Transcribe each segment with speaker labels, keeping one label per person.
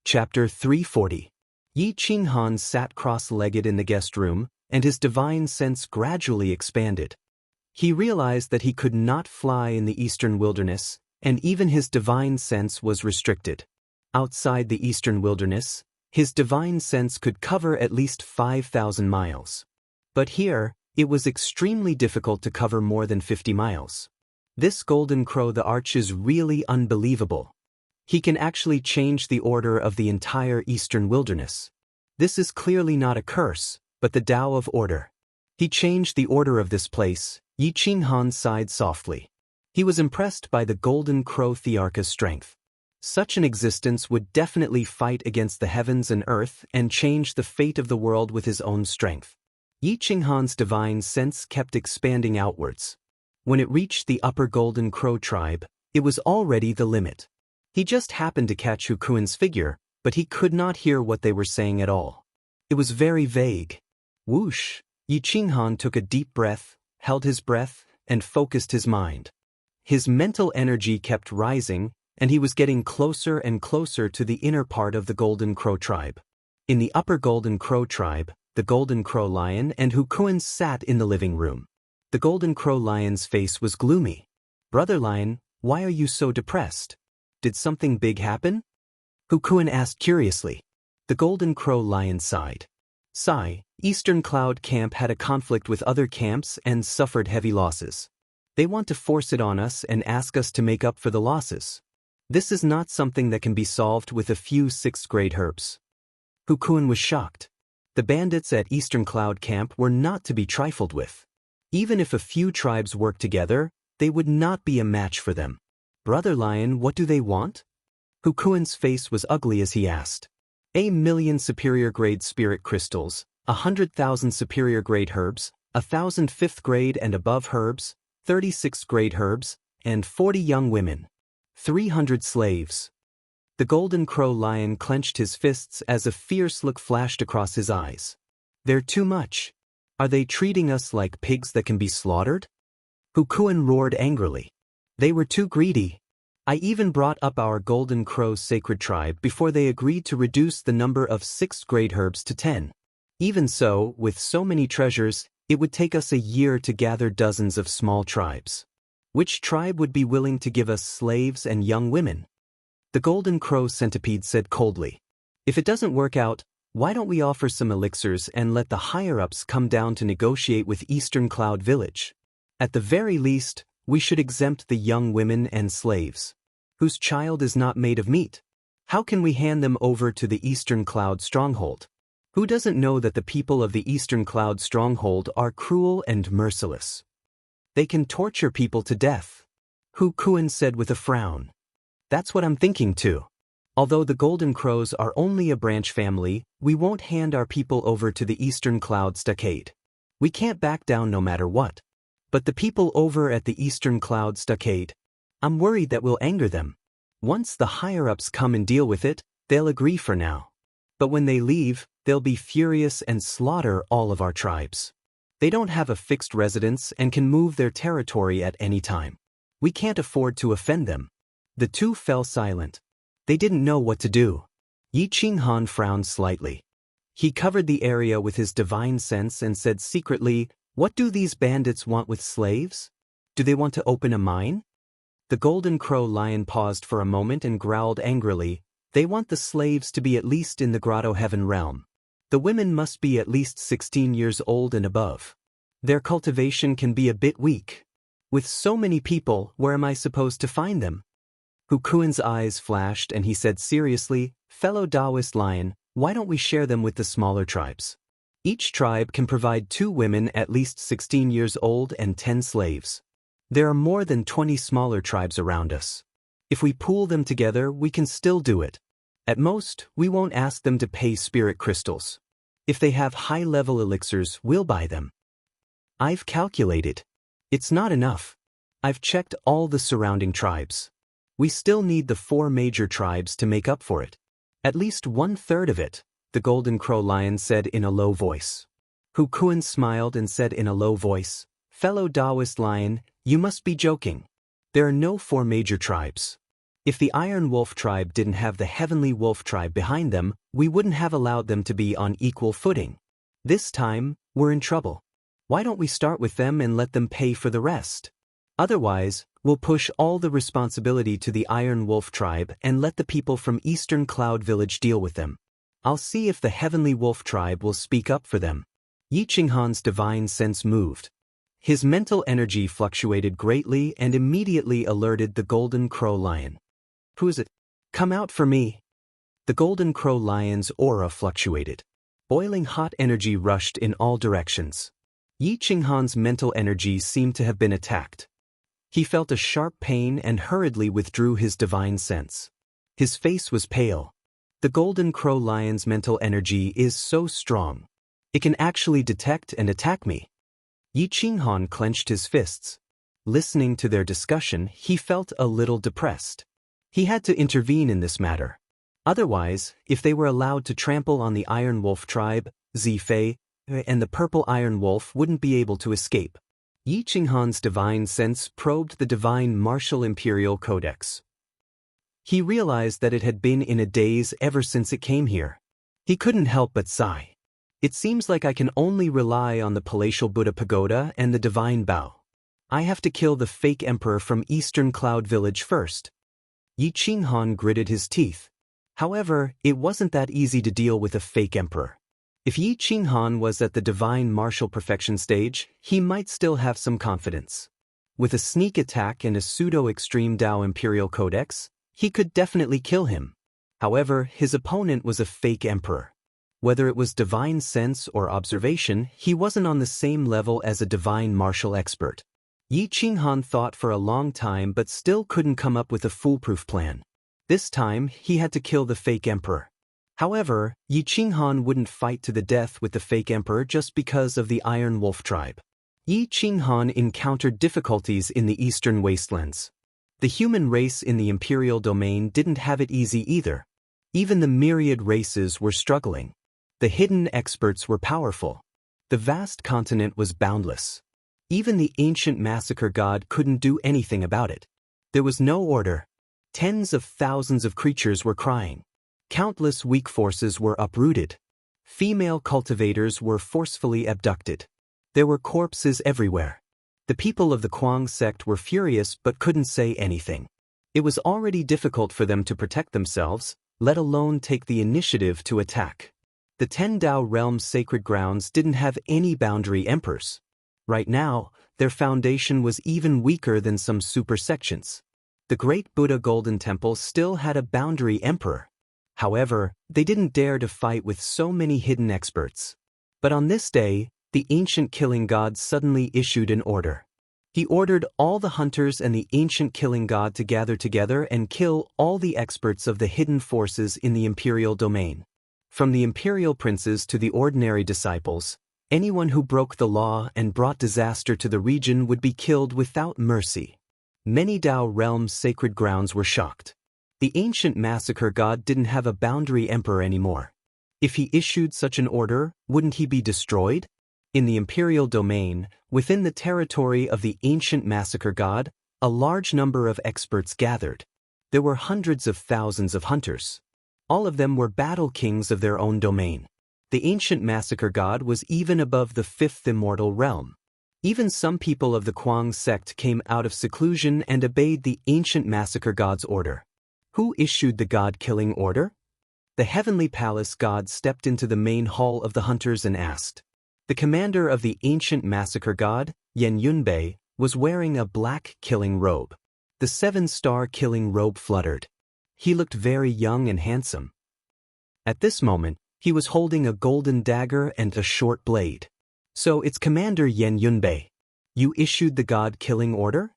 Speaker 1: Chapter 340. Yi Qinghan sat cross-legged in the guest room, and his divine sense gradually expanded. He realized that he could not fly in the eastern wilderness, and even his divine sense was restricted. Outside the eastern wilderness, his divine sense could cover at least 5,000 miles. But here, it was extremely difficult to cover more than 50 miles. This golden crow the arch is really unbelievable. He can actually change the order of the entire eastern wilderness. This is clearly not a curse, but the Tao of order. He changed the order of this place. Yi Qinghan sighed softly. He was impressed by the golden crow thearcha's strength. Such an existence would definitely fight against the heavens and earth and change the fate of the world with his own strength. Yi Qinghan's divine sense kept expanding outwards. When it reached the upper golden crow tribe, it was already the limit. He just happened to catch Hukuan's figure, but he could not hear what they were saying at all. It was very vague. Whoosh! Yi Qinghan took a deep breath, held his breath, and focused his mind. His mental energy kept rising, and he was getting closer and closer to the inner part of the Golden Crow tribe. In the upper Golden Crow tribe, the Golden Crow Lion and Hukuan sat in the living room. The Golden Crow Lion's face was gloomy. "Brother Lion, why are you so depressed? Did something big happen?" Hukuan asked curiously. The Golden Crow Lion sighed. Eastern Cloud Camp had a conflict with other camps and suffered heavy losses. They want to force it on us and ask us to make up for the losses. This is not something that can be solved with a few 6th grade herbs. Hukuan was shocked. The bandits at Eastern Cloud Camp were not to be trifled with. Even if a few tribes worked together, they would not be a match for them. "Brother Lion, what do they want?" Hukuan's face was ugly as he asked. "A million superior grade spirit crystals, 100,000 superior grade herbs, 1,000 5th grade and above herbs, 36th grade herbs, and 40 young women. 300 slaves." The Golden Crow Lion clenched his fists as a fierce look flashed across his eyes. "They're too much. Are they treating us like pigs that can be slaughtered?" Hukuan roared angrily. "They were too greedy. I even brought up our Golden Crow sacred tribe before they agreed to reduce the number of 6th grade herbs to 10. Even so, with so many treasures, it would take us a year to gather dozens of small tribes. Which tribe would be willing to give us slaves and young women?" The Golden Crow Centipede said coldly. "If it doesn't work out, why don't we offer some elixirs and let the higher-ups come down to negotiate with Eastern Cloud Village? At the very least, we should exempt the young women and slaves. Whose child is not made of meat? How can we hand them over to the Eastern Cloud Stronghold? Who doesn't know that the people of the Eastern Cloud Stronghold are cruel and merciless? They can torture people to death." Hukuan said with a frown. "That's what I'm thinking too. Although the Golden Crows are only a branch family, we won't hand our people over to the Eastern Cloud Stockade. We can't back down no matter what. But the people over at the Eastern Cloud Stockade, I'm worried that we'll anger them. Once the higher-ups come and deal with it, they'll agree for now. But when they leave, they'll be furious and slaughter all of our tribes. They don't have a fixed residence and can move their territory at any time. We can't afford to offend them." The two fell silent. They didn't know what to do. Yi Qinghan frowned slightly. He covered the area with his divine sense and said secretly, "What do these bandits want with slaves? Do they want to open a mine?" The Golden Crow Lion paused for a moment and growled angrily. "They want the slaves to be at least in the Grotto Heaven realm. The women must be at least 16 years old and above. Their cultivation can be a bit weak. With so many people, where am I supposed to find them?" Hukuan's eyes flashed and he said seriously, "Fellow Taoist Lion, why don't we share them with the smaller tribes? Each tribe can provide 2 women at least 16 years old and 10 slaves. There are more than 20 smaller tribes around us. If we pool them together, we can still do it. At most, we won't ask them to pay spirit crystals. If they have high-level elixirs, we'll buy them. I've calculated. It's not enough. I've checked all the surrounding tribes. We still need the 4 major tribes to make up for it. At least 1/3 of it," the Golden Crow Lion said in a low voice. Hukuan smiled and said in a low voice, "Fellow Taoist Lion, you must be joking. There are no 4 major tribes. If the Iron Wolf tribe didn't have the Heavenly Wolf tribe behind them, we wouldn't have allowed them to be on equal footing. This time, we're in trouble. Why don't we start with them and let them pay for the rest? Otherwise, we'll push all the responsibility to the Iron Wolf tribe and let the people from Eastern Cloud Village deal with them. I'll see if the Heavenly Wolf tribe will speak up for them. Yi Qinghan's divine sense moved. His mental energy fluctuated greatly and immediately alerted the Golden Crow Lion. Who is it? Come out for me. The Golden Crow Lion's aura fluctuated. Boiling hot energy rushed in all directions. Yi Qinghan's mental energy seemed to have been attacked. He felt a sharp pain and hurriedly withdrew his divine sense. His face was pale. The Golden Crow Lion's mental energy is so strong. It can actually detect and attack me. Yi Qinghan clenched his fists. Listening to their discussion, he felt a little depressed. He had to intervene in this matter. Otherwise, if they were allowed to trample on the Iron Wolf tribe, Zifei, and the Purple Iron Wolf wouldn't be able to escape. Yi Qinghan's divine sense probed the divine martial imperial codex. He realized that it had been in a daze ever since it came here. He couldn't help but sigh. It seems like I can only rely on the palatial Buddha pagoda and the divine bow. I have to kill the fake emperor from Eastern Cloud Village first. Yi Qinghan gritted his teeth. However, it wasn't that easy to deal with a fake emperor. If Yi Qinghan was at the divine martial perfection stage, he might still have some confidence. With a sneak attack and a pseudo-extreme Dao Imperial Codex, he could definitely kill him. However, his opponent was a fake emperor. Whether it was divine sense or observation, he wasn't on the same level as a divine martial expert. Yi Qinghan thought for a long time but still couldn't come up with a foolproof plan. This time, he had to kill the fake emperor. However, Yi Qinghan wouldn't fight to the death with the fake emperor just because of the Iron Wolf tribe. Yi Qinghan encountered difficulties in the Eastern Wastelands. The human race in the Imperial domain didn't have it easy either. Even the myriad races were struggling. The hidden experts were powerful. The vast continent was boundless. Even the ancient massacre god couldn't do anything about it. There was no order. Tens of thousands of creatures were crying. Countless weak forces were uprooted. Female cultivators were forcefully abducted. There were corpses everywhere. The people of the Kuang sect were furious but couldn't say anything. It was already difficult for them to protect themselves, let alone take the initiative to attack. The 10 Dao realm's sacred grounds didn't have any boundary emperors. Right now, their foundation was even weaker than some super sections. The Great Buddha Golden Temple still had a boundary emperor. However, they didn't dare to fight with so many hidden experts. But on this day, the ancient killing god suddenly issued an order. He ordered all the hunters and the ancient killing god to gather together and kill all the experts of the hidden forces in the imperial domain. From the imperial princes to the ordinary disciples, anyone who broke the law and brought disaster to the region would be killed without mercy. Many Dao realms' sacred grounds were shocked. The ancient massacre god didn't have a boundary emperor anymore. If he issued such an order, wouldn't he be destroyed? In the imperial domain, within the territory of the ancient massacre god, a large number of experts gathered. There were hundreds of thousands of hunters. All of them were battle kings of their own domain. The ancient massacre god was even above the fifth immortal realm. Even some people of the Kuang sect came out of seclusion and obeyed the ancient massacre god's order. Who issued the god-killing order? The heavenly palace god stepped into the main hall of the hunters and asked. The commander of the ancient massacre god, Yan Yunbei, was wearing a black killing robe. The 7-star killing robe fluttered. He looked very young and handsome. At this moment, he was holding a golden dagger and a short blade. So it's Commander Yan Yunbei. You issued the god-killing order?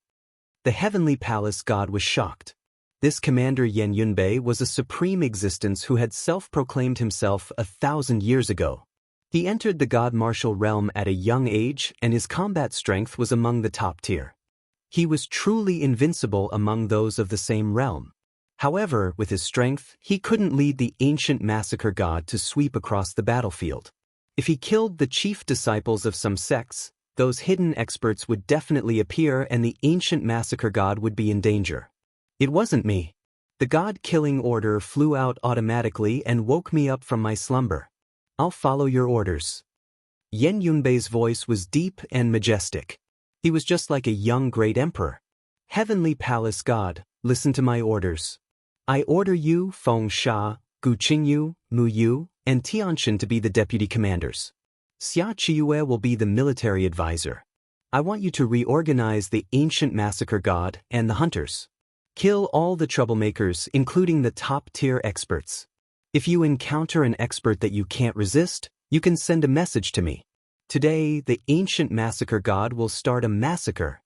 Speaker 1: The heavenly palace god was shocked. This Commander Yan Yunbei was a supreme existence who had self-proclaimed himself 1,000 years ago. He entered the god martial realm at a young age and his combat strength was among the top tier. He was truly invincible among those of the same realm. However, with his strength, he couldn't lead the ancient massacre god to sweep across the battlefield. If he killed the chief disciples of some sects, those hidden experts would definitely appear and the ancient massacre god would be in danger. It wasn't me. The God-killing order flew out automatically and woke me up from my slumber. I'll follow your orders. Yan Yunbei's voice was deep and majestic. He was just like a young great emperor. Heavenly Palace God, listen to my orders. I order you, Feng Sha, Gu Qingyu, Mu Yu, and Tianshan to be the deputy commanders. Xia Qiyue will be the military advisor. I want you to reorganize the ancient massacre god and the hunters. Kill all the troublemakers, including the top-tier experts. If you encounter an expert that you can't resist, you can send a message to me. Today, the ancient massacre god will start a massacre.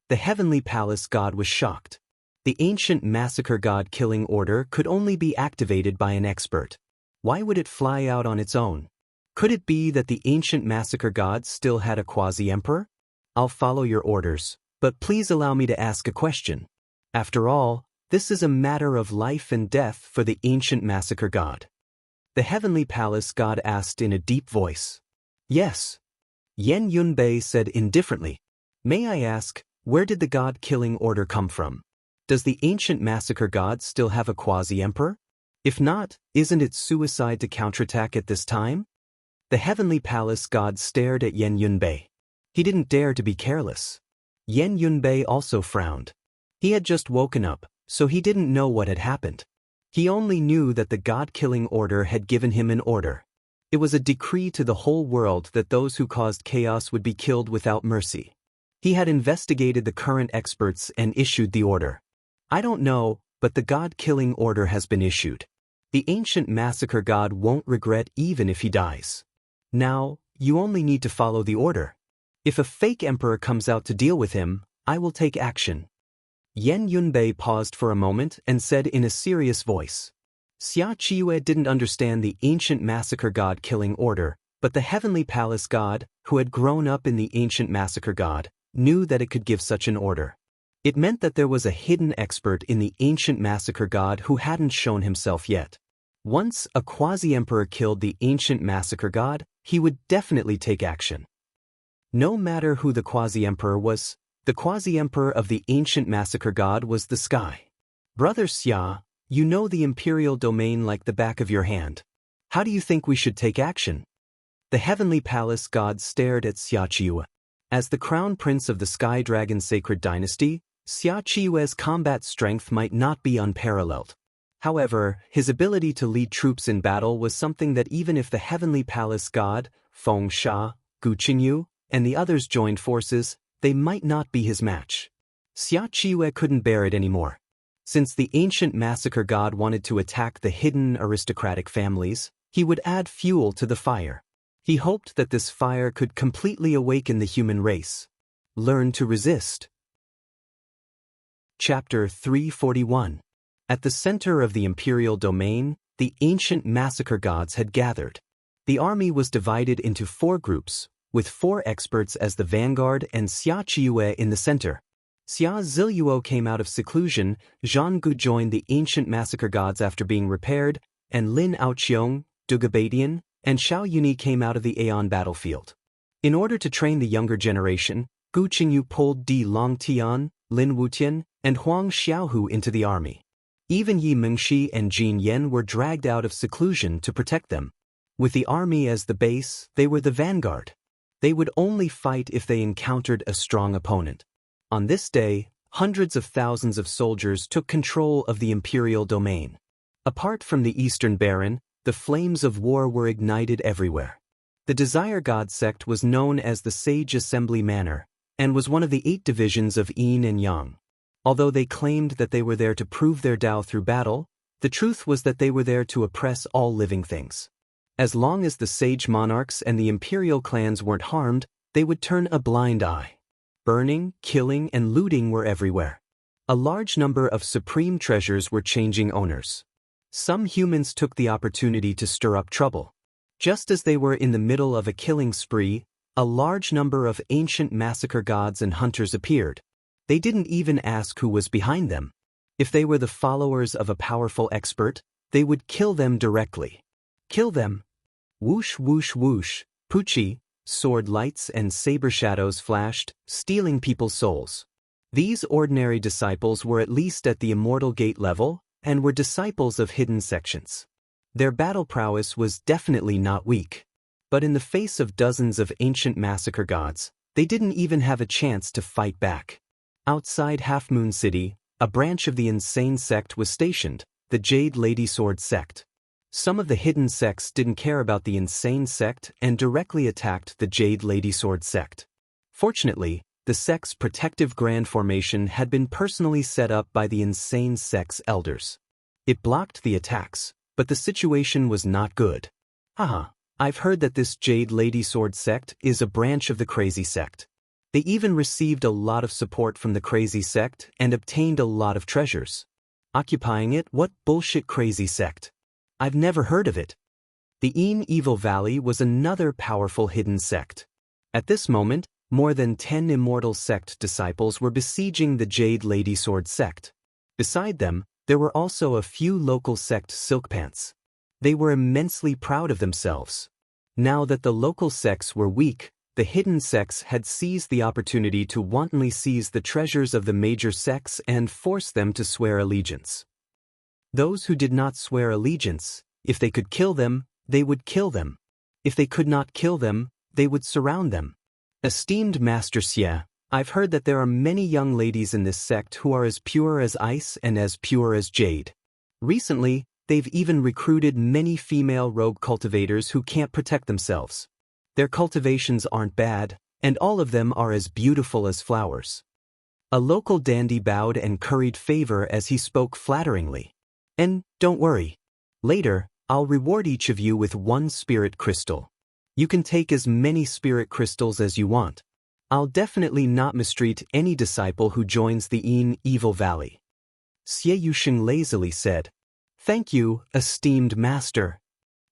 Speaker 1: The heavenly palace god was shocked. The ancient massacre god killing order could only be activated by an expert. Why would it fly out on its own? Could it be that the ancient massacre god still had a quasi-emperor? I'll follow your orders, but please allow me to ask a question. After all, this is a matter of life and death for the ancient massacre god. The heavenly palace god asked in a deep voice. Yes. Yan Yunbei said indifferently. May I ask, where did the god-killing order come from? Does the ancient massacre god still have a quasi-emperor? If not, isn't it suicide to counterattack at this time? The heavenly palace god stared at Yan Yunbei. He didn't dare to be careless. Yan Yunbei also frowned. He had just woken up, so he didn't know what had happened. He only knew that the god-killing order had given him an order. It was a decree to the whole world that those who caused chaos would be killed without mercy. He had investigated the current experts and issued the order. I don't know, but the god-killing order has been issued. The ancient massacre god won't regret even if he dies. Now, you only need to follow the order. If a fake emperor comes out to deal with him, I will take action. Yan Yunbei paused for a moment and said in a serious voice. Xia Qiyue didn't understand the ancient massacre god killing order, but the heavenly palace god, who had grown up in the ancient massacre god, knew that it could give such an order. It meant that there was a hidden expert in the ancient massacre god who hadn't shown himself yet. Once a quasi-emperor killed the ancient massacre god, he would definitely take action. No matter who the quasi-emperor was, the quasi-emperor of the ancient massacre god was the sky. Brother Xia, you know the imperial domain like the back of your hand. How do you think we should take action? The heavenly palace god stared at Xia Qiyue. As the crown prince of the Sky Dragon Sacred Dynasty, Xia Qiyue's combat strength might not be unparalleled. However, his ability to lead troops in battle was something that even if the heavenly palace god, Feng Sha, Gu Qingyu, and the others joined forces, they might not be his match. Xia Qiyue couldn't bear it anymore. Since the ancient massacre god wanted to attack the hidden aristocratic families, he would add fuel to the fire. He hoped that this fire could completely awaken the human race. Learn to resist. Chapter 341. At the center of the imperial domain, the ancient massacre gods had gathered. The army was divided into 4 groups, with 4 experts as the vanguard and Xia Qiyue in the center. Xia Ziluo came out of seclusion, Zhang Gu joined the ancient massacre gods after being repaired, and Lin Aoqiong, Dugabadian, and Xiao Yuni came out of the Aeon battlefield. In order to train the younger generation, Gu Qingyu pulled Di Longtian, Lin Wutian, and Huang Xiaohu into the army. Even Yi Mengxi and Jin Yen were dragged out of seclusion to protect them. With the army as the base, they were the vanguard. They would only fight if they encountered a strong opponent. On this day, hundreds of thousands of soldiers took control of the imperial domain. Apart from the Eastern Baron, the flames of war were ignited everywhere. The Desire God sect was known as the Sage Assembly Manor, and was one of the 8 divisions of Yin and Yang. Although they claimed that they were there to prove their Tao through battle, the truth was that they were there to oppress all living things. As long as the sage monarchs and the imperial clans weren't harmed, they would turn a blind eye. Burning, killing, and looting were everywhere. A large number of supreme treasures were changing owners. Some humans took the opportunity to stir up trouble. Just as they were in the middle of a killing spree, a large number of ancient massacre gods and hunters appeared. They didn't even ask who was behind them. If they were the followers of a powerful expert, they would kill them directly. Kill them. Whoosh whoosh whoosh, Pucci, sword lights and saber shadows flashed, stealing people's souls. These ordinary disciples were at least at the immortal gate level, and were disciples of hidden sections. Their battle prowess was definitely not weak. But in the face of dozens of ancient massacre gods, they didn't even have a chance to fight back. Outside Half Moon City, a branch of the insane sect was stationed, the Jade Lady Sword sect. Some of the hidden sects didn't care about the insane sect and directly attacked the Jade Lady Sword sect. Fortunately, the sect's protective grand formation had been personally set up by the insane sect's elders. It blocked the attacks, but the situation was not good. Haha, I've heard that this Jade Lady Sword sect is a branch of the Crazy sect. They even received a lot of support from the Crazy sect and obtained a lot of treasures. Occupying it, what bullshit Crazy sect? I've never heard of it. The Evil Valley was another powerful hidden sect. At this moment, more than 10 immortal sect disciples were besieging the Jade Lady Sword sect. Beside them, there were also a few local sect silkpants. They were immensely proud of themselves. Now that the local sects were weak, the hidden sects had seized the opportunity to wantonly seize the treasures of the major sects and force them to swear allegiance. Those who did not swear allegiance, if they could kill them, they would kill them. If they could not kill them, they would surround them. Esteemed Master Xie, I've heard that there are many young ladies in this sect who are as pure as ice and as pure as jade. Recently, they've even recruited many female rogue cultivators who can't protect themselves. Their cultivations aren't bad, and all of them are as beautiful as flowers. A local dandy bowed and curried favor as he spoke flatteringly. And don't worry. Later, I'll reward each of you with 1 spirit crystal. You can take as many spirit crystals as you want. I'll definitely not mistreat any disciple who joins the Evil Valley. Xie Yusheng lazily said. Thank you, esteemed master.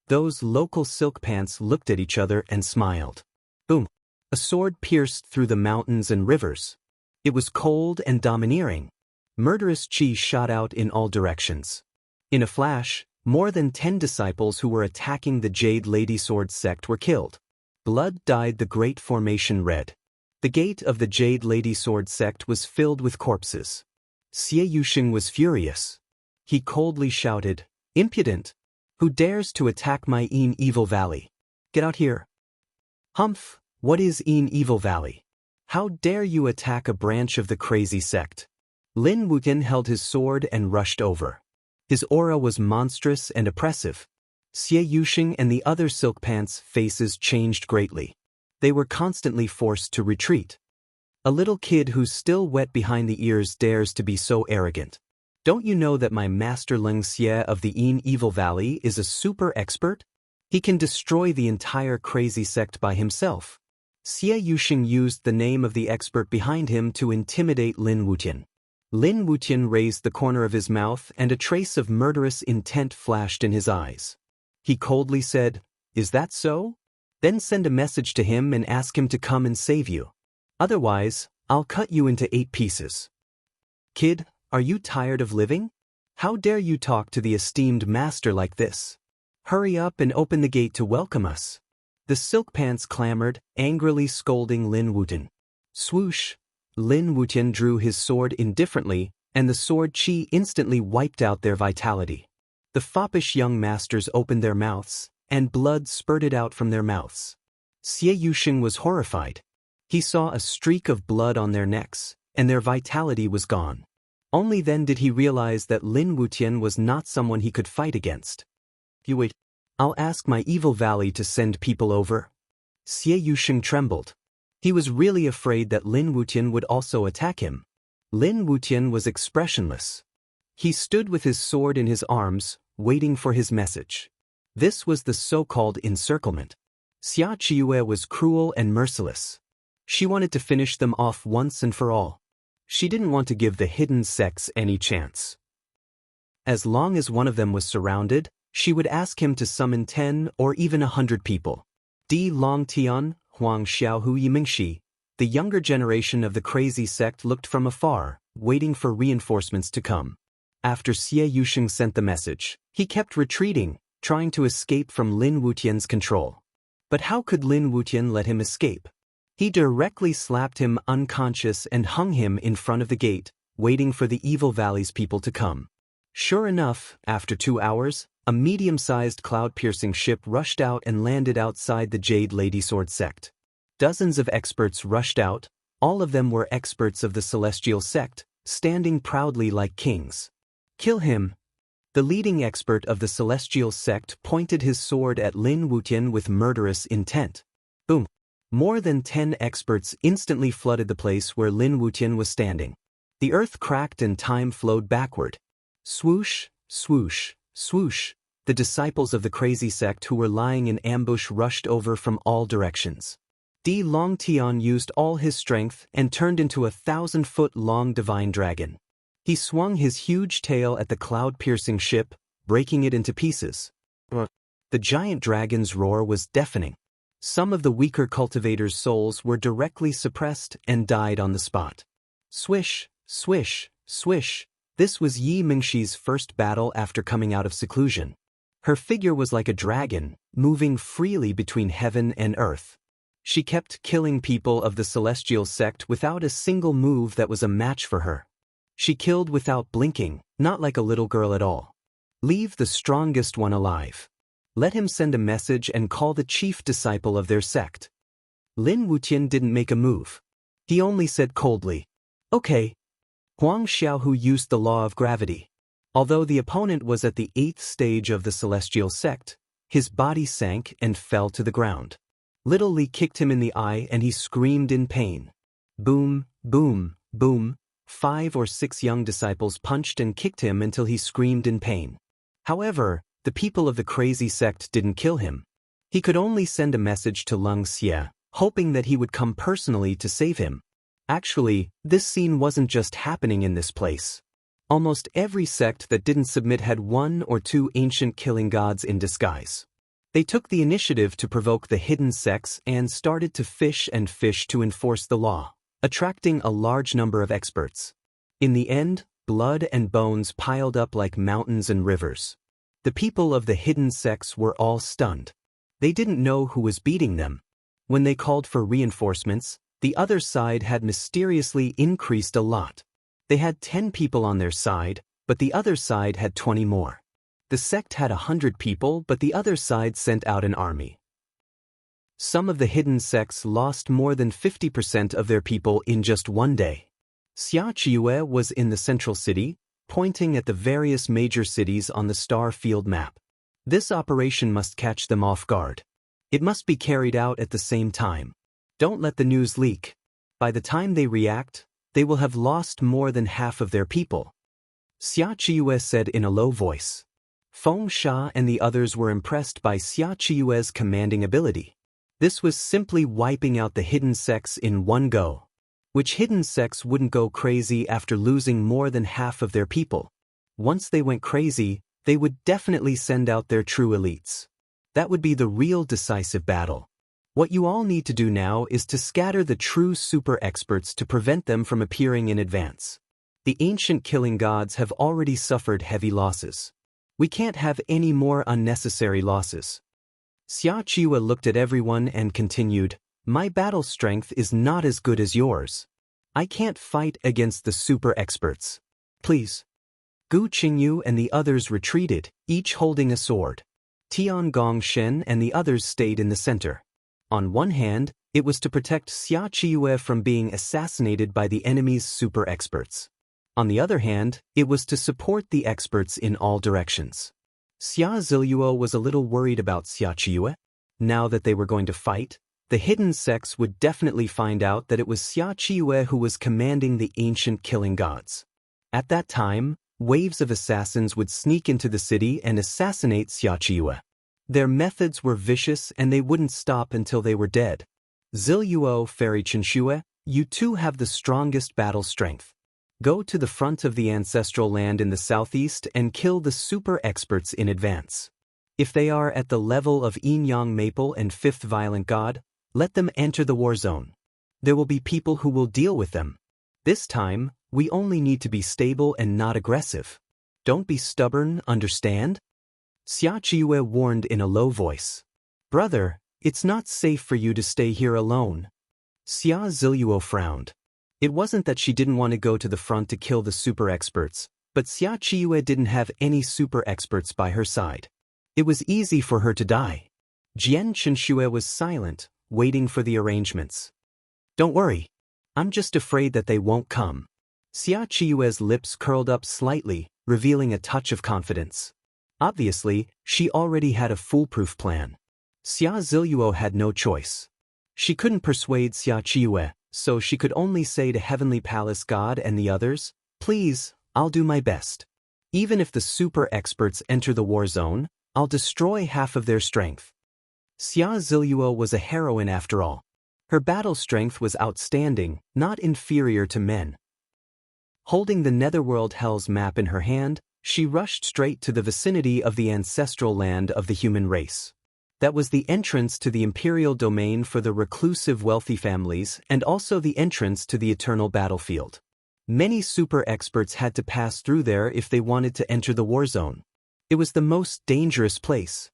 Speaker 1: Those local silk pants looked at each other and smiled. Boom! A sword pierced through the mountains and rivers. It was cold and domineering. Murderous chi shot out in all directions. In a flash, more than 10 disciples who were attacking the Jade Lady Sword sect were killed. Blood dyed the great formation red. The gate of the Jade Lady Sword sect was filled with corpses. Xie Yusheng was furious. He coldly shouted, Impudent! Who dares to attack my Evil Valley? Get out here. Humph, what is Evil Valley? How dare you attack a branch of the Crazy sect? Lin Wutin held his sword and rushed over. His aura was monstrous and oppressive. Xie Yusheng and the other silk pants' faces changed greatly. They were constantly forced to retreat. A little kid who's still wet behind the ears dares to be so arrogant. Don't you know that my master Ling Xie of the Evil Valley is a super expert? He can destroy the entire Crazy sect by himself. Xie Yusheng used the name of the expert behind him to intimidate Lin Wutin. Lin Wutin raised the corner of his mouth and a trace of murderous intent flashed in his eyes. He coldly said, Is that so? Then send a message to him and ask him to come and save you. Otherwise, I'll cut you into 8 pieces. Kid, are you tired of living? How dare you talk to the esteemed master like this? Hurry up and open the gate to welcome us. The silk pants clamored, angrily scolding Lin Wutin. Swoosh! Lin Wutin drew his sword indifferently, and the sword chi instantly wiped out their vitality. The foppish young masters opened their mouths, and blood spurted out from their mouths. Xie Yusheng was horrified. He saw a streak of blood on their necks, and their vitality was gone. Only then did he realize that Lin Wutin was not someone he could fight against. You wait. I'll ask my Evil Valley to send people over. Xie Yusheng trembled. He was really afraid that Lin Wutin would also attack him. Lin Wutin was expressionless. He stood with his sword in his arms, waiting for his message. This was the so-called encirclement. Xia Qiue was cruel and merciless. She wanted to finish them off once and for all. She didn't want to give the hidden sects any chance. As long as one of them was surrounded, she would ask him to summon 10 or even 100 people. Di Longtian, Huang Xiaohu Yimingxi, the younger generation of the Crazy sect looked from afar, waiting for reinforcements to come. After Xie Yusheng sent the message, he kept retreating, trying to escape from Lin Wutian's control. But how could Lin Wutin let him escape? He directly slapped him unconscious and hung him in front of the gate, waiting for the Evil Valley's people to come. Sure enough, after 2 hours, a medium-sized cloud-piercing ship rushed out and landed outside the Jade Lady Sword sect. Dozens of experts rushed out, all of them were experts of the Celestial sect, standing proudly like kings. Kill him. The leading expert of the Celestial sect pointed his sword at Lin Wutian with murderous intent. Boom. More than 10 experts instantly flooded the place where Lin Wutian was standing. The earth cracked and time flowed backward. Swoosh, swoosh, swoosh. The disciples of the crazy sect who were lying in ambush rushed over from all directions. Di Longtian used all his strength and turned into a 1,000-foot-long divine dragon. He swung his huge tail at the cloud-piercing ship, breaking it into pieces. The giant dragon's roar was deafening. Some of the weaker cultivators' souls were directly suppressed and died on the spot. Swish, swish, swish. This was Yi Mingxi's first battle after coming out of seclusion. Her figure was like a dragon, moving freely between heaven and earth. She kept killing people of the Celestial sect without a single move that was a match for her. She killed without blinking, not like a little girl at all. Leave the strongest one alive. Let him send a message and call the chief disciple of their sect. Lin Wutian didn't make a move. He only said coldly, "Okay." Huang Xiaohu used the law of gravity. Although the opponent was at the 8th stage of the Celestial sect, his body sank and fell to the ground. Little Li kicked him in the eye and he screamed in pain. Boom, boom, boom. 5 or 6 young disciples punched and kicked him until he screamed in pain. However, the people of the crazy sect didn't kill him. He could only send a message to Leng Xie, hoping that he would come personally to save him. Actually, this scene wasn't just happening in this place. Almost every sect that didn't submit had 1 or 2 ancient killing gods in disguise. They took the initiative to provoke the hidden sects and started to fish to enforce the law, attracting a large number of experts. In the end, blood and bones piled up like mountains and rivers. The people of the hidden sects were all stunned. They didn't know who was beating them. When they called for reinforcements, the other side had mysteriously increased a lot. They had 10 people on their side, but the other side had 20 more. The sect had 100 people, but the other side sent out an army. Some of the hidden sects lost more than 50% of their people in just one day. Xia Qiue was in the central city, pointing at the various major cities on the star field map. This operation must catch them off guard. It must be carried out at the same time. Don't let the news leak. By the time they react, they will have lost more than half of their people. Xia Qiue said in a low voice. Feng Sha and the others were impressed by Xia Qiue's commanding ability. This was simply wiping out the hidden sects in one go. Which hidden sects wouldn't go crazy after losing more than half of their people? Once they went crazy, they would definitely send out their true elites. That would be the real decisive battle. What you all need to do now is to scatter the true super experts to prevent them from appearing in advance. The ancient killing gods have already suffered heavy losses. We can't have any more unnecessary losses. Xia Qiue looked at everyone and continued, "My battle strength is not as good as yours. I can't fight against the super experts. Please." Gu Qingyu and the others retreated, each holding a sword. Tian Gongshen and the others stayed in the center. On one hand, it was to protect Xia Qiue from being assassinated by the enemy's super experts. On the other hand, it was to support the experts in all directions. Xia Ziluo was a little worried about Xia Qiue. Now that they were going to fight, the hidden sects would definitely find out that it was Xia Qiue who was commanding the ancient killing gods. At that time, waves of assassins would sneak into the city and assassinate Xia Qiue. Their methods were vicious and they wouldn't stop until they were dead. Ziluo, Fairy Chenxue, you two have the strongest battle strength. Go to the front of the ancestral land in the southeast and kill the super experts in advance. If they are at the level of Yin-Yang Maple and Fifth Violent God, let them enter the war zone. There will be people who will deal with them. This time, we only need to be stable and not aggressive. Don't be stubborn, understand? Xia Qiue warned in a low voice. Brother, it's not safe for you to stay here alone. Xia Ziluo frowned. It wasn't that she didn't want to go to the front to kill the super experts, But Xia Qiyu didn't have any super experts by her side. It was easy for her to die. Jian Chenxue was silent, waiting for the arrangements. Don't worry. I'm just afraid that they won't come. Xia Qiyue's lips curled up slightly, revealing a touch of confidence. Obviously, she already had a foolproof plan. Xia Ziluo had no choice. She couldn't persuade Xia Qiyue, so she could only say to Heavenly Palace God and the others, "Please, I'll do my best. Even if the super experts enter the war zone, I'll destroy half of their strength." Xia Ziluo was a heroine after all. Her battle strength was outstanding, not inferior to men. Holding the Netherworld Hell's map in her hand, she rushed straight to the vicinity of the ancestral land of the human race. That was the entrance to the imperial domain for the reclusive wealthy families and also the entrance to the eternal battlefield. Many super experts had to pass through there if they wanted to enter the war zone. It was the most dangerous place.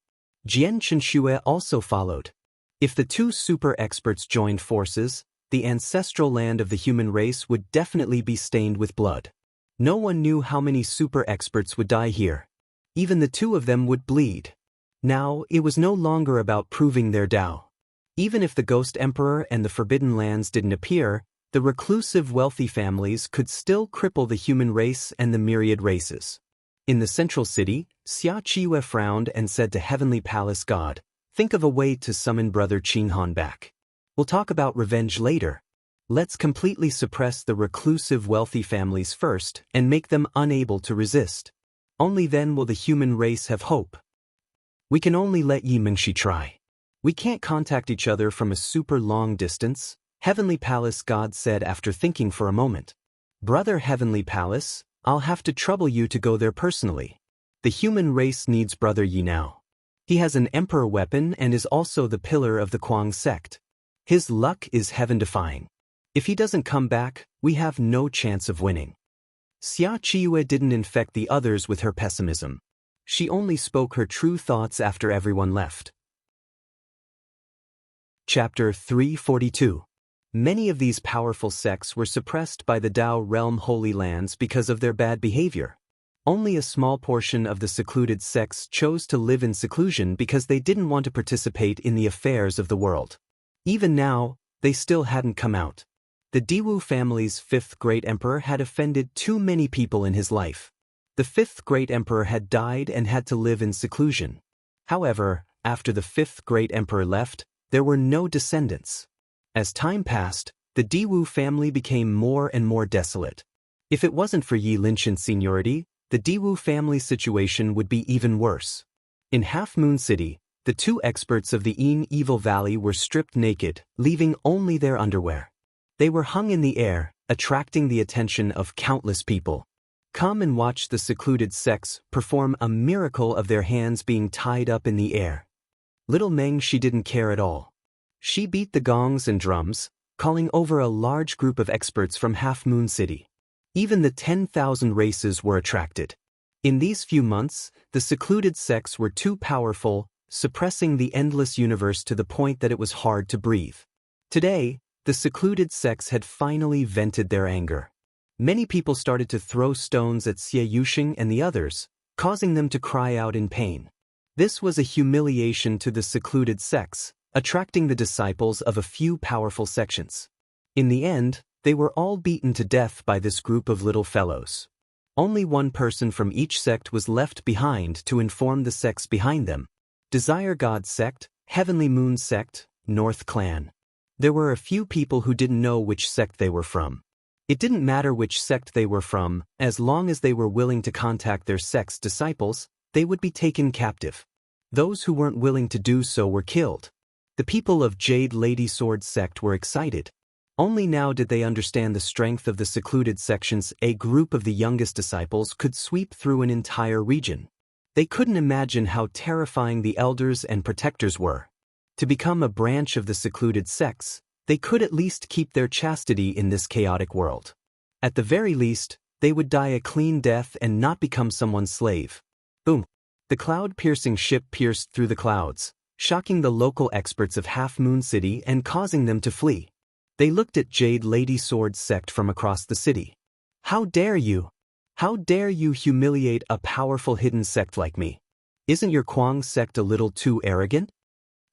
Speaker 1: Jian Chenxue also followed. If the two super experts joined forces, the ancestral land of the human race would definitely be stained with blood. No one knew how many super experts would die here. Even the two of them would bleed. Now, it was no longer about proving their Tao. Even if the Ghost Emperor and the Forbidden Lands didn't appear, the reclusive wealthy families could still cripple the human race and the myriad races. In the central city, Xia Qiyu frowned and said to Heavenly Palace God, "Think of a way to summon Brother Qinghan back. We'll talk about revenge later. Let's completely suppress the reclusive wealthy families first and make them unable to resist. Only then will the human race have hope. We can only let Yi Mingxi try. We can't contact each other from a super long distance," Heavenly Palace God said after thinking for a moment. "Brother Heavenly Palace, I'll have to trouble you to go there personally. The human race needs Brother Yi now. He has an emperor weapon and is also the pillar of the Kuang sect. His luck is heaven-defying. If he doesn't come back, we have no chance of winning." Xia Qiyu didn't infect the others with her pessimism. She only spoke her true thoughts after everyone left. Chapter 342. Many of these powerful sects were suppressed by the Tao realm Holy Lands because of their bad behavior. Only a small portion of the secluded sects chose to live in seclusion because they didn't want to participate in the affairs of the world. Even now, they still hadn't come out. The Diwu family's fifth great emperor had offended too many people in his life. The fifth great emperor had died and had to live in seclusion. However, after the fifth great emperor left, there were no descendants. As time passed, the Diwu family became more and more desolate. If it wasn't for Yi Linshan's seniority, the Diwu family situation would be even worse. In Half Moon City, the two experts of the Yin Evil Valley were stripped naked, leaving only their underwear. They were hung in the air, attracting the attention of countless people. Come and watch the secluded sects perform a miracle of their hands being tied up in the air. Little Meng, she didn't care at all. She beat the gongs and drums, calling over a large group of experts from Half Moon City. Even the 10,000 races were attracted. In these few months, the secluded sects were too powerful, suppressing the endless universe to the point that it was hard to breathe. Today, the secluded sects had finally vented their anger. Many people started to throw stones at Xie Yusheng and the others, causing them to cry out in pain. This was a humiliation to the secluded sects, attracting the disciples of a few powerful sections. In the end, they were all beaten to death by this group of little fellows. Only one person from each sect was left behind to inform the sects behind them. Desire God sect, Heavenly Moon sect, North Clan. There were a few people who didn't know which sect they were from. It didn't matter which sect they were from, as long as they were willing to contact their sect's disciples, they would be taken captive. Those who weren't willing to do so were killed. The people of Jade Lady Sword sect were excited. Only now did they understand the strength of the secluded sections. A group of the youngest disciples could sweep through an entire region. They couldn't imagine how terrifying the elders and protectors were. To become a branch of the secluded sects, they could at least keep their chastity in this chaotic world. At the very least, they would die a clean death and not become someone's slave. Boom! The cloud-piercing ship pierced through the clouds, shocking the local experts of Half Moon City and causing them to flee. They looked at Jade Lady Sword sect from across the city. "How dare you? How dare you humiliate a powerful hidden sect like me? Isn't your Kwang sect a little too arrogant?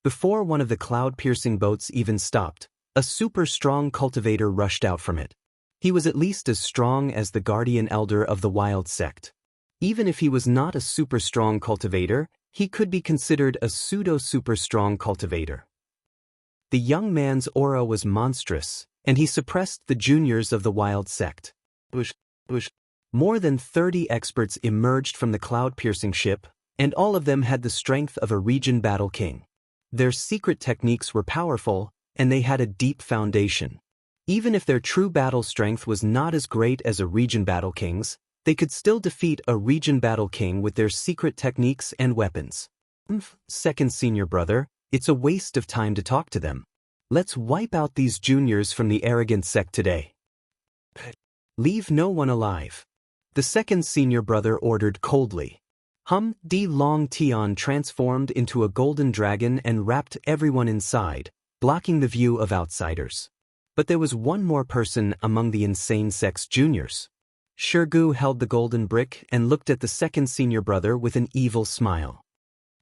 Speaker 1: Before one of the cloud-piercing boats even stopped, a super-strong cultivator rushed out from it. He was at least as strong as the guardian elder of the wild sect. Even if he was not a super-strong cultivator, he could be considered a pseudo-super-strong cultivator. The young man's aura was monstrous, and he suppressed the juniors of the wild sect. More than 30 experts emerged from the cloud-piercing ship, and all of them had the strength of a region battle king. Their secret techniques were powerful, and they had a deep foundation. Even if their true battle strength was not as great as a region battle king's, they could still defeat a region battle king with their secret techniques and weapons. Second senior brother, it's a waste of time to talk to them. Let's wipe out these juniors from the arrogant sect today. Leave no one alive. The second senior brother ordered coldly. Di Long Tian transformed into a golden dragon and wrapped everyone inside, blocking the view of outsiders. But there was one more person among the insane sect's juniors. Shirgu held the golden brick and looked at the second senior brother with an evil smile.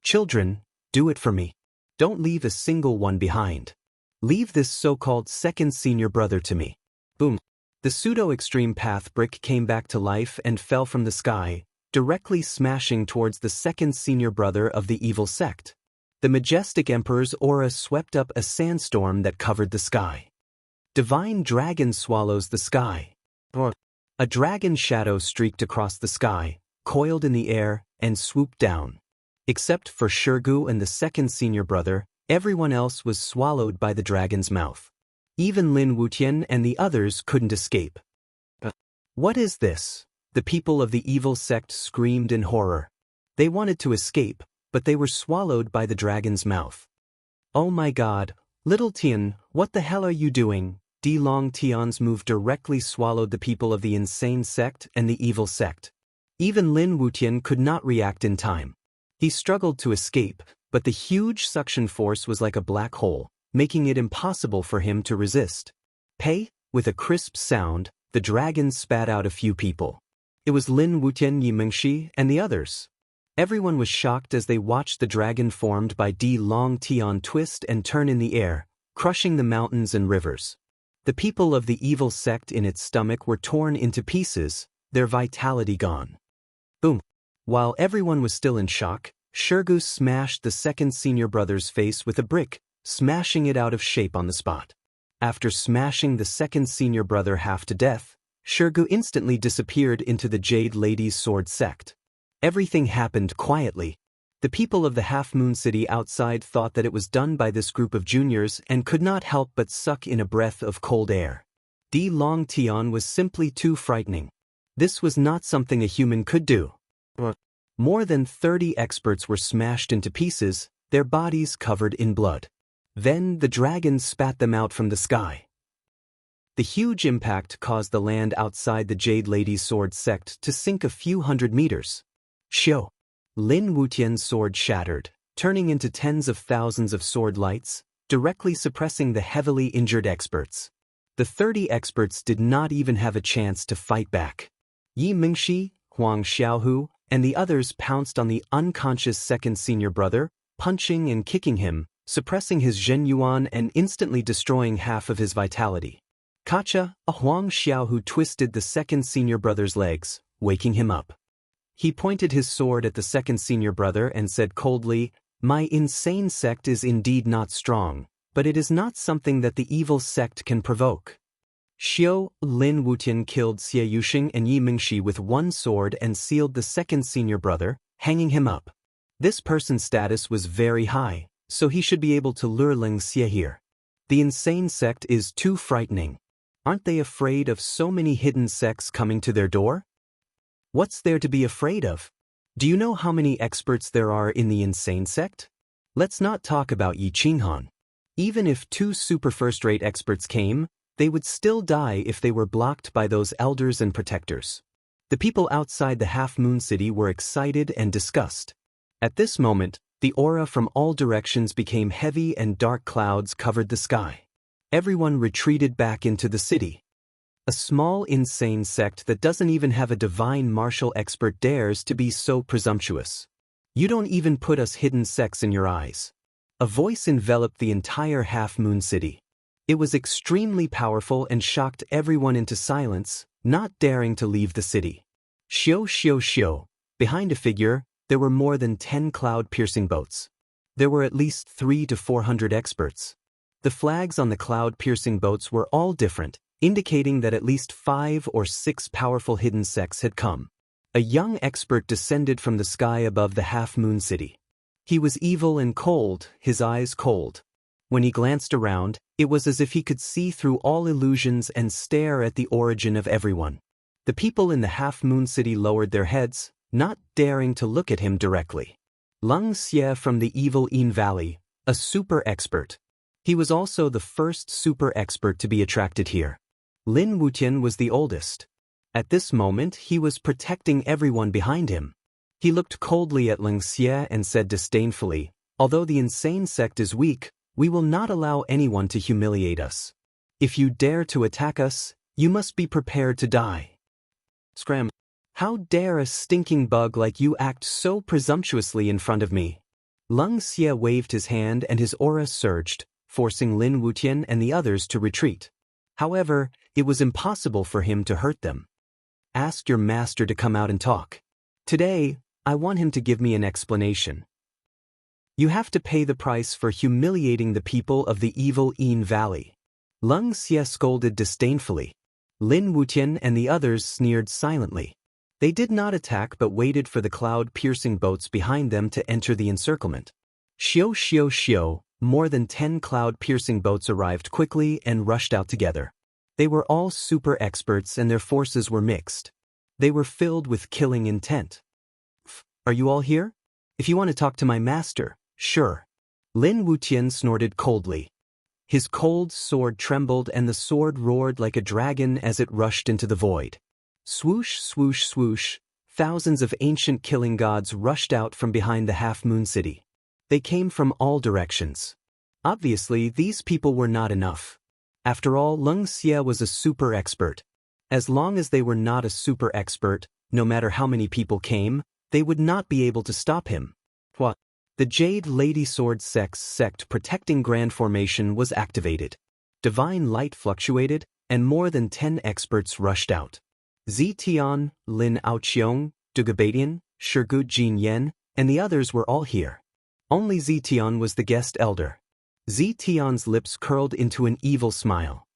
Speaker 1: Children, do it for me. Don't leave a single one behind. Leave this so-called second senior brother to me. Boom. The pseudo-extreme path brick came back to life and fell from the sky, directly smashing towards the second senior brother of the evil sect. The majestic emperor's aura swept up a sandstorm that covered the sky. Divine dragon swallows the sky. A dragon shadow streaked across the sky, coiled in the air, and swooped down. Except for Shirgu and the second senior brother, everyone else was swallowed by the dragon's mouth. Even Lin Wutian and the others couldn't escape. What is this? The people of the evil sect screamed in horror. They wanted to escape, but they were swallowed by the dragon's mouth. Oh my god, little Tian, what the hell are you doing? Di Long Tian's move directly swallowed the people of the insane sect and the evil sect. Even Lin Wutian could not react in time. He struggled to escape, but the huge suction force was like a black hole, making it impossible for him to resist. With a crisp sound, the dragon spat out a few people. It was Lin Wutian, Yi Mingxi, and the others. Everyone was shocked as they watched the dragon formed by Di Long Tian twist and turn in the air, crushing the mountains and rivers. The people of the evil sect in its stomach were torn into pieces, their vitality gone. Boom. While everyone was still in shock, Shirgu smashed the second senior brother's face with a brick, smashing it out of shape on the spot. After smashing the second senior brother half to death, Shirgu instantly disappeared into the Jade Lady's sword sect. Everything happened quietly. The people of the half-moon city outside thought that it was done by this group of juniors and could not help but suck in a breath of cold air. Di Long Tian was simply too frightening. This was not something a human could do. More than 30 experts were smashed into pieces, their bodies covered in blood. Then the dragon spat them out from the sky. The huge impact caused the land outside the Jade Lady's sword sect to sink a few hundred meters. Lin Wutian's sword shattered, turning into tens of thousands of sword lights, directly suppressing the heavily injured experts. The 30 experts did not even have a chance to fight back. Yi Mingxi, Huang Xiaohu, and the others pounced on the unconscious second senior brother, punching and kicking him, suppressing his Zhen Yuan and instantly destroying half of his vitality. A Huang Xiaohu twisted the second senior brother's legs, waking him up. He pointed his sword at the second senior brother and said coldly, "My insane sect is indeed not strong, but it is not something that the evil sect can provoke." Lin Wutian killed Xie Yuxing and Yi Mingxi with one sword and sealed the second senior brother, hanging him up. This person's status was very high, so he should be able to lure Ling Xie here. The insane sect is too frightening. Aren't they afraid of so many hidden sects coming to their door? What's there to be afraid of? Do you know how many experts there are in the insane sect? Let's not talk about Yi Qinghan. Even if 2 super first-rate experts came, they would still die if they were blocked by those elders and protectors. The people outside the half-moon city were excited and disgusted. At this moment, the aura from all directions became heavy and dark clouds covered the sky. Everyone retreated back into the city. A small insane sect that doesn't even have a divine martial expert dares to be so presumptuous. You don't even put us hidden sects in your eyes. A voice enveloped the entire half-moon city. It was extremely powerful and shocked everyone into silence, not daring to leave the city. Xiu xiu xiu. Behind a figure, there were more than 10 cloud-piercing boats. There were at least 300 to 400 experts. The flags on the cloud-piercing boats were all different, indicating that at least 5 or 6 powerful hidden sects had come. A young expert descended from the sky above the half-moon city. He was evil and cold, his eyes cold. When he glanced around, it was as if he could see through all illusions and stare at the origin of everyone. The people in the half-moon city lowered their heads, not daring to look at him directly. Lung Xie from the evil Yin Valley, a super expert. He was also the first super expert to be attracted here. Lin Wutian was the oldest. At this moment, he was protecting everyone behind him. He looked coldly at Lung Xie and said disdainfully, "Although the insane sect is weak, we will not allow anyone to humiliate us. If you dare to attack us, you must be prepared to die." Scram. How dare a stinking bug like you act so presumptuously in front of me? Lung Xie waved his hand and his aura surged, forcing Lin Wutian and the others to retreat. However, it was impossible for him to hurt them. Ask your master to come out and talk. Today, I want him to give me an explanation. You have to pay the price for humiliating the people of the evil Yin Valley. Lung Xie scolded disdainfully. Lin Wutian and the others sneered silently. They did not attack but waited for the cloud-piercing boats behind them to enter the encirclement. Xiu xiu xiu, more than 10 cloud-piercing boats arrived quickly and rushed out together. They were all super experts and their forces were mixed. They were filled with killing intent. Are you all here? If you want to talk to my master, sure. Lin Wutian snorted coldly. His cold sword trembled and the sword roared like a dragon as it rushed into the void. Swoosh, swoosh, swoosh, thousands of ancient killing gods rushed out from behind the half-moon city. They came from all directions. Obviously, these people were not enough. After all, Lung Xie was a super expert. As long as they were not a super expert, no matter how many people came, they would not be able to stop him. What? The Jade Lady Sword sect protecting Grand Formation was activated. Divine light fluctuated, and more than 10 experts rushed out. Zitian, Lin Aoqiong, Dugabadian, Shirgu Jin Yen, and the others were all here. Only Zitian was the guest elder. Zitian's lips curled into an evil smile.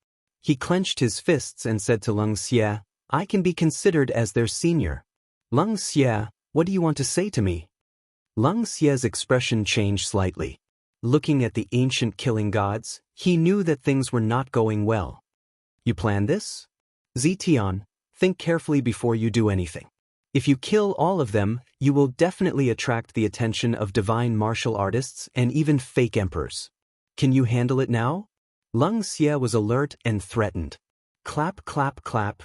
Speaker 1: He clenched his fists and said to Lung Xie, "I can be considered as their senior." "Lung Xie, what do you want to say to me?" Lung Xie's expression changed slightly. Looking at the ancient killing gods, he knew that things were not going well. "You planned this? Zitian, think carefully before you do anything. If you kill all of them, you will definitely attract the attention of divine martial artists and even fake emperors. Can you handle it now?" Lung Xie was alert and threatened. Clap, clap, clap.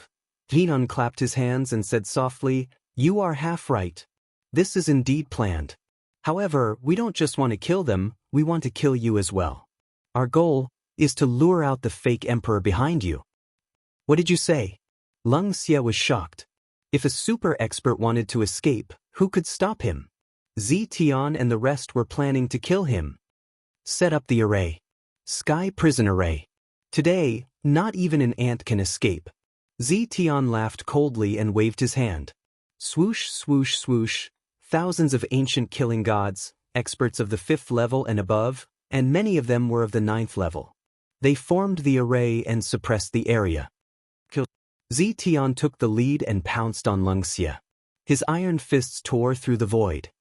Speaker 1: Jinan clapped his hands and said softly, "You are half right. This is indeed planned. However, we don't just want to kill them, we want to kill you as well. Our goal is to lure out the fake emperor behind you." "What did you say?" Lung Xie was shocked. If a super expert wanted to escape, who could stop him? Zitian and the rest were planning to kill him. Set up the array. Sky Prison Array. Today, not even an ant can escape. Zitian laughed coldly and waved his hand. Swoosh, swoosh, swoosh, thousands of ancient killing gods, experts of the 5th level and above, and many of them were of the 9th level. They formed the array and suppressed the area. Zitian took the lead and pounced on Lung Xie. His iron fists tore through the void.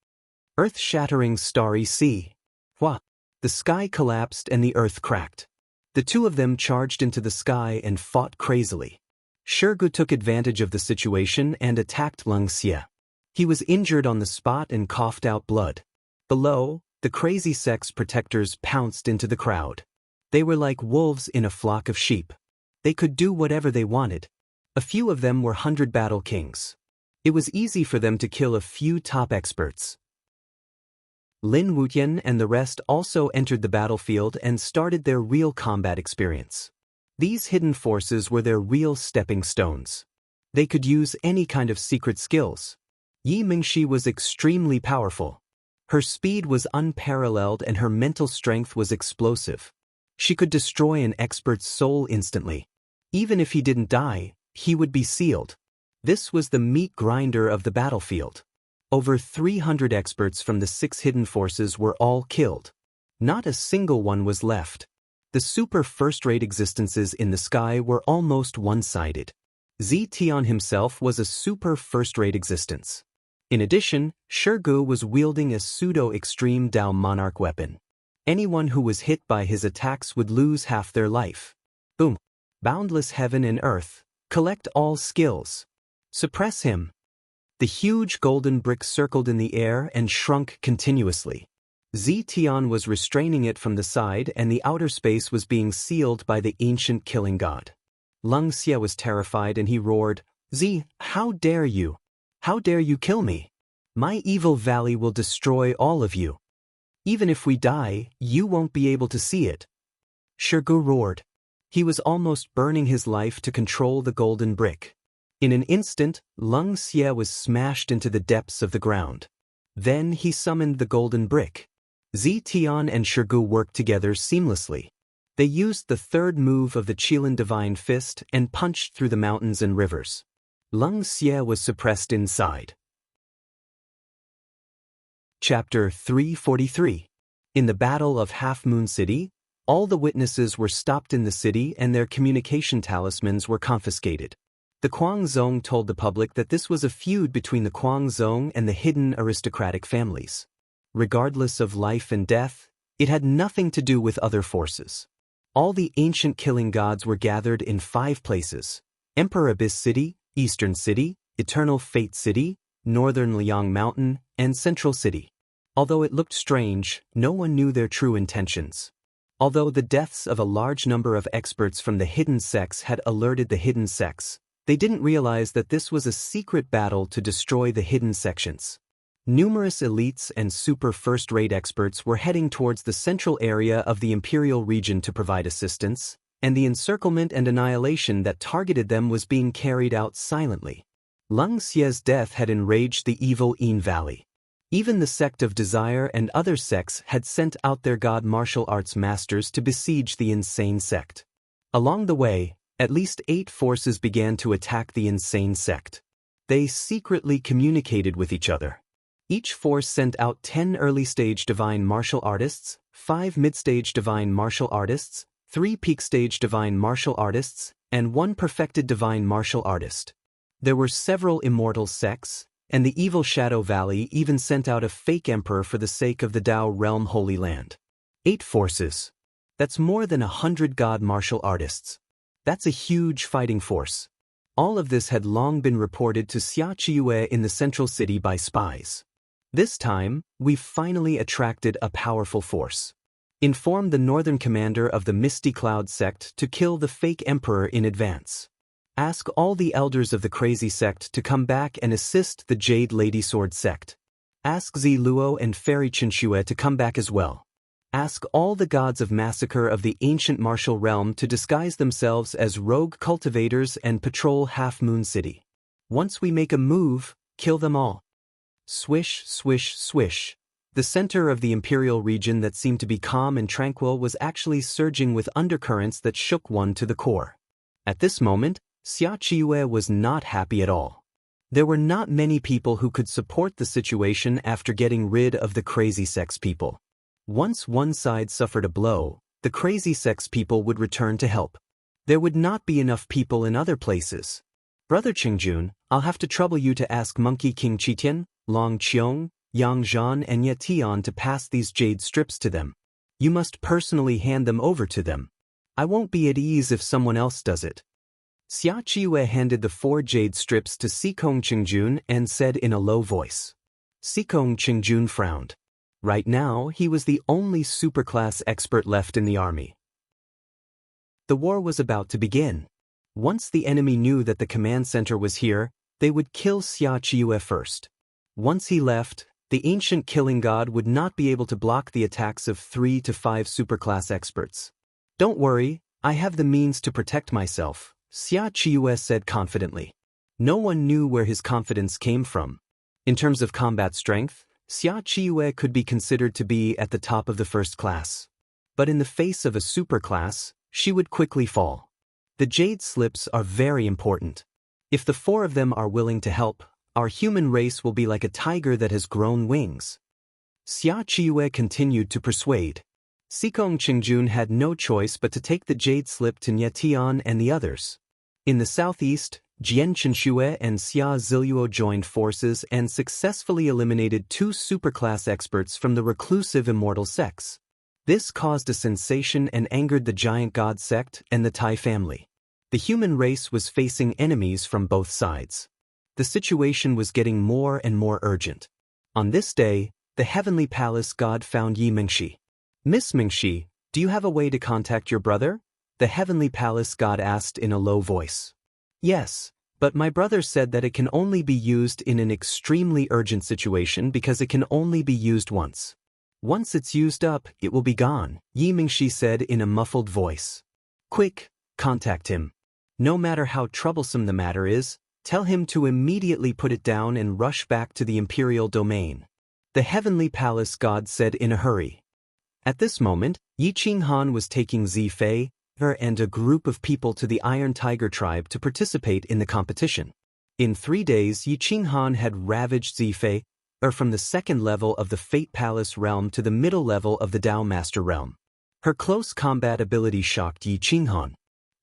Speaker 1: Earth-shattering starry sea. Hua! The sky collapsed and the earth cracked. The two of them charged into the sky and fought crazily. Shirgu took advantage of the situation and attacked Lung Xie. He was injured on the spot and coughed out blood. Below, the crazy sect's protectors pounced into the crowd. They were like wolves in a flock of sheep. They could do whatever they wanted. A few of them were 100 battle kings. It was easy for them to kill a few top experts. Lin Wutian and the rest also entered the battlefield and started their real combat experience. These hidden forces were their real stepping stones. They could use any kind of secret skills. Yi Mingxi was extremely powerful. Her speed was unparalleled and her mental strength was explosive. She could destroy an expert's soul instantly. Even if he didn't die, he would be sealed. This was the meat grinder of the battlefield. Over 300 experts from the 6 hidden forces were all killed. Not a single one was left. The super first-rate existences in the sky were almost one-sided. Zetian himself was a super first-rate existence. In addition, Shirgu was wielding a pseudo-extreme Dao Monarch weapon. Anyone who was hit by his attacks would lose half their life. Boom. Boundless heaven and earth. Collect all skills. Suppress him. The huge golden brick circled in the air and shrunk continuously. Zetian was restraining it from the side and the outer space was being sealed by the ancient killing god. Lung Xie was terrified and he roared, "Z, how dare you? How dare you kill me? My evil valley will destroy all of you. Even if we die, you won't be able to see it." Shirgu roared. He was almost burning his life to control the golden brick. In an instant, Lung Xie was smashed into the depths of the ground. Then he summoned the golden brick. Zetian and Shirgu worked together seamlessly. They used the third move of the Qilin Divine Fist and punched through the mountains and rivers. Lung Xie was suppressed inside. Chapter 343. In the Battle of Half Moon City, all the witnesses were stopped in the city and their communication talismans were confiscated. The Guangzong told the public that this was a feud between the Guangzong and the hidden aristocratic families. Regardless of life and death, it had nothing to do with other forces. All the ancient killing gods were gathered in 5 places: Emperor Abyss City, Eastern City, Eternal Fate City, Northern Liang Mountain, and Central City. Although it looked strange, no one knew their true intentions. Although the deaths of a large number of experts from the hidden sects had alerted the hidden sects, they didn't realize that this was a secret battle to destroy the hidden sections. Numerous elites and super first-rate experts were heading towards the central area of the imperial region to provide assistance, and the encirclement and annihilation that targeted them was being carried out silently. Lung Xie's death had enraged the evil Yin Valley. Even the sect of Desire and other sects had sent out their god martial arts masters to besiege the insane sect. Along the way, at least 8 forces began to attack the insane sect. They secretly communicated with each other. Each force sent out 10 early-stage divine martial artists, 5 mid-stage divine martial artists, 3 peak-stage divine martial artists, and 1 perfected divine martial artist. There were several immortal sects, and the evil Shadow Valley even sent out a fake emperor for the sake of the Dao Realm Holy Land. 8 forces. That's more than 100 god martial artists. That's a huge fighting force. All of this had long been reported to Xia Qiue in the central city by spies. This time, we've finally attracted a powerful force. Inform the northern commander of the Misty Cloud sect to kill the fake emperor in advance. Ask all the elders of the Crazy sect to come back and assist the Jade Lady Sword sect. Ask Zi Luo and Fairy Chinxue to come back as well. Ask all the gods of massacre of the ancient martial realm to disguise themselves as rogue cultivators and patrol Half Moon City. Once we make a move, kill them all. Swish, swish, swish. The center of the imperial region that seemed to be calm and tranquil was actually surging with undercurrents that shook one to the core. At this moment, Xia Qiue was not happy at all. There were not many people who could support the situation after getting rid of the Crazy Sex people. Once one side suffered a blow, the Crazy Sex people would return to help. There would not be enough people in other places. Brother Qingjun, I'll have to trouble you to ask Monkey King Qitian, Long Qiong, Yang Zhan and Ye Tian to pass these jade strips to them. You must personally hand them over to them. I won't be at ease if someone else does it. Xia Qiue handed the 4 jade strips to Sikong Qingjun and said in a low voice. Sikong Qingjun frowned. Right now, he was the only superclass expert left in the army. The war was about to begin. Once the enemy knew that the command center was here, they would kill Xia Qiue first. Once he left, the ancient killing god would not be able to block the attacks of 3 to 5 superclass experts. Don't worry, I have the means to protect myself, Xia Qiue said confidently. No one knew where his confidence came from. In terms of combat strength, Xia Qiue could be considered to be at the top of the first class. But in the face of a superclass, she would quickly fall. The jade slips are very important. If the four of them are willing to help, our human race will be like a tiger that has grown wings. Xia Qiue continued to persuade. Xikong Qingjun had no choice but to take the jade slip to Nietian and the others. In the southeast, Jian Chenxue and Xia Ziluo joined forces and successfully eliminated two superclass experts from the reclusive immortal sects. This caused a sensation and angered the giant god sect and the Tai family. The human race was facing enemies from both sides. The situation was getting more and more urgent. On this day, the heavenly palace god found Yi Mingxi. Miss Mingxi, do you have a way to contact your brother? The heavenly palace god asked in a low voice. Yes, but my brother said that it can only be used in an extremely urgent situation because it can only be used once. Once it's used up, it will be gone, Yi Mingxi said in a muffled voice. Quick, contact him. No matter how troublesome the matter is, tell him to immediately put it down and rush back to the imperial domain. The heavenly palace god said in a hurry. At this moment, Yi Qinghan was taking Zifei and a group of people to the Iron Tiger tribe to participate in the competition. In 3 days, Yi Qinghan had ravaged Zifei from the second level of the Fate Palace realm to the middle level of the Dao Master realm. Her close combat ability shocked Yi Qinghan.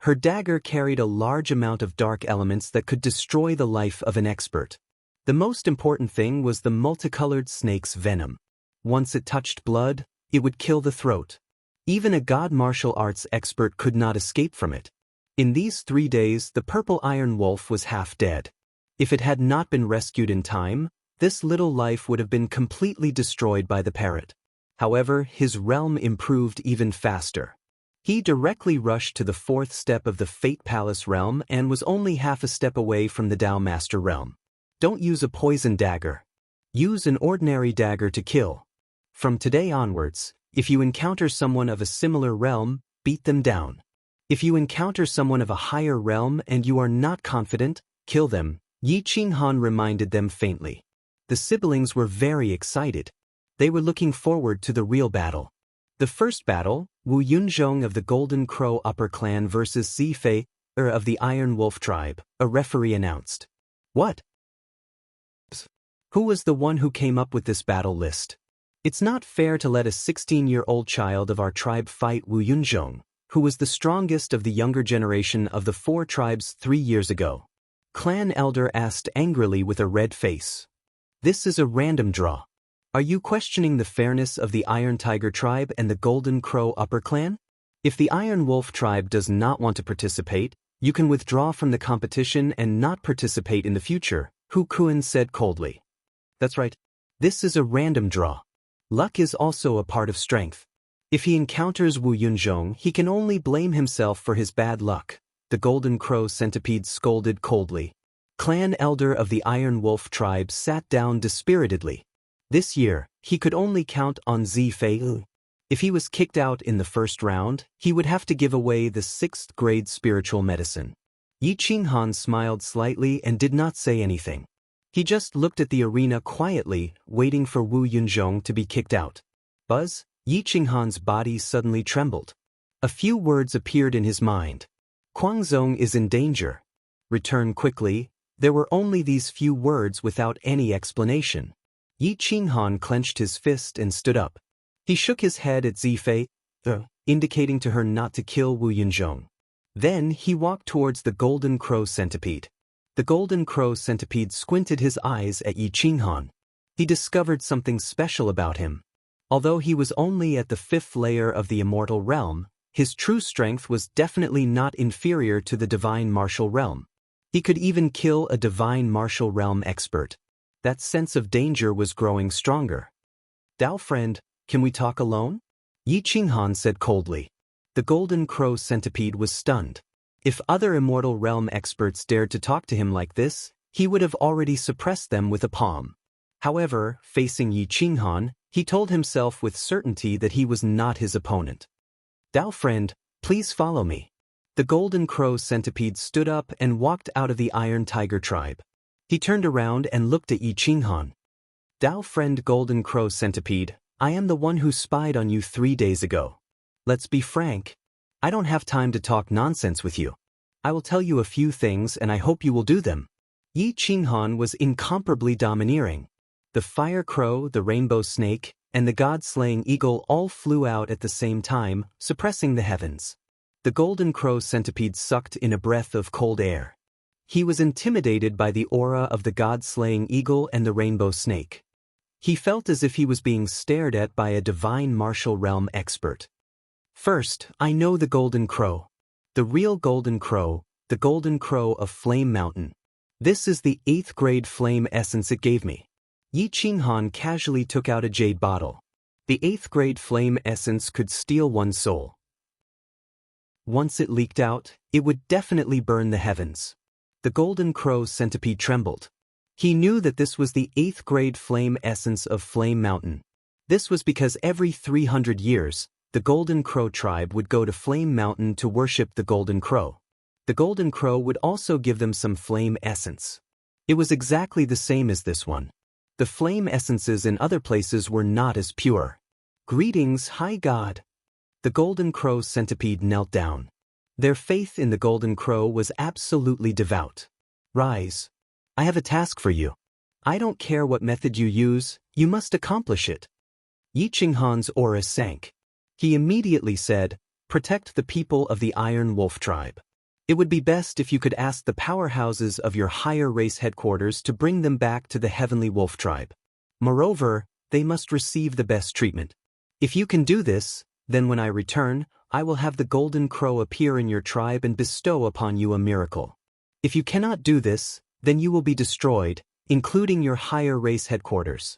Speaker 1: Her dagger carried a large amount of dark elements that could destroy the life of an expert. The most important thing was the multicolored snake's venom. Once it touched blood, it would kill the throat. Even a god martial arts expert could not escape from it. In these 3 days, the purple iron wolf was half dead. If it had not been rescued in time, this little life would have been completely destroyed by the parrot. However, his realm improved even faster. He directly rushed to the 4th step of the Fate Palace realm and was only half a step away from the Dao Master realm. Don't use a poison dagger. Use an ordinary dagger to kill. From today onwards, if you encounter someone of a similar realm, beat them down. If you encounter someone of a higher realm and you are not confident, kill them, Yi Qinghan reminded them faintly. The siblings were very excited. They were looking forward to the real battle. The first battle, Wu Yunzhong of the Golden Crow Upper Clan versus Zifei of the Iron Wolf tribe, a referee announced. What? Who was the one who came up with this battle list? It's not fair to let a 16-year-old child of our tribe fight Wu Yunzhong, who was the strongest of the younger generation of the 4 tribes 3 years ago. Clan elder asked angrily with a red face. This is a random draw. Are you questioning the fairness of the Iron Tiger tribe and the Golden Crow Upper Clan? If the Iron Wolf tribe does not want to participate, you can withdraw from the competition and not participate in the future, Hu Kuan said coldly. That's right. This is a random draw. Luck is also a part of strength. If he encounters Wu Yunzhong, he can only blame himself for his bad luck, the Golden Crow Centipede scolded coldly. Clan elder of the Iron Wolf tribe sat down dispiritedly. This year, he could only count on Zifei. If he was kicked out in the first round, he would have to give away the 6th grade spiritual medicine. Yi Qinghan smiled slightly and did not say anything. He just looked at the arena quietly, waiting for Wu Yunzhong to be kicked out. Buzz, Yi Qinghan's body suddenly trembled. A few words appeared in his mind. Guangzong is in danger. Return quickly. There were only these few words without any explanation. Yi Qinghan clenched his fist and stood up. He shook his head at Zifei, indicating to her not to kill Wu Yunzhong. Then he walked towards the Golden Crow Centipede. The Golden Crow Centipede squinted his eyes at Yi Qinghan. He discovered something special about him. Although he was only at the 5th layer of the immortal realm, his true strength was definitely not inferior to the divine martial realm. He could even kill a divine martial realm expert. That sense of danger was growing stronger. Dao friend, can we talk alone? Yi Qinghan said coldly. The Golden Crow Centipede was stunned. If other immortal realm experts dared to talk to him like this, he would have already suppressed them with a palm. However, facing Yi Qinghan, he told himself with certainty that he was not his opponent. Dao friend, Please follow me. The Golden Crow Centipede stood up and walked out of the Iron Tiger tribe. He turned around and looked at Yi Qinghan. "Dao friend Golden Crow Centipede, I am the one who spied on you 3 days ago. Let's be frank. I don't have time to talk nonsense with you. I will tell you a few things and I hope you will do them." Yi Qinghan was incomparably domineering. The fire crow, the rainbow snake, and the god-slaying eagle all flew out at the same time, suppressing the heavens. The Golden Crow Centipede sucked in a breath of cold air. He was intimidated by the aura of the god-slaying eagle and the rainbow snake. He felt as if he was being stared at by a divine martial realm expert. "First, I know the Golden Crow. The real Golden Crow, the Golden Crow of Flame Mountain. This is the 8th grade flame essence it gave me." Yi Qinghan casually took out a jade bottle. The 8th grade flame essence could steal one's soul. Once it leaked out, it would definitely burn the heavens. The Golden Crow Centipede trembled. He knew that this was the 8th grade flame essence of Flame Mountain. This was because every 300 years, the Golden Crow tribe would go to Flame Mountain to worship the Golden Crow. The Golden Crow would also give them some flame essence. It was exactly the same as this one. The flame essences in other places were not as pure. "Greetings, High God." The Golden Crow Centipede knelt down. Their faith in the Golden Crow was absolutely devout. "Rise. I have a task for you. I don't care what method you use, you must accomplish it." Yi Qinghan's aura sank. He immediately said, "Protect the people of the Iron Wolf tribe. It would be best if you could ask the powerhouses of your higher race headquarters to bring them back to the Heavenly Wolf tribe. Moreover, they must receive the best treatment. If you can do this, then when I return, I will have the Golden Crow appear in your tribe and bestow upon you a miracle. If you cannot do this, then you will be destroyed, including your higher race headquarters."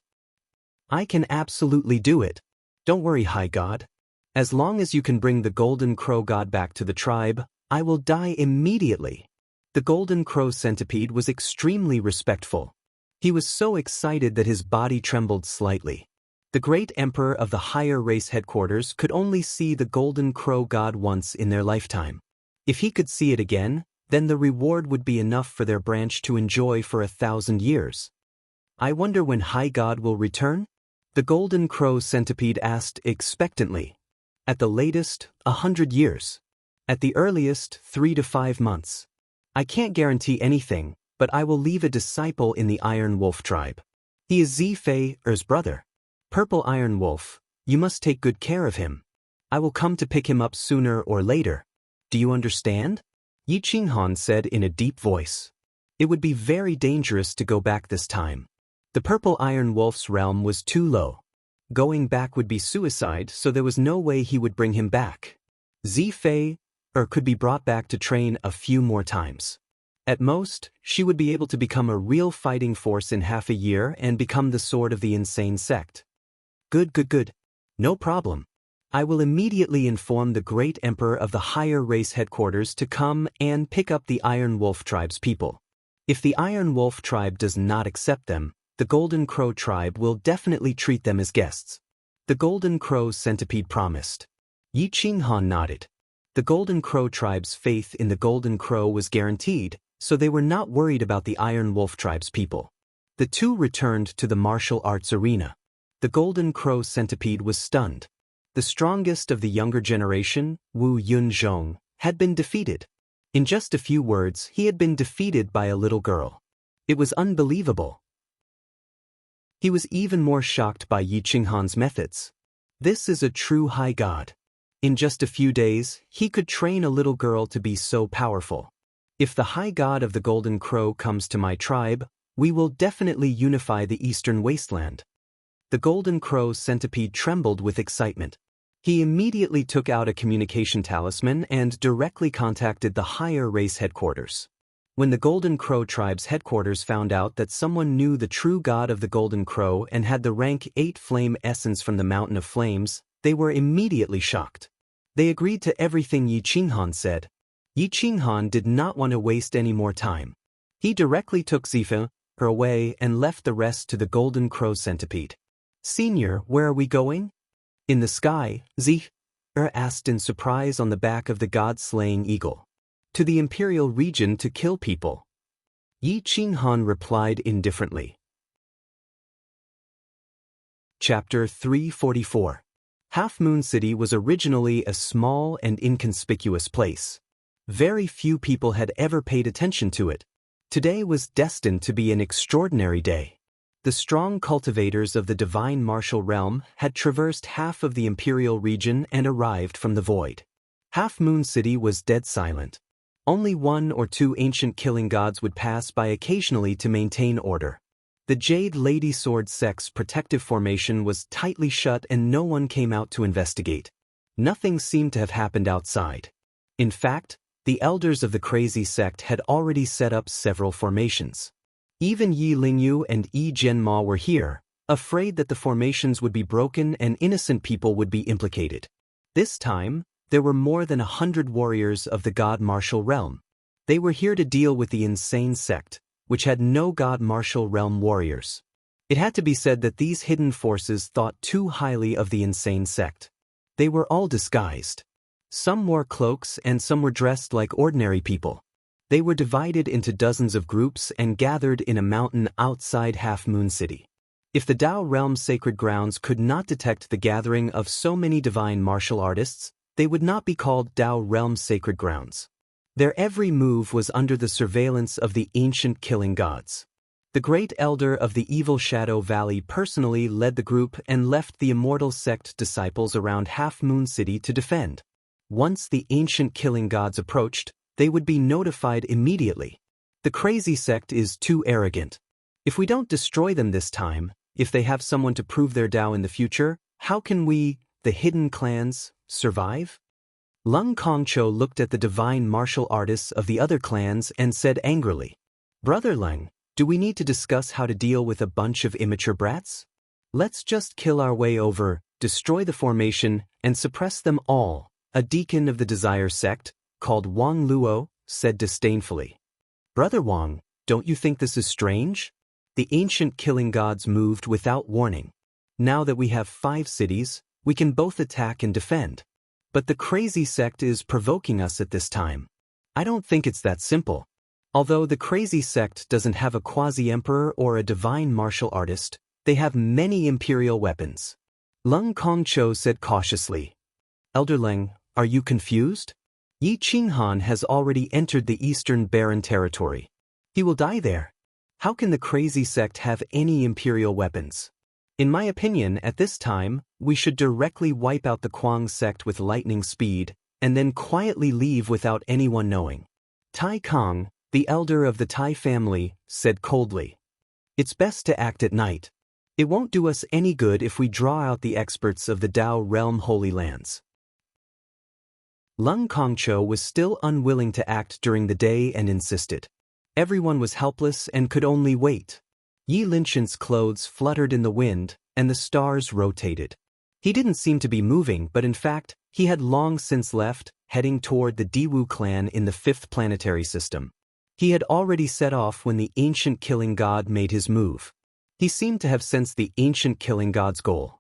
Speaker 1: "I can absolutely do it. Don't worry, High God. As long as you can bring the Golden Crow God back to the tribe, I will die immediately." The Golden Crow Centipede was extremely respectful. He was so excited that his body trembled slightly. The great emperor of the higher race headquarters could only see the Golden Crow God once in their lifetime. If he could see it again, then the reward would be enough for their branch to enjoy for 1,000 years. "I wonder when High God will return?" The Golden Crow Centipede asked expectantly. "At the latest, 100 years. At the earliest, 3 to 5 months. I can't guarantee anything, but I will leave a disciple in the Iron Wolf tribe. He is Zifei's brother. Purple Iron Wolf, you must take good care of him. I will come to pick him up sooner or later. Do you understand?" Yi Qinghan said in a deep voice. It would be very dangerous to go back this time. The Purple Iron Wolf's realm was too low. Going back would be suicide, so there was no way he would bring him back. Zifei could be brought back to train a few more times. At most, she would be able to become a real fighting force in half a year and become the sword of the insane sect. Good. No problem. I will immediately inform the great emperor of the higher race headquarters to come and pick up the Iron Wolf tribe's people. If the Iron Wolf tribe does not accept them, the Golden Crow tribe will definitely treat them as guests. The Golden Crow Centipede promised. Yi Qinghan nodded. The Golden Crow tribe's faith in the Golden Crow was guaranteed, so they were not worried about the Iron Wolf tribe's people. The two returned to the martial arts arena. The Golden Crow Centipede was stunned. The strongest of the younger generation, Wu Yunzhong, had been defeated. In just a few words, he had been defeated by a little girl. It was unbelievable. He was even more shocked by Yi Qinghan's methods. This is a true high god. In just a few days, he could train a little girl to be so powerful. If the high god of the Golden Crow comes to my tribe, we will definitely unify the Eastern Wasteland. The Golden Crow Centipede trembled with excitement. He immediately took out a communication talisman and directly contacted the higher race headquarters. When the Golden Crow tribe's headquarters found out that someone knew the true god of the Golden Crow and had the rank 8 flame essence from the Mountain of Flames, they were immediately shocked. They agreed to everything Yi Qinghan said. Yi Qinghan did not want to waste any more time. He directly took Zifei away and left the rest to the Golden Crow Centipede. "Senior, where are we going?" "In the sky, asked in surprise on the back of the god-slaying eagle. To the imperial region to kill people. Yi Qinghan replied indifferently. Chapter 344. Half Moon City was originally a small and inconspicuous place. Very few people had ever paid attention to it. Today was destined to be an extraordinary day. The strong cultivators of the divine martial realm had traversed half of the imperial region and arrived from the void. Half Moon City was dead silent. Only one or two ancient killing gods would pass by occasionally to maintain order. The Jade Lady Sword sect's protective formation was tightly shut and no one came out to investigate. Nothing seemed to have happened outside. In fact, the elders of the crazy sect had already set up several formations. Even Yi Lingyu and Yi Zhenma were here, afraid that the formations would be broken and innocent people would be implicated. This time, there were more than 100 warriors of the god martial realm. They were here to deal with the insane sect, which had no god martial realm warriors. It had to be said that these hidden forces thought too highly of the insane sect. They were all disguised. Some wore cloaks and some were dressed like ordinary people. They were divided into dozens of groups and gathered in a mountain outside Half Moon City. If the Dao Realm's sacred grounds could not detect the gathering of so many divine martial artists, they would not be called Dao Realm's sacred grounds. Their every move was under the surveillance of the ancient killing gods. The great elder of the evil Shadow Valley personally led the group and left the immortal sect disciples around Half Moon City to defend. Once the ancient killing gods approached, they would be notified immediately. The crazy sect is too arrogant. If we don't destroy them this time, if they have someone to prove their Dao in the future, how can we, the hidden clans, survive? Lung Kongqiu looked at the divine martial artists of the other clans and said angrily, "Brother Leng, do we need to discuss how to deal with a bunch of immature brats? Let's just kill our way over, destroy the formation, and suppress them all." A deacon of the Desire sect, called Wang Luo, said disdainfully. "Brother Wang, don't you think this is strange? The ancient killing gods moved without warning. Now that we have 5 cities, we can both attack and defend. But the crazy sect is provoking us at this time. I don't think it's that simple. Although the crazy sect doesn't have a quasi-emperor or a divine martial artist, they have many imperial weapons." Lung Kongqiu said cautiously. "Elder Leng, are you confused? Yi Qinghan has already entered the Eastern Barren territory. He will die there. How can the crazy sect have any imperial weapons? In my opinion, at this time, we should directly wipe out the Kuang sect with lightning speed, and then quietly leave without anyone knowing." Tai Kong, the elder of the Tai family, said coldly. "It's best to act at night. It won't do us any good if we draw out the experts of the Dao Realm Holy Lands." Lung Kongqiu was still unwilling to act during the day and insisted. Everyone was helpless and could only wait. Yi Linshan's clothes fluttered in the wind, and the stars rotated. He didn't seem to be moving, but in fact, he had long since left, heading toward the Diwu clan in the 5th planetary system. He had already set off when the ancient killing god made his move. He seemed to have sensed the ancient killing god's goal.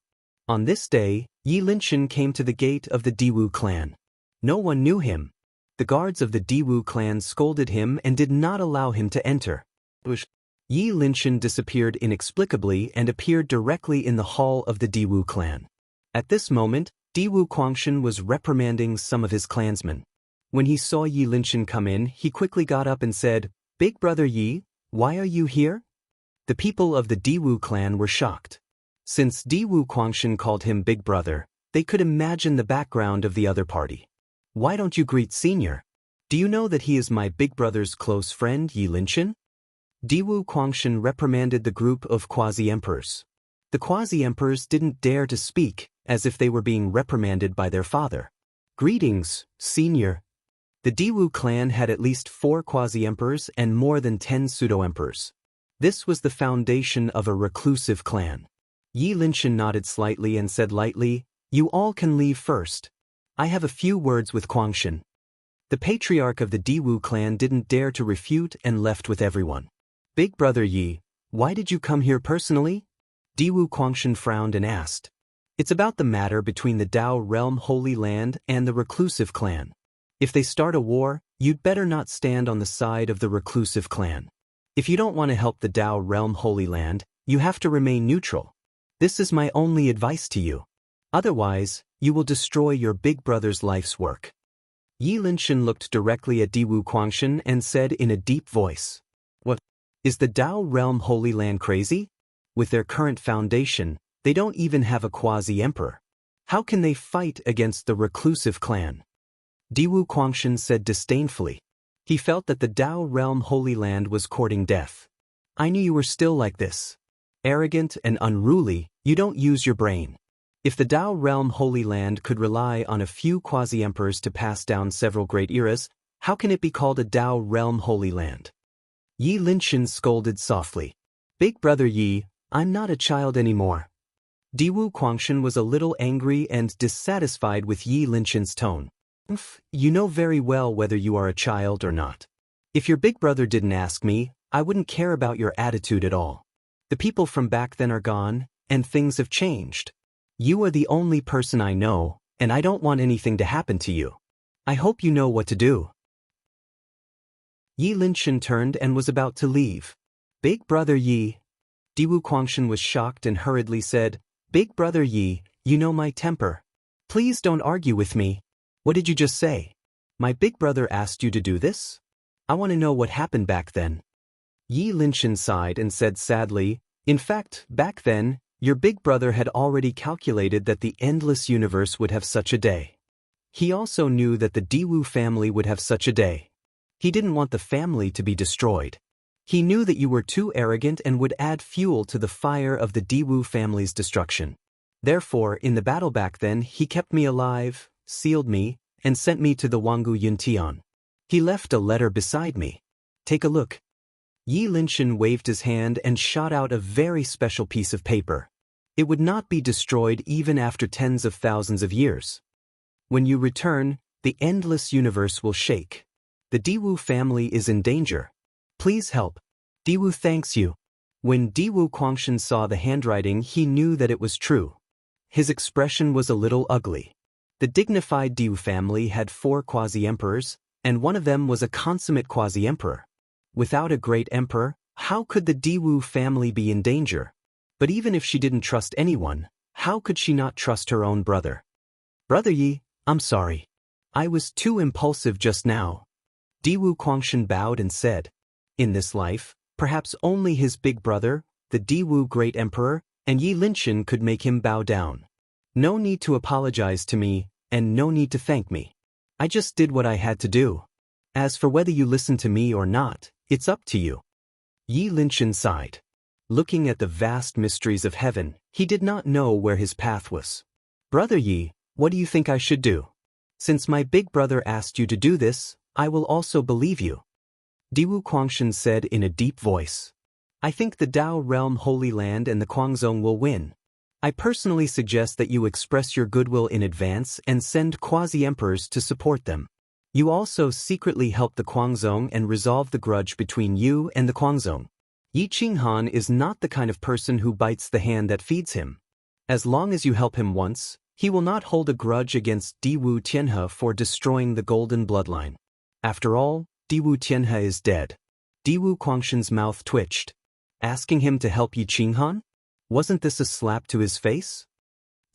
Speaker 1: On this day, Yi Linshan came to the gate of the Diwu clan. No one knew him. The guards of the Diwu clan scolded him and did not allow him to enter. Yi Linshan disappeared inexplicably and appeared directly in the hall of the Diwu clan. At this moment, Diwu Quangshan was reprimanding some of his clansmen. When he saw Yi Linshan come in, he quickly got up and said, "Big brother Yi, why are you here?" The people of the Diwu clan were shocked. Since Diwu Quangshan called him big brother, they could imagine the background of the other party. "Why don't you greet Senior? Do you know that he is my big brother's close friend, Yi Linshan?" Diwu Quangshan reprimanded the group of quasi-emperors. The quasi-emperors didn't dare to speak, as if they were being reprimanded by their father. "Greetings, Senior." The Diwu clan had at least 4 quasi-emperors and more than 10 pseudo-emperors. This was the foundation of a reclusive clan. Yi Linshan nodded slightly and said lightly, "You all can leave first. I have a few words with Quangshan." The patriarch of the Diwu clan didn't dare to refute and left with everyone. "Big brother Yi, why did you come here personally?" Diwu Quangshan frowned and asked. It's about the matter between the Dao Realm Holy Land and the Reclusive Clan. If they start a war, you'd better not stand on the side of the Reclusive Clan. If you don't want to help the Dao Realm Holy Land, you have to remain neutral. This is my only advice to you. Otherwise, you will destroy your big brother's life's work. Yi Linshan looked directly at Diwu Quangshan and said in a deep voice, "What? Is the Dao Realm Holy Land crazy? With their current foundation, they don't even have a quasi-emperor. How can they fight against the Reclusive Clan?" Diwu Quangshan said disdainfully. He felt that the Dao Realm Holy Land was courting death. "I knew you were still like this. Arrogant and unruly, you don't use your brain. If the Dao Realm Holy Land could rely on a few quasi-emperors to pass down several great eras, how can it be called a Dao Realm Holy Land?" Yi Linshan scolded softly. "Big brother Yi, I'm not a child anymore." Diwu Quangshan was a little angry and dissatisfied with Yi Linshan's tone. "You know very well whether you are a child or not. If your big brother didn't ask me, I wouldn't care about your attitude at all. The people from back then are gone, and things have changed. You are the only person I know, and I don't want anything to happen to you. I hope you know what to do." Yi Linshan turned and was about to leave. "Big brother Yi." Diwu Quangshan was shocked and hurriedly said, "Big brother Yi, you know my temper. Please don't argue with me. What did you just say? My big brother asked you to do this? I want to know what happened back then." Yi Linshan sighed and said sadly, "In fact, back then, your big brother had already calculated that the endless universe would have such a day. He also knew that the Diwu family would have such a day. He didn't want the family to be destroyed. He knew that you were too arrogant and would add fuel to the fire of the Diwu family's destruction. Therefore, in the battle back then, he kept me alive, sealed me, and sent me to the Wangu Yuntian. He left a letter beside me. Take a look." Yi Linshan waved his hand and shot out a very special piece of paper. It would not be destroyed even after tens of thousands of years. "When you return, the endless universe will shake. The Diwu family is in danger. Please help. Diwu thanks you." When Diwu Quangshan saw the handwriting, he knew that it was true. His expression was a little ugly. The dignified Diwu family had 4 quasi-emperors, and one of them was a consummate quasi-emperor. Without a great emperor, how could the Diwu family be in danger? But even if she didn't trust anyone, how could she not trust her own brother? "Brother Yi, I'm sorry. I was too impulsive just now." Diwu Quangshan bowed and said, "In this life, perhaps only his big brother, the Diwu great emperor, and Yi Linshan could make him bow down. No need to apologize to me, and no need to thank me. I just did what I had to do. As for whether you listen to me or not, it's up to you." Yi Linshan sighed. Looking at the vast mysteries of heaven, he did not know where his path was. "Brother Yi, what do you think I should do? Since my big brother asked you to do this, I will also believe you." Diwu Quangshan said in a deep voice, "I think the Dao Realm Holy Land and the Guangzong will win. I personally suggest that you express your goodwill in advance and send quasi-emperors to support them. You also secretly help the Guangzong and resolve the grudge between you and the Guangzong. Yi Qinghan is not the kind of person who bites the hand that feeds him. As long as you help him once, he will not hold a grudge against Diwu Tianhe for destroying the Golden Bloodline. After all, Diwu Tianhe is dead." Diwu Quangshan's mouth twitched. Asking him to help Yi Qinghan? Wasn't this a slap to his face?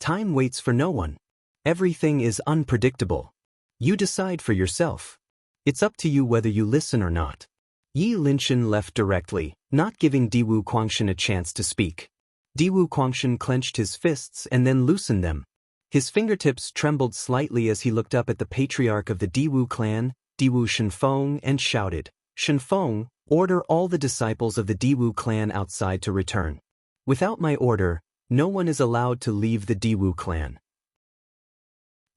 Speaker 1: Time waits for no one. Everything is unpredictable. You decide for yourself. It's up to you whether you listen or not. Yi Linshan left directly, not giving Diwu Quangshan a chance to speak. Diwu Quangshan clenched his fists and then loosened them. His fingertips trembled slightly as he looked up at the patriarch of the Diwu clan, Diwu Shenfeng, and shouted, "Shenfeng, order all the disciples of the Diwu clan outside to return. Without my order, no one is allowed to leave the Diwu clan.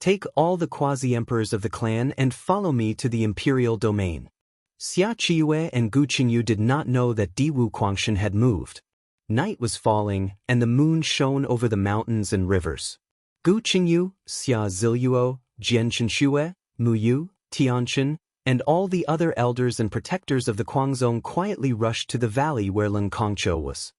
Speaker 1: Take all the quasi-emperors of the clan and follow me to the imperial domain." Xia Qiyu and Gu Qingyu did not know that Diwu Quangshan had moved. Night was falling, and the moon shone over the mountains and rivers. Gu Qingyu, Xia Ziluo, Jian Chenxue, Mu Yu, Tianchen, and all the other elders and protectors of the Guangzong quietly rushed to the valley where Lin Kongqiu was.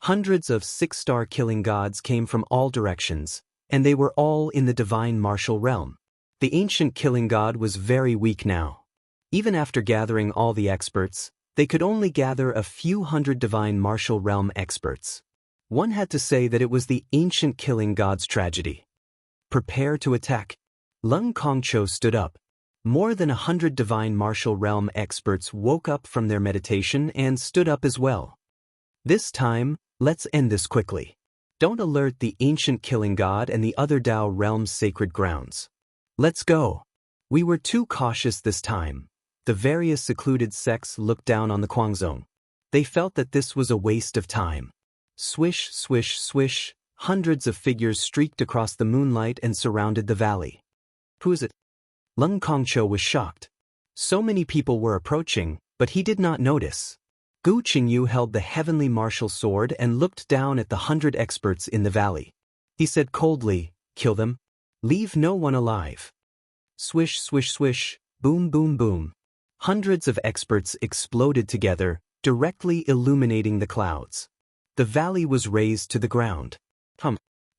Speaker 1: Hundreds of 6-star killing gods came from all directions, and they were all in the divine martial realm. The ancient killing god was very weak now. Even after gathering all the experts, they could only gather a few hundred divine martial realm experts. One had to say that it was the ancient killing god's tragedy. Prepare to attack. Lung Kongcho stood up. More than 100 divine martial realm experts woke up from their meditation and stood up as well. This time, let's end this quickly. Don't alert the ancient killing god and the other Tao realm's sacred grounds. Let's go. We were too cautious this time. The various secluded sects looked down on the Guangzong. They felt that this was a waste of time. Swish, swish, swish, hundreds of figures streaked across the moonlight and surrounded the valley. Who is it? Lung Kongcho was shocked. So many people were approaching, but he did not notice. Gu Qingyu held the heavenly martial sword and looked down at the 100 experts in the valley. He said coldly, "Kill them. Leave no one alive." Swish, swish, swish, boom, boom, boom. Hundreds of experts exploded together, directly illuminating the clouds. The valley was razed to the ground.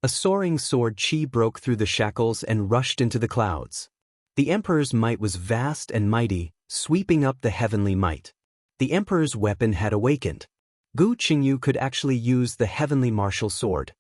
Speaker 1: A soaring sword chi broke through the shackles and rushed into the clouds. The emperor's might was vast and mighty, sweeping up the heavenly might. The emperor's weapon had awakened. Gu Qingyu could actually use the heavenly martial sword.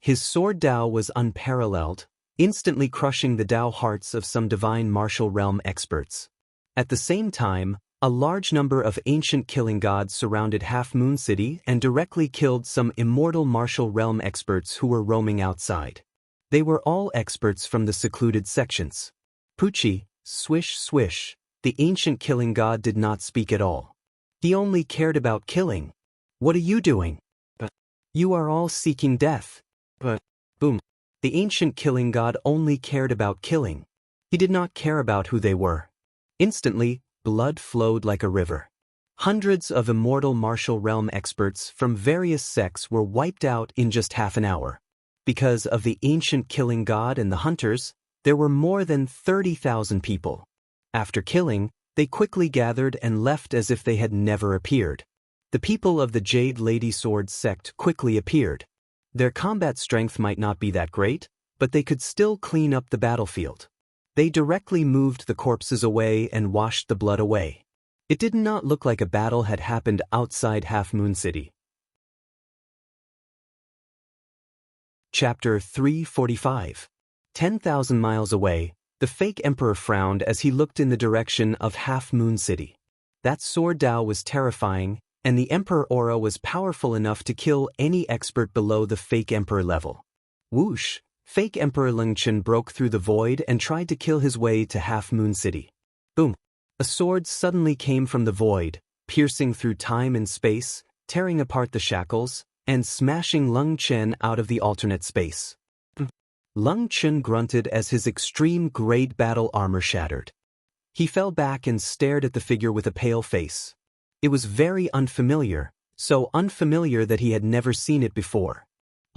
Speaker 1: His sword Dao was unparalleled, instantly crushing the Dao hearts of some divine martial realm experts. At the same time, a large number of ancient killing gods surrounded Half Moon City and directly killed some immortal martial realm experts who were roaming outside. They were all experts from the secluded sections. Pucci, swish, swish, the ancient killing god did not speak at all. He only cared about killing. What are you doing? You are all seeking death. Boom. The ancient killing god only cared about killing. He did not care about who they were. Instantly, blood flowed like a river. Hundreds of immortal martial realm experts from various sects were wiped out in just half an hour. Because of the ancient killing god and the hunters, there were more than 30,000 people. After killing, they quickly gathered and left as if they had never appeared. The people of the Jade Lady Sword sect quickly appeared. Their combat strength might not be that great, but they could still clean up the battlefield. They directly moved the corpses away and washed the blood away. It did not look like a battle had happened outside Half Moon City. Chapter 345. 10,000 miles away, the fake emperor frowned as he looked in the direction of Half Moon City. That sword Dao was terrifying, and the emperor aura was powerful enough to kill any expert below the fake emperor level. Whoosh! Fake Emperor Lengchen broke through the void and tried to kill his way to Half Moon City. Boom! A sword suddenly came from the void, piercing through time and space, tearing apart the shackles, and smashing Lung Chen out of the alternate space. Lung Chen grunted as his extreme grade battle armor shattered. He fell back and stared at the figure with a pale face. It was very unfamiliar, so unfamiliar that he had never seen it before.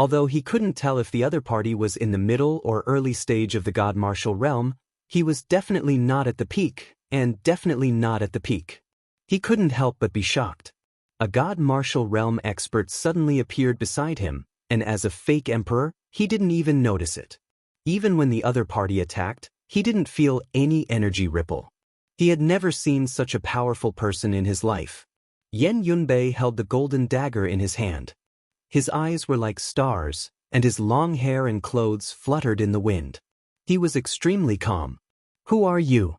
Speaker 1: Although he couldn't tell if the other party was in the middle or early stage of the god martial realm, he was definitely not at the peak, and definitely not at the peak. He couldn't help but be shocked. A god martial realm expert suddenly appeared beside him, and as a fake emperor, he didn't even notice it. Even when the other party attacked, he didn't feel any energy ripple. He had never seen such a powerful person in his life. Yan Yunbei held the golden dagger in his hand. His eyes were like stars, and his long hair and clothes fluttered in the wind. He was extremely calm. "Who are you?"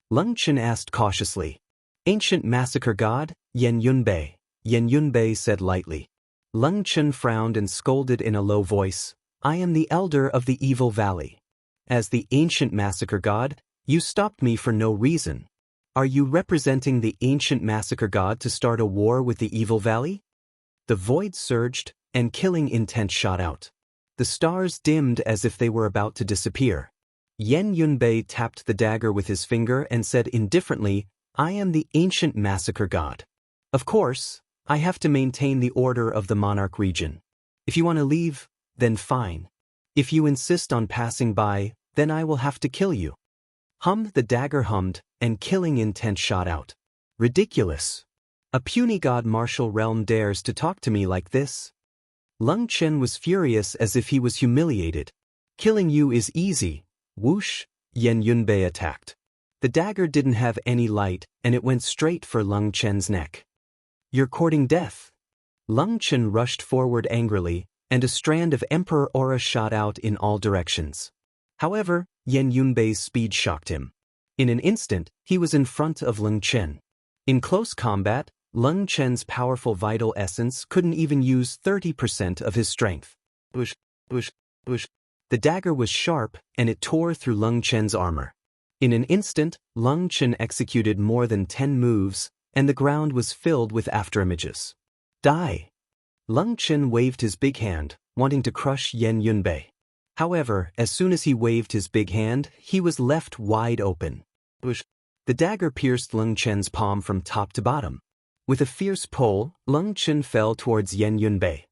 Speaker 1: Lung Chen asked cautiously. "Ancient massacre god, Yan Yunbei," Yan Yunbei said lightly. Lung Chen frowned and scolded in a low voice, "I am the elder of the evil valley. As the ancient massacre god, you stopped me for no reason. Are you representing the ancient massacre god to start a war with the evil valley?" The void surged, and killing intent shot out. The stars dimmed as if they were about to disappear. Yan Yunbei tapped the dagger with his finger and said indifferently, "I am the ancient massacre god. Of course, I have to maintain the order of the monarch region. If you want to leave, then fine. If you insist on passing by, then I will have to kill you." The dagger hummed, and killing intent shot out. Ridiculous. A puny god martial realm dares to talk to me like this? Lung Chen was furious as if he was humiliated. Killing you is easy. Whoosh, Yan Yunbei attacked. The dagger didn't have any light, and it went straight for Lung Chen's neck. You're courting death. Lung Chen rushed forward angrily, and a strand of Emperor aura shot out in all directions. However, Yan Yunbei's speed shocked him. In an instant, he was in front of Lung Chen. In close combat, Lung Chen's powerful vital essence couldn't even use 30% of his strength. Bush, bush, bush. The dagger was sharp, and it tore through Lung Chen's armor. In an instant, Lung Chen executed more than 10 moves, and the ground was filled with afterimages. Die! Lung Chen waved his big hand, wanting to crush Yan Yunbei. However, as soon as he waved his big hand, he was left wide open. Bush. The dagger pierced Lung Chen's palm from top to bottom. With a fierce pull, Lung Chen fell towards Yan Yunbei.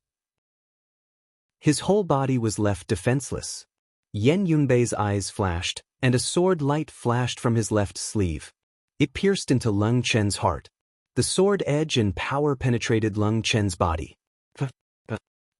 Speaker 1: His whole body was left defenseless. Yan Yunbei's eyes flashed, and a sword light flashed from his left sleeve. It pierced into Lung Chen's heart. The sword edge and power penetrated Lung Chen's body.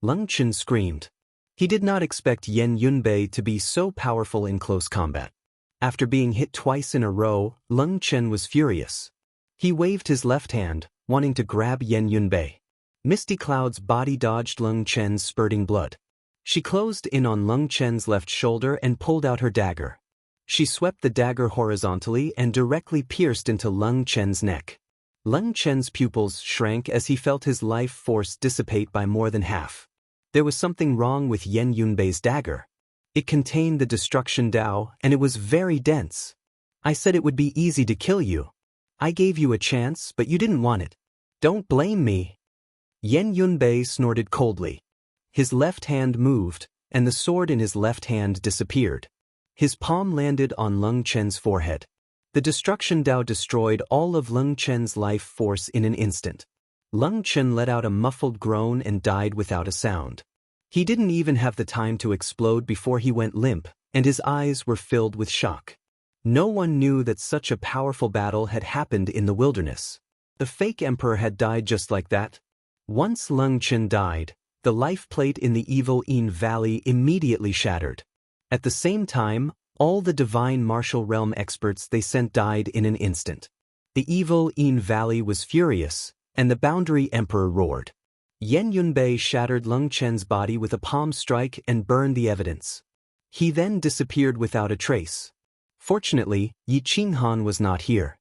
Speaker 1: Lung Chen screamed. He did not expect Yan Yunbei to be so powerful in close combat. After being hit twice in a row, Lung Chen was furious. He waved his left hand, wanting to grab Yan Yunbei. Misty Cloud's body dodged Lung Chen's spurting blood. She closed in on Lung Chen's left shoulder and pulled out her dagger. She swept the dagger horizontally and directly pierced into Lung Chen's neck. Lung Chen's pupils shrank as he felt his life force dissipate by more than half. There was something wrong with Yan Yunbei's dagger. It contained the destruction Dao, and it was very dense. I said it would be easy to kill you. I gave you a chance, but you didn't want it. Don't blame me. Yan Yunbei snorted coldly. His left hand moved, and the sword in his left hand disappeared. His palm landed on Lung Chen's forehead. The destruction Dao destroyed all of Lung Chen's life force in an instant. Lung Chen let out a muffled groan and died without a sound. He didn't even have the time to explode before he went limp, and his eyes were filled with shock. No one knew that such a powerful battle had happened in the wilderness. The fake emperor had died just like that. Once Lung Chen died, the life plate in the evil Yin Valley immediately shattered. At the same time, all the divine martial realm experts they sent died in an instant. The evil Yin Valley was furious, and the boundary emperor roared. Yan Yunbei shattered Lung Chen's body with a palm strike and burned the evidence. He then disappeared without a trace. Fortunately, Yi Qinghan was not here.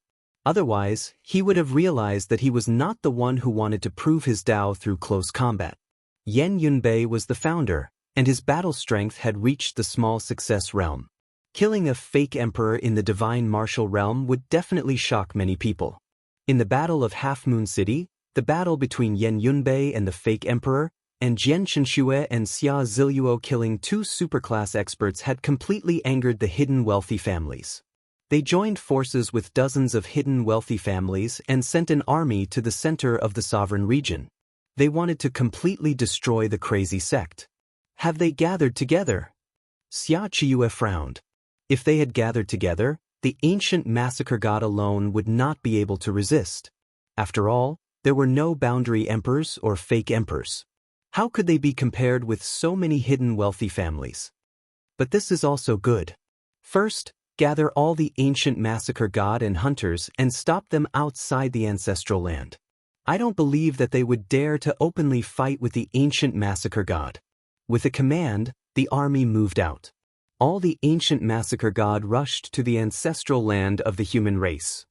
Speaker 1: Otherwise, he would have realized that he was not the one who wanted to prove his Dao through close combat. Yan Yunbei was the founder, and his battle strength had reached the small success realm. Killing a fake emperor in the divine martial realm would definitely shock many people. In the Battle of Half Moon City, the battle between Yan Yunbei and the fake emperor, and Jian Shenxue and Xia Ziluo killing two superclass experts had completely angered the hidden wealthy families. They joined forces with dozens of hidden wealthy families and sent an army to the center of the sovereign region. They wanted to completely destroy the crazy sect. Have they gathered together? Xia Chiyue frowned. If they had gathered together, the ancient massacre god alone would not be able to resist. After all, there were no boundary emperors or fake emperors. How could they be compared with so many hidden wealthy families? But this is also good. First, gather all the ancient massacre god and hunters and stop them outside the ancestral land. I don't believe that they would dare to openly fight with the ancient massacre god. With a command, the army moved out. All the ancient massacre god rushed to the ancestral land of the human race.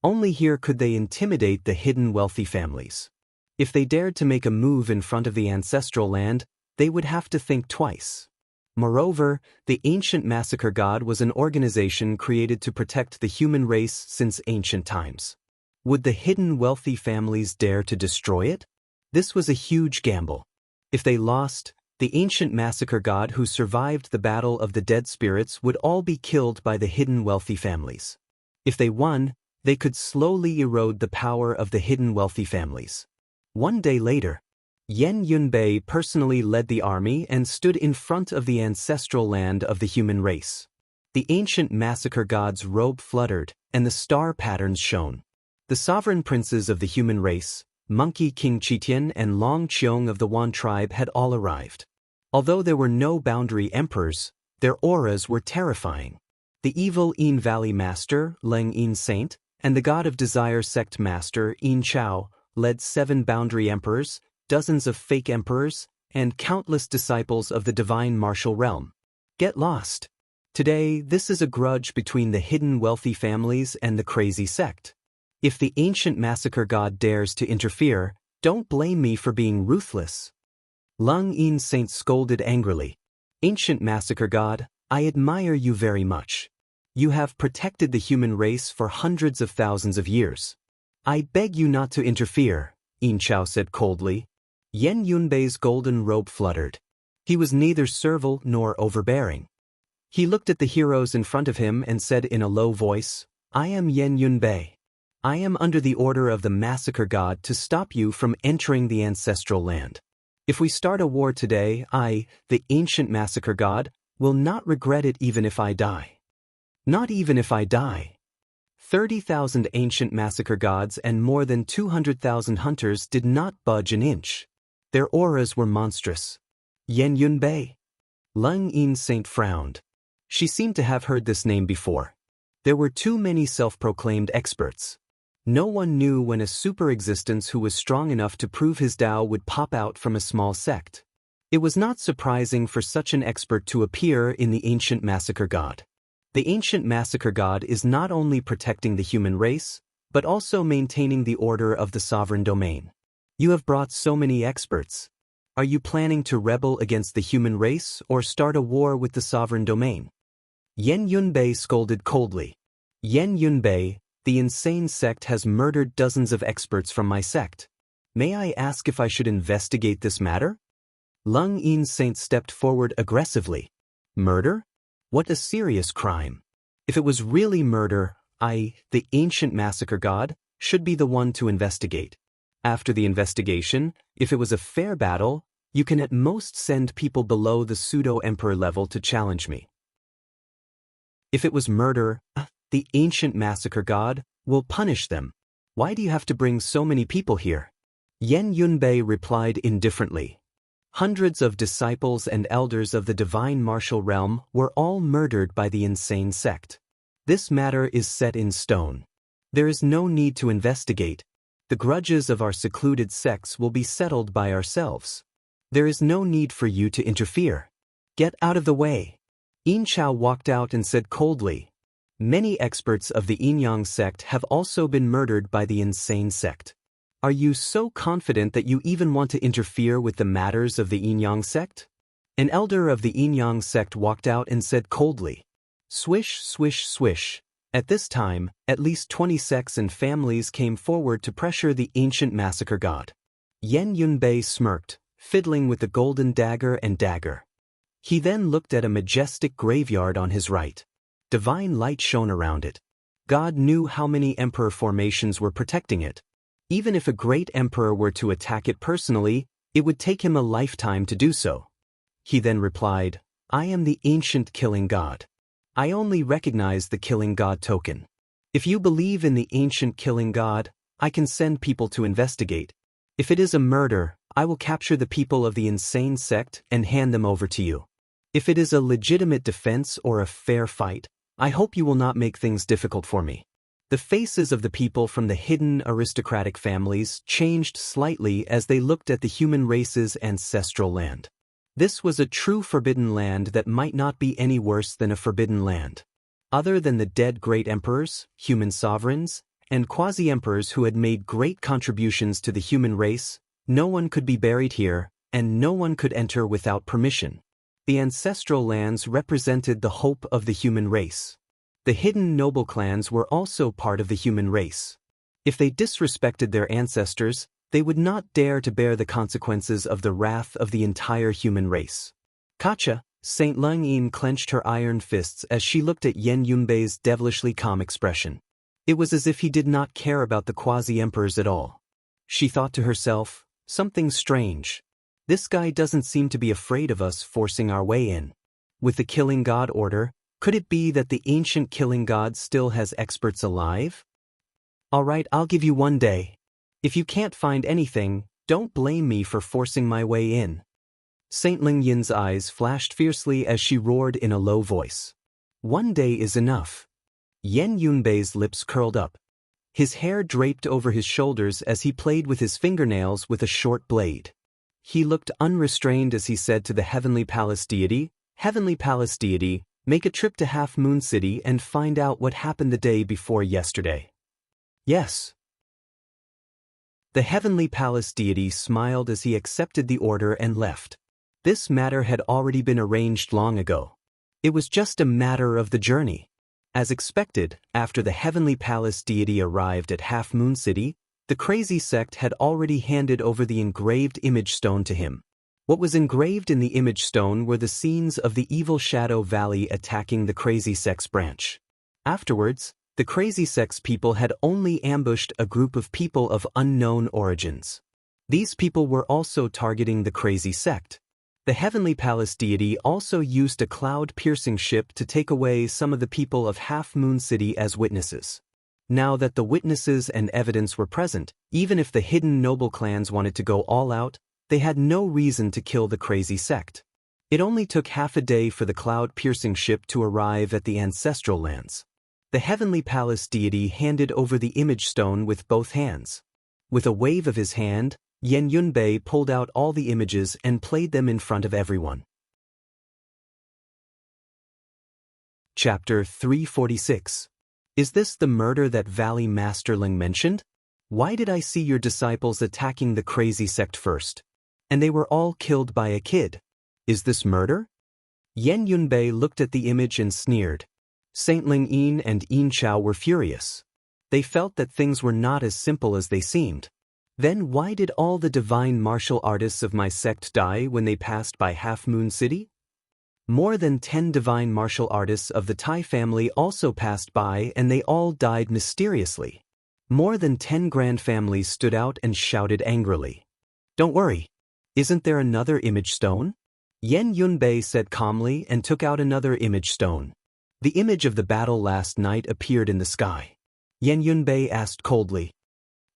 Speaker 1: Only here could they intimidate the hidden wealthy families. If they dared to make a move in front of the ancestral land, they would have to think twice. Moreover, the ancient massacre god was an organization created to protect the human race since ancient times. Would the hidden wealthy families dare to destroy it? This was a huge gamble. If they lost, the ancient massacre god who survived the battle of the dead spirits would all be killed by the hidden wealthy families. If they won, they could slowly erode the power of the hidden wealthy families. One day later, Yan Yunbei personally led the army and stood in front of the ancestral land of the human race. The ancient massacre god's robe fluttered, and the star patterns shone. The sovereign princes of the human race, Monkey King Qitian and Long Qiong of the Wan tribe had all arrived. Although there were no boundary emperors, their auras were terrifying. The evil Yin Valley Master, Leng Yin Saint, and the God of Desire Sect Master, Yin Chao, led 7 boundary emperors, dozens of fake emperors, and countless disciples of the divine martial realm. Get lost. Today, this is a grudge between the hidden wealthy families and the crazy sect. If the ancient massacre god dares to interfere, don't blame me for being ruthless. Leng Yin Saint scolded angrily. Ancient massacre god, I admire you very much. You have protected the human race for hundreds of thousands of years. I beg you not to interfere, Yin Chao said coldly. Yen Yunbei's golden robe fluttered. He was neither servile nor overbearing. He looked at the heroes in front of him and said in a low voice, I am Yen Yunbei. I am under the order of the massacre god to stop you from entering the ancestral land. If we start a war today, I, the ancient massacre god, will not regret it even if I die. Not even if I die. 30,000 ancient massacre gods and more than 200,000 hunters did not budge an inch. Their auras were monstrous. Yen Yunbei. Leng Yin Saint frowned. She seemed to have heard this name before. There were too many self-proclaimed experts. No one knew when a super-existence who was strong enough to prove his Tao would pop out from a small sect. It was not surprising for such an expert to appear in the ancient massacre god. The ancient massacre god is not only protecting the human race, but also maintaining the order of the sovereign domain. You have brought so many experts. Are you planning to rebel against the human race or start a war with the sovereign domain? Yen Yunbei scolded coldly. Yen Yunbei, the insane sect has murdered dozens of experts from my sect. May I ask if I should investigate this matter? Leng Yin Saint stepped forward aggressively. Murder? What a serious crime. If it was really murder, I, the ancient massacre god, should be the one to investigate. After the investigation, if it was a fair battle, you can at most send people below the pseudo-emperor level to challenge me. If it was murder, the ancient massacre god will punish them. Why do you have to bring so many people here? Yen Yunbei replied indifferently. Hundreds of disciples and elders of the divine martial realm were all murdered by the insane sect. This matter is set in stone. There is no need to investigate. The grudges of our secluded sects will be settled by ourselves. There is no need for you to interfere. Get out of the way. Yin Chao walked out and said coldly, Many experts of the Yin Yang sect have also been murdered by the insane sect. Are you so confident that you even want to interfere with the matters of the Yin Yang sect? An elder of the Yin Yang sect walked out and said coldly, Swish, swish, swish. At this time, at least 20 sects and families came forward to pressure the ancient massacre god. Yen Yunbei smirked, fiddling with the golden dagger and dagger. He then looked at a majestic graveyard on his right. Divine light shone around it. God knew how many emperor formations were protecting it. Even if a great emperor were to attack it personally, it would take him a lifetime to do so. He then replied, I am the ancient killing god. I only recognize the killing god token. If you believe in the ancient killing god, I can send people to investigate. If it is a murder, I will capture the people of the insane sect and hand them over to you. If it is a legitimate defense or a fair fight, I hope you will not make things difficult for me. The faces of the people from the hidden aristocratic families changed slightly as they looked at the human race's ancestral land. This was a true forbidden land that might not be any worse than a forbidden land. Other than the dead great emperors, human sovereigns, and quasi-emperors who had made great contributions to the human race, no one could be buried here, and no one could enter without permission. The ancestral lands represented the hope of the human race. The hidden noble clans were also part of the human race. If they disrespected their ancestors, they would not dare to bear the consequences of the wrath of the entire human race. Kacha, Saint Leng Yin clenched her iron fists as she looked at Yen Yunbei's devilishly calm expression. It was as if he did not care about the quasi-emperors at all. She thought to herself, something strange. This guy doesn't seem to be afraid of us forcing our way in. With the killing god order, could it be that the ancient killing god still has experts alive? All right, I'll give you one day. If you can't find anything, don't blame me for forcing my way in. Saint Ling Yin's eyes flashed fiercely as she roared in a low voice. One day is enough. Yan Yunbei's lips curled up. His hair draped over his shoulders as he played with his fingernails with a short blade. He looked unrestrained as he said to the Heavenly Palace deity, "Heavenly Palace deity, make a trip to Half Moon City and find out what happened the day before yesterday." Yes. The Heavenly Palace deity smiled as he accepted the order and left. This matter had already been arranged long ago. It was just a matter of the journey. As expected, after the Heavenly Palace deity arrived at Half Moon City, the crazy sect had already handed over the engraved image stone to him. What was engraved in the image stone were the scenes of the evil Shadow Valley attacking the crazy sect's branch. Afterwards, the crazy sect's people had only ambushed a group of people of unknown origins. These people were also targeting the crazy sect. The Heavenly Palace deity also used a cloud-piercing ship to take away some of the people of Half Moon City as witnesses. Now that the witnesses and evidence were present, even if the hidden noble clans wanted to go all out, they had no reason to kill the crazy sect. It only took half a day for the cloud-piercing ship to arrive at the ancestral lands. The Heavenly Palace deity handed over the image stone with both hands. With a wave of his hand, Yan Yunbei pulled out all the images and played them in front of everyone. Chapter 346. Is this the murder that Valley Masterling mentioned? Why did I see your disciples attacking the crazy sect first? And they were all killed by a kid. Is this murder? Yan Yunbei looked at the image and sneered. Saint Ling Yin and Yin Chao were furious. They felt that things were not as simple as they seemed. Then why did all the divine martial artists of my sect die when they passed by Half Moon City? More than 10 divine martial artists of the Tai family also passed by and they all died mysteriously. More than 10 grand families stood out and shouted angrily. Don't worry. Isn't there another image stone? Yan Yunbei said calmly and took out another image stone. The image of the battle last night appeared in the sky. Yan Yunbei asked coldly,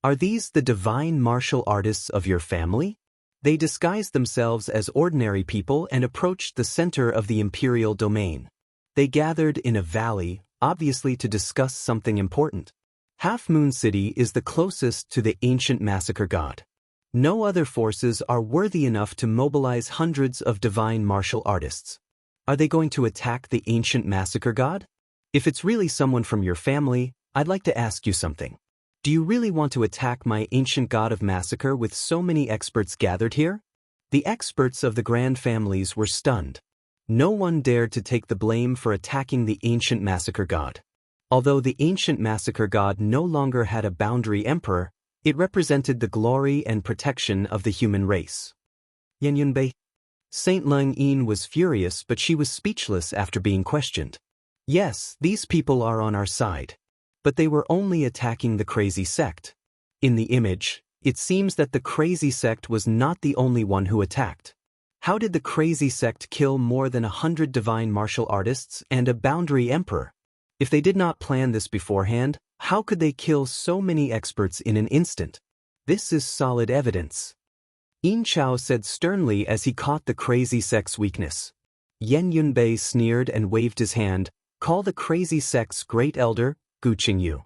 Speaker 1: "Are these the divine martial artists of your family?" They disguised themselves as ordinary people and approached the center of the imperial domain. They gathered in a valley, obviously to discuss something important. Half Moon City is the closest to the ancient massacre god. No other forces are worthy enough to mobilize hundreds of divine martial artists. Are they going to attack the ancient massacre god? If it's really someone from your family, I'd like to ask you something. Do you really want to attack my ancient god of massacre with so many experts gathered here? The experts of the grand families were stunned. No one dared to take the blame for attacking the ancient massacre god. Although the ancient massacre god no longer had a boundary emperor, it represented the glory and protection of the human race. Yan Yunbei? Saint Ling Yin was furious, but she was speechless after being questioned. Yes, these people are on our side. But they were only attacking the crazy sect. In the image, it seems that the crazy sect was not the only one who attacked. How did the crazy sect kill more than 100 divine martial artists and a boundary emperor? If they did not plan this beforehand, how could they kill so many experts in an instant? This is solid evidence. Yin Chao said sternly as he caught the crazy sect's weakness. Yan Yunbei sneered and waved his hand. Call the crazy sect's great elder, Gu Qingyu.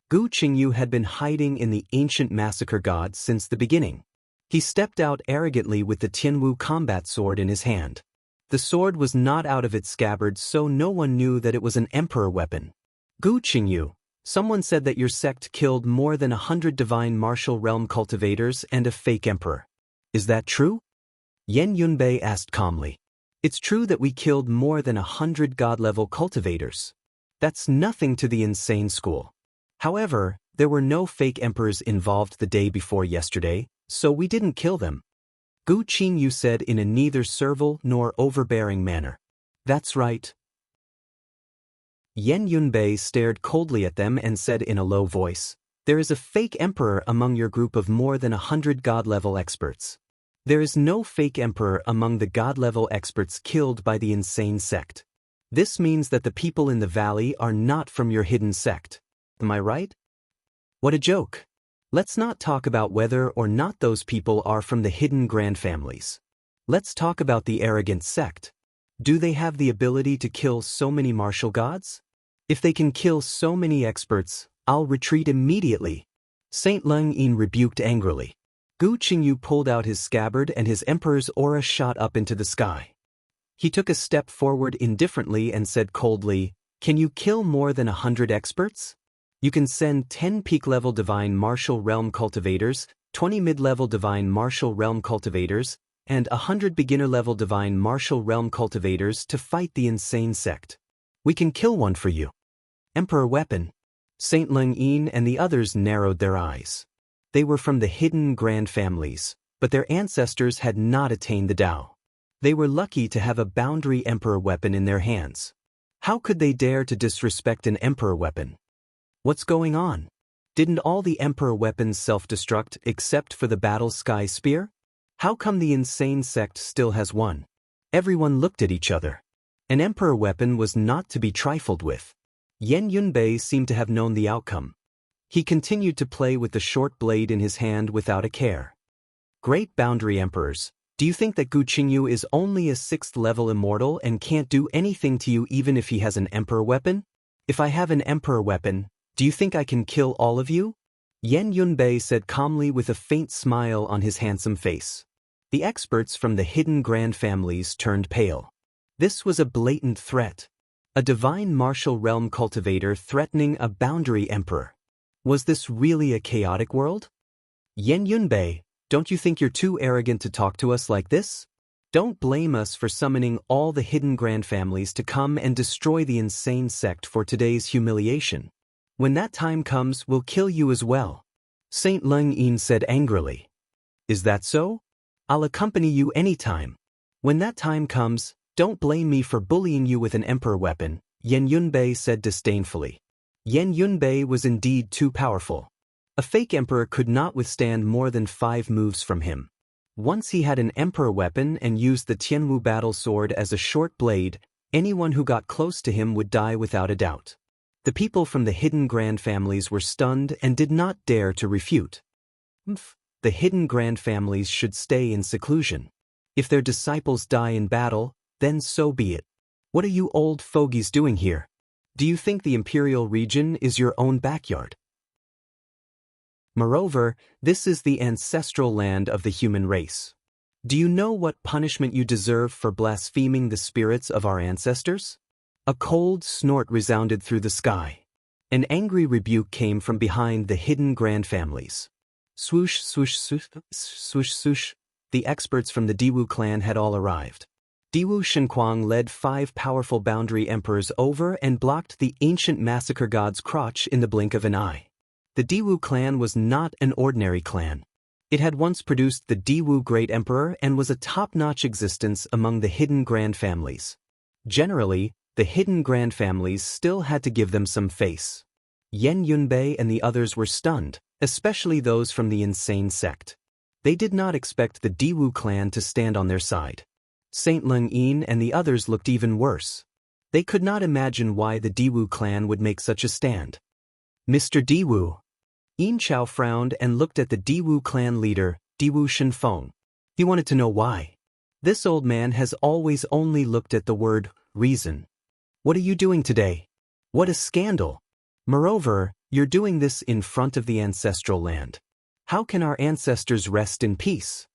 Speaker 1: Gu Qingyu had been hiding in the ancient massacre god since the beginning. He stepped out arrogantly with the Tianwu combat sword in his hand. The sword was not out of its scabbard, so no one knew that it was an emperor weapon. Gu Qingyu, someone said that your sect killed more than 100 divine martial realm cultivators and a fake emperor. Is that true? Yan Yunbei asked calmly. It's true that we killed more than 100 god-level cultivators. That's nothing to the insane school. However, there were no fake emperors involved the day before yesterday, so we didn't kill them. Gu Qingyu said in a neither servile nor overbearing manner. That's right. Yan Yunbei stared coldly at them and said in a low voice, There is a fake emperor among your group of more than 100 god-level experts. There is no fake emperor among the god-level experts killed by the insane sect. This means that the people in the valley are not from your hidden sect. Am I right? What a joke. Let's not talk about whether or not those people are from the hidden grand families. Let's talk about the arrogant sect. Do they have the ability to kill so many martial gods? If they can kill so many experts, I'll retreat immediately. Saint Leng Yin rebuked angrily. Gu Qingyu pulled out his scabbard and his emperor's aura shot up into the sky. He took a step forward indifferently and said coldly, "Can you kill more than 100 experts? You can send 10 peak-level Divine Martial Realm Cultivators, 20 mid-level Divine Martial Realm Cultivators, and 100 beginner-level Divine Martial Realm Cultivators to fight the insane sect. We can kill one for you." Emperor weapon. Saint Leng Yin and the others narrowed their eyes. They were from the hidden grand families, but their ancestors had not attained the Tao. They were lucky to have a boundary emperor weapon in their hands. How could they dare to disrespect an emperor weapon? What's going on? Didn't all the emperor weapons self-destruct except for the battle sky spear? How come the insane sect still has one? Everyone looked at each other. An emperor weapon was not to be trifled with. Yan Yunbei seemed to have known the outcome. He continued to play with the short blade in his hand without a care. Great boundary emperors, do you think that Gu Qingyu is only a 6th-level immortal and can't do anything to you even if he has an emperor weapon? If I have an emperor weapon, do you think I can kill all of you? Yan Yunbei said calmly with a faint smile on his handsome face. The experts from the hidden grand families turned pale. This was a blatant threat. A divine martial realm cultivator threatening a boundary emperor. Was this really a chaotic world? Yan Yunbei, don't you think you're too arrogant to talk to us like this? Don't blame us for summoning all the hidden grand families to come and destroy the insane sect for today's humiliation. When that time comes, we'll kill you as well. Saint Leng Yin said angrily. Is that so? I'll accompany you anytime. When that time comes, don't blame me for bullying you with an emperor weapon, Yan Yunbei said disdainfully. Yan Yunbei was indeed too powerful. A fake emperor could not withstand more than 5 moves from him. Once he had an emperor weapon and used the Tianwu battle sword as a short blade, anyone who got close to him would die without a doubt. The people from the hidden grand families were stunned and did not dare to refute. The hidden grand families should stay in seclusion. If their disciples die in battle, then so be it. What are you old fogies doing here? Do you think the imperial region is your own backyard? Moreover, this is the ancestral land of the human race. Do you know what punishment you deserve for blaspheming the spirits of our ancestors? A cold snort resounded through the sky. An angry rebuke came from behind the hidden grand families. Swoosh, swoosh, swoosh, swoosh, swoosh. The experts from the Diwu clan had all arrived. Diwu Shenquang led 5 powerful boundary emperors over and blocked the ancient massacre god's crotch in the blink of an eye. The Diwu clan was not an ordinary clan. It had once produced the Diwu Great Emperor and was a top-notch existence among the hidden grand families. Generally, the hidden grand families still had to give them some face. Yan Yunbei and the others were stunned, especially those from the insane sect. They did not expect the Diwu clan to stand on their side. Saint Leng Yin and the others looked even worse. They could not imagine why the Diwu clan would make such a stand. Mr. Diwu. Yin Chao frowned and looked at the Diwu clan leader, Diwu Shenfeng. He wanted to know why. This old man has always only looked at the word reason. What are you doing today? What a scandal. Moreover, you're doing this in front of the ancestral land. How can our ancestors rest in peace?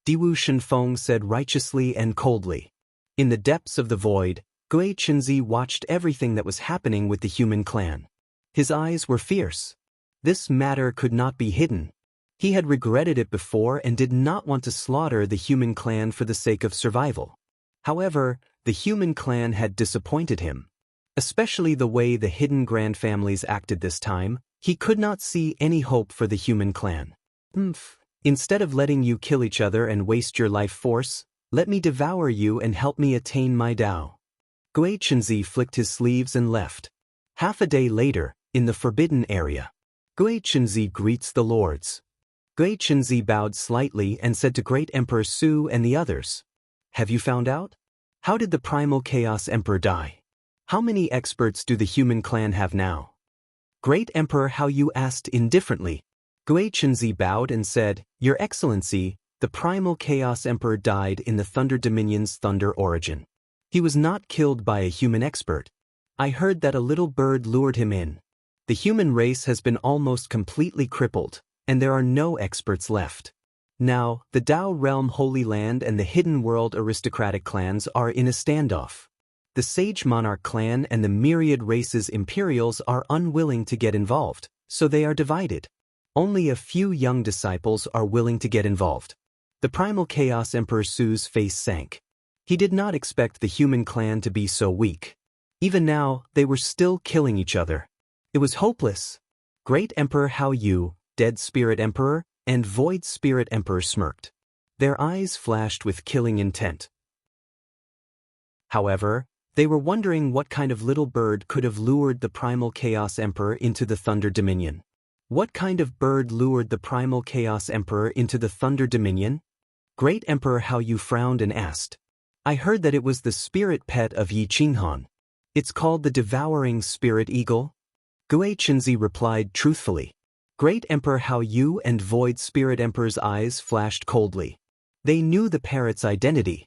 Speaker 1: Diwu Shenfeng said righteously and coldly. In the depths of the void, Gui Chenzi watched everything that was happening with the human clan. His eyes were fierce. This matter could not be hidden. He had regretted it before and did not want to slaughter the human clan for the sake of survival. However, the human clan had disappointed him. Especially the way the hidden grand families acted this time, he could not see any hope for the human clan. Instead of letting you kill each other and waste your life force, let me devour you and help me attain my Tao. Gui Chenzi flicked his sleeves and left. Half a day later, in the forbidden area, Gui Chenzi greets the lords. Gui Chenzi bowed slightly and said to Great Emperor Su and the others, "Have you found out? How did the primal chaos emperor die? How many experts do the human clan have now?" Great Emperor Hao Yu asked indifferently. Gui Chenzi bowed and said, "Your Excellency, The primal Chaos Emperor died in the Thunder Dominion's Thunder origin. He was not killed by a human expert. I heard that a little bird lured him in. The human race has been almost completely crippled, and there are no experts left. Now, the Dao Realm Holy Land and the Hidden World aristocratic clans are in a standoff. The Sage Monarch clan and the myriad races Imperials are unwilling to get involved, so they are divided. Only a few young disciples are willing to get involved. The primal Chaos Emperor Su's face sank. He did not expect the human clan to be so weak. Even now, they were still killing each other. It was hopeless. Great Emperor Hao Yu, Dead Spirit Emperor, and Void Spirit Emperor smirked. Their eyes flashed with killing intent. However, they were wondering what kind of little bird could have lured the primal Chaos Emperor into the Thunder Dominion. What kind of bird lured the primal Chaos Emperor into the Thunder Dominion? Great Emperor Hao Yu frowned and asked. I heard that it was the spirit pet of Yi Qinghan. It's called the Devouring Spirit Eagle? Gue Chenzi replied truthfully. Great Emperor Hao Yu and Void Spirit Emperor's eyes flashed coldly. They knew the parrot's identity.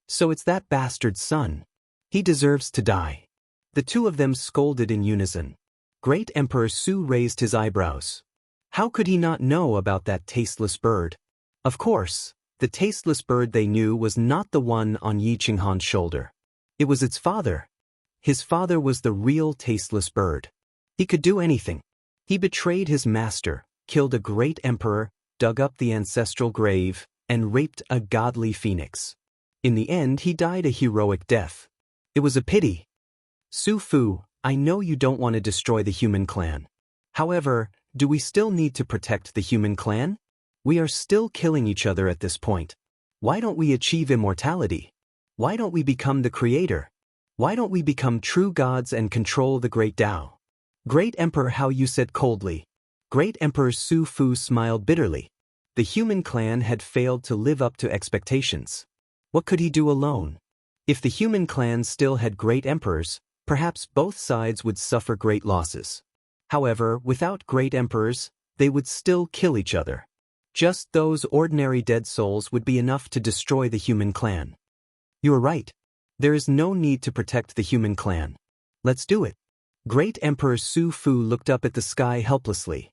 Speaker 1: So it's that bastard's son. He deserves to die. The two of them scolded in unison. Great Emperor Su raised his eyebrows. How could he not know about that tasteless bird? Of course, the tasteless bird they knew was not the one on Yi Qinghan's shoulder. It was its father. His father was the real tasteless bird. He could do anything. He betrayed his master, killed a great emperor, dug up the ancestral grave, and raped a godly phoenix. In the end, he died a heroic death. It was a pity. Su Fu, I know you don't want to destroy the human clan. However, do we still need to protect the human clan? We are still killing each other at this point. Why don't we achieve immortality? Why don't we become the creator? Why don't we become true gods and control the great Tao? Great Emperor Hao Yu said coldly. Great Emperor Su Fu smiled bitterly. The human clan had failed to live up to expectations. What could he do alone? If the human clan still had great emperors, perhaps both sides would suffer great losses. However, without great emperors, they would still kill each other. Just those ordinary dead souls would be enough to destroy the human clan. You are right. There is no need to protect the human clan. Let's do it. Great Emperor Su Fu looked up at the sky helplessly.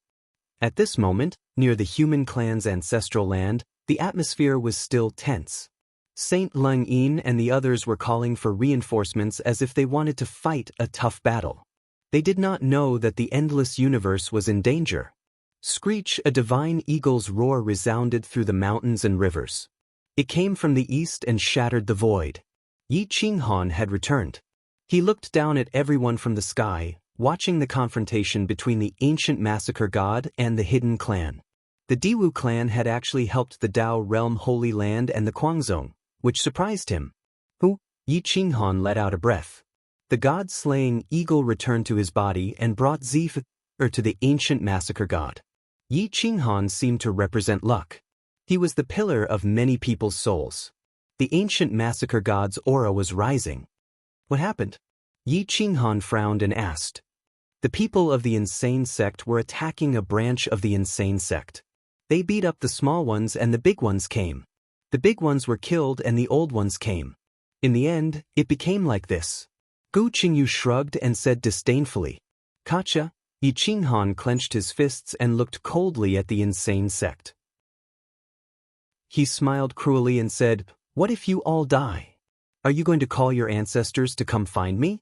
Speaker 1: At this moment, near the human clan's ancestral land, the atmosphere was still tense. Saint Lung Yin and the others were calling for reinforcements as if they wanted to fight a tough battle. They did not know that the endless universe was in danger. Screech, a divine eagle's roar resounded through the mountains and rivers. It came from the east and shattered the void. Yi Qinghan had returned. He looked down at everyone from the sky, watching the confrontation between the ancient massacre god and the hidden clan. The Diwu clan had actually helped the Dao Realm Holy Land and the Guangzong, which surprised him. Yi Qinghan let out a breath. The god-slaying eagle returned to his body and brought Zif to the ancient massacre god. Yi Qinghan seemed to represent luck. He was the pillar of many people's souls. The ancient massacre god's aura was rising. What happened? Yi Qinghan frowned and asked. The people of the insane sect were attacking a branch of the insane sect. They beat up the small ones and the big ones came. The big ones were killed and the old ones came. In the end, it became like this. Gu Qingyu shrugged and said disdainfully. Kacha. Yi Qinghan clenched his fists and looked coldly at the insane sect. He smiled cruelly and said, What if you all die? Are you going to call your ancestors to come find me?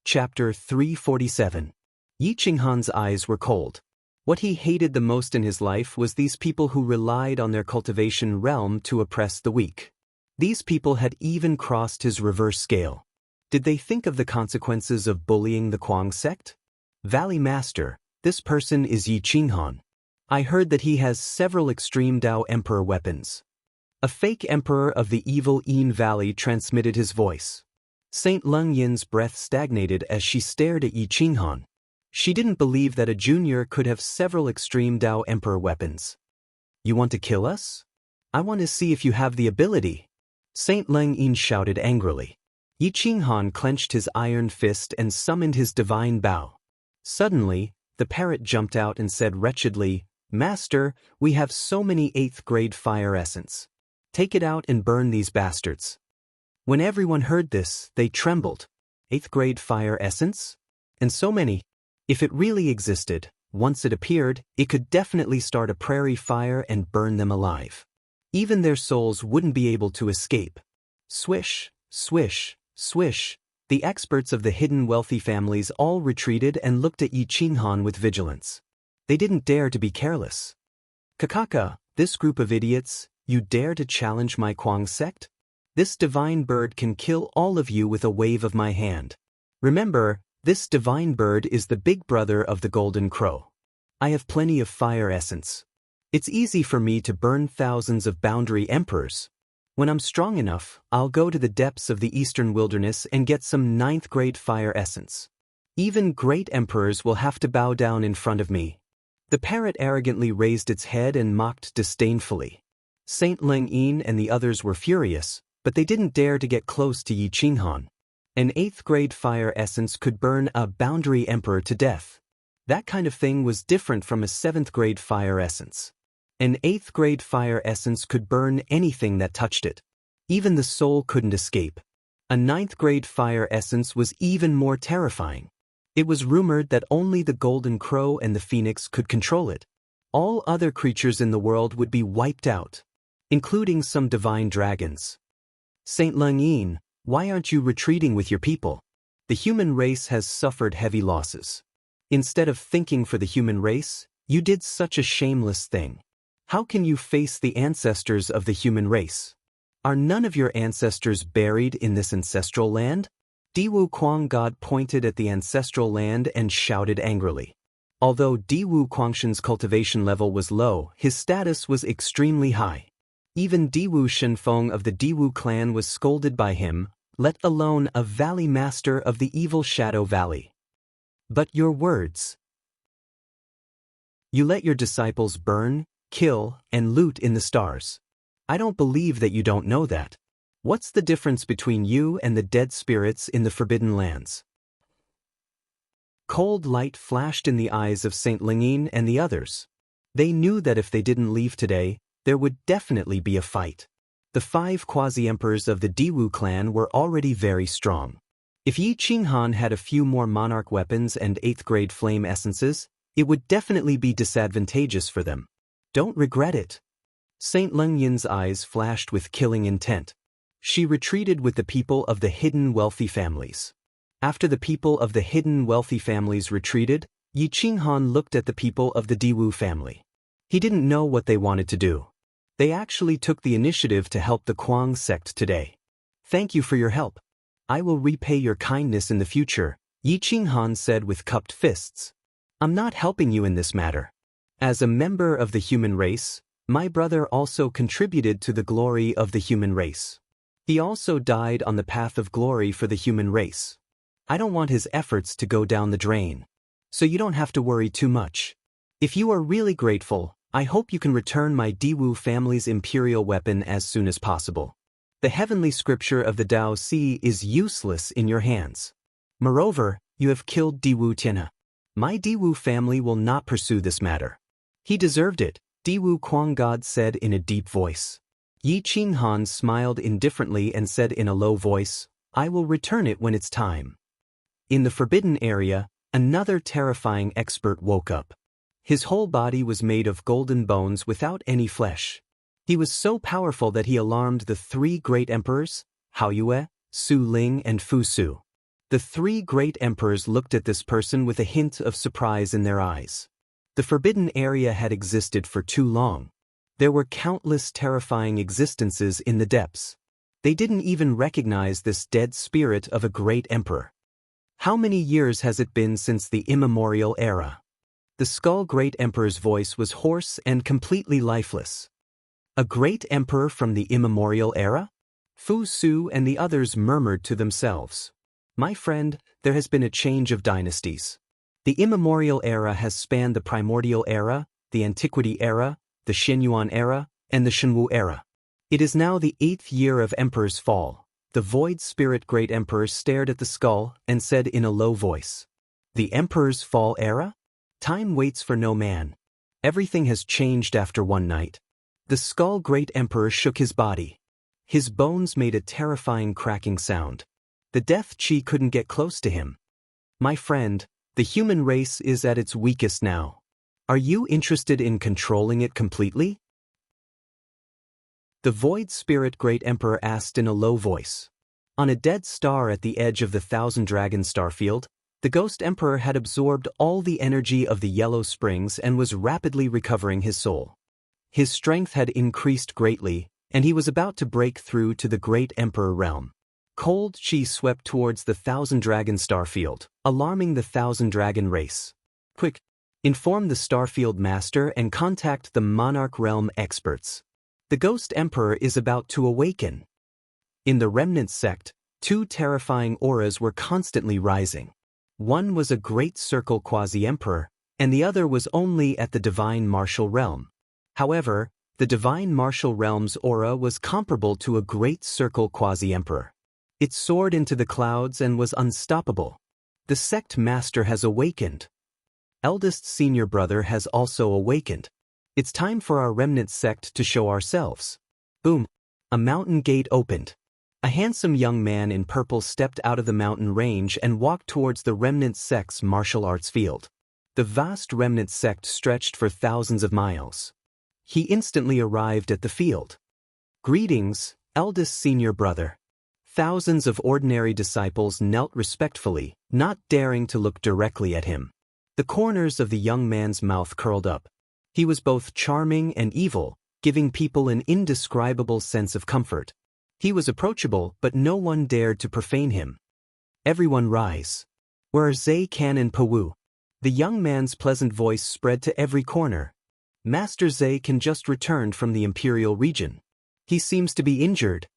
Speaker 1: Chapter 347. Yi Qinghan's eyes were cold. What he hated the most in his life was these people who relied on their cultivation realm to oppress the weak. These people had even crossed his reverse scale. Did they think of the consequences of bullying the Kuang sect? Valley Master, this person is Yi Qinghan. I heard that he has several extreme Dao Emperor weapons. A fake emperor of the evil Yin Valley transmitted his voice. Saint Lung Yin's breath stagnated as she stared at Yi Qinghan. She didn't believe that a junior could have several extreme Dao Emperor weapons. You want to kill us? I want to see if you have the ability. Saint Lung Yin shouted angrily. Yi Qinghan clenched his iron fist and summoned his divine bow. Suddenly, the parrot jumped out and said wretchedly, "Master, we have so many 8th grade fire essence. Take it out and burn these bastards." When everyone heard this, they trembled. 8th grade fire essence? And so many. If it really existed, once it appeared, it could definitely start a prairie fire and burn them alive. Even their souls wouldn't be able to escape. Swish, swish, swish. The experts of the hidden wealthy families all retreated and looked at Yi Qinghan with vigilance. They didn't dare to be careless. "Kakaka, this group of idiots, you dare to challenge my Kuang sect? This divine bird can kill all of you with a wave of my hand. Remember, this divine bird is the big brother of the golden crow. I have plenty of fire essence. It's easy for me to burn thousands of boundary emperors. When I'm strong enough, I'll go to the depths of the eastern wilderness and get some 9th grade fire essence. Even great emperors will have to bow down in front of me." The parrot arrogantly raised its head and mocked disdainfully. Saint Leng Yin and the others were furious, but they didn't dare to get close to Yi Qinghan. An 8th grade fire essence could burn a boundary emperor to death. That kind of thing was different from a 7th grade fire essence. An 8th grade fire essence could burn anything that touched it. Even the soul couldn't escape. A 9th grade fire essence was even more terrifying. It was rumored that only the golden crow and the phoenix could control it. All other creatures in the world would be wiped out, including some divine dragons. "Saint Leng Yin, why aren't you retreating with your people? The human race has suffered heavy losses. Instead of thinking for the human race, you did such a shameless thing. How can you face the ancestors of the human race? Are none of your ancestors buried in this ancestral land?" Diwu Kuang God pointed at the ancestral land and shouted angrily. Although Diwu Kuangshan's cultivation level was low, his status was extremely high. Even Diwu Shenfeng of the Diwu clan was scolded by him, let alone a valley master of the evil Shadow Valley. "But your words. You let your disciples burn, kill, and loot in the stars. I don't believe that you don't know that. What's the difference between you and the dead spirits in the Forbidden Lands?" Cold light flashed in the eyes of Saint Lingyin and the others. They knew that if they didn't leave today, there would definitely be a fight. The 5 quasi-emperors of the Diwu clan were already very strong. If Yi Qinghan had a few more monarch weapons and 8th grade flame essences, it would definitely be disadvantageous for them. Don't regret it. Saint Lengyin's eyes flashed with killing intent. She retreated with the people of the hidden wealthy families. After the people of the hidden wealthy families retreated, Yi Qinghan looked at the people of the Diwu family. He didn't know what they wanted to do. They actually took the initiative to help the Kuang sect today. "Thank you for your help. I will repay your kindness in the future," Yi Qinghan said with cupped fists. "I'm not helping you in this matter. As a member of the human race, my brother also contributed to the glory of the human race. He also died on the path of glory for the human race. I don't want his efforts to go down the drain. So you don't have to worry too much. If you are really grateful, I hope you can return my Diwu family's imperial weapon as soon as possible. The heavenly scripture of the Tao Si is useless in your hands. Moreover, you have killed Diwu Tianhe. My Diwu family will not pursue this matter." "He deserved it," Diwu Kuang God said in a deep voice. Yi Qinghan smiled indifferently and said in a low voice, "I will return it when it's time." In the forbidden area, another terrifying expert woke up. His whole body was made of golden bones without any flesh. He was so powerful that he alarmed the 3 great emperors, Hao Yue, Su Ling and Fu Su. The 3 great emperors looked at this person with a hint of surprise in their eyes. The forbidden area had existed for too long. There were countless terrifying existences in the depths. They didn't even recognize this dead spirit of a great emperor. How many years has it been since the immemorial era? The Skull Great Emperor's voice was hoarse and completely lifeless. A great emperor from the immemorial era? Fu Su and the others murmured to themselves. "My friend, there has been a change of dynasties. The immemorial era has spanned the primordial era, the antiquity era, the Xinyuan era, and the Shenwu era. It is now the 8th year of Emperor's fall." The Void Spirit Great Emperor stared at the skull and said in a low voice, "The Emperor's fall era? Time waits for no man. Everything has changed after one night. The Skull Great Emperor shook his body. His bones made a terrifying cracking sound. The Death Chi couldn't get close to him. My friend, the human race is at its weakest now. Are you interested in controlling it completely? The Void Spirit Great Emperor asked in a low voice. On a dead star at the edge of the Thousand Dragon starfield, the Ghost Emperor had absorbed all the energy of the Yellow Springs and was rapidly recovering his soul. His strength had increased greatly, and he was about to break through to the Great Emperor realm. Cold chi swept towards the Thousand Dragon starfield, alarming the Thousand Dragon race. Quick! Inform the Starfield Master and contact the Monarch Realm experts. The Ghost Emperor is about to awaken. In the Remnant sect, two terrifying auras were constantly rising. One was a Great Circle Quasi-Emperor, and the other was only at the Divine Martial Realm. However, the Divine Martial Realm's aura was comparable to a Great Circle Quasi-Emperor. It soared into the clouds and was unstoppable. The Sect Master has awakened. Eldest Senior Brother has also awakened. It's time for our Remnant sect to show ourselves. Boom! A mountain gate opened. A handsome young man in purple stepped out of the mountain range and walked towards the Remnant sect's martial arts field. The vast Remnant sect stretched for thousands of miles. He instantly arrived at the field. Greetings, Eldest Senior Brother. Thousands of ordinary disciples knelt respectfully, not daring to look directly at him. The corners of the young man's mouth curled up. He was both charming and evil, giving people an indescribable sense of comfort. He was approachable, but no one dared to profane him. Everyone rise. Where are Zay Kan and Pawu? The young man's pleasant voice spread to every corner. Master Zay Kan just returned from the Imperial region. He seems to be injured.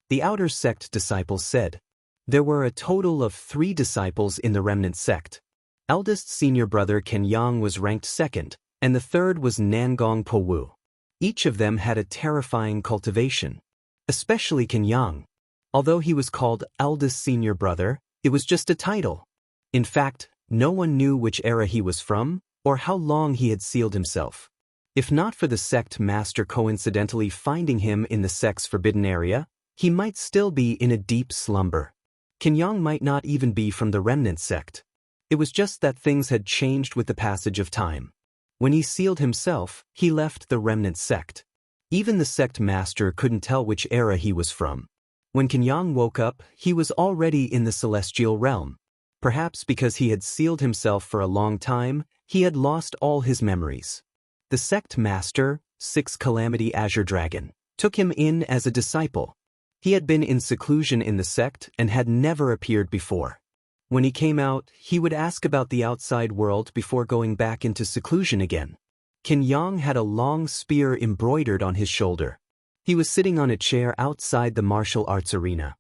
Speaker 1: The Outer Sect disciples said. There were a total of 3 disciples in the Remnant sect. Eldest Senior Brother Kenyang was ranked second, and the third was Nangong Pawu. Each of them had a terrifying cultivation. Especially Kenyang. Although he was called Eldest Senior Brother, it was just a title. In fact, no one knew which era he was from, or how long he had sealed himself. If not for the Sect Master coincidentally finding him in the sect's forbidden area, he might still be in a deep slumber. Kenyang might not even be from the Remnant sect. It was just that things had changed with the passage of time. When he sealed himself, he left the Remnant sect. Even the Sect Master couldn't tell which era he was from. When Kenyang woke up, he was already in the Celestial Realm. Perhaps because he had sealed himself for a long time, he had lost all his memories. The Sect Master, 6 Calamity Azure Dragon, took him in as a disciple. He had been in seclusion in the sect and had never appeared before. When he came out, he would ask about the outside world before going back into seclusion again. Kenyang had a long spear embroidered on his shoulder. He was sitting on a chair outside the martial arts arena.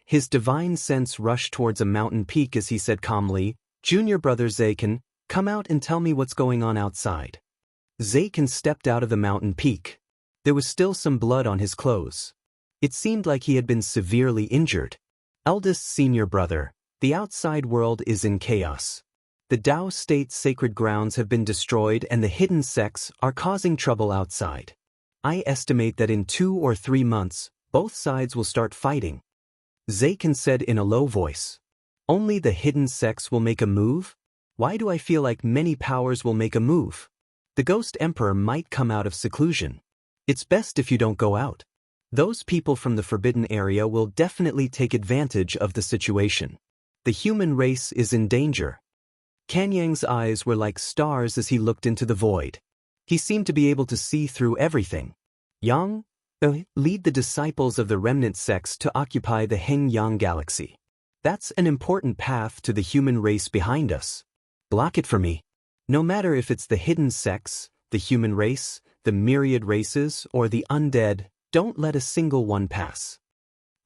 Speaker 1: His divine sense rushed towards a mountain peak as he said calmly, Junior Brother Zay Kan, come out and tell me what's going on outside. Zay Kan stepped out of the mountain peak. There was still some blood on his clothes. It seemed like he had been severely injured. Eldest Senior Brother, the outside world is in chaos. The Tao State's sacred grounds have been destroyed and the hidden sects are causing trouble outside. I estimate that in 2 or 3 months, both sides will start fighting. Zay Kan said in a low voice. Only the hidden sects will make a move? Why do I feel like many powers will make a move? The Ghost Emperor might come out of seclusion. It's best if you don't go out. Those people from the forbidden area will definitely take advantage of the situation. The human race is in danger. Kenyang's eyes were like stars as he looked into the void. He seemed to be able to see through everything. Yang, lead the disciples of the Remnant sects to occupy the Hengyang galaxy. That's an important path to the human race behind us. Block it for me. No matter if it's the hidden sects, the human race, the myriad races, or the undead, don't let a single one pass.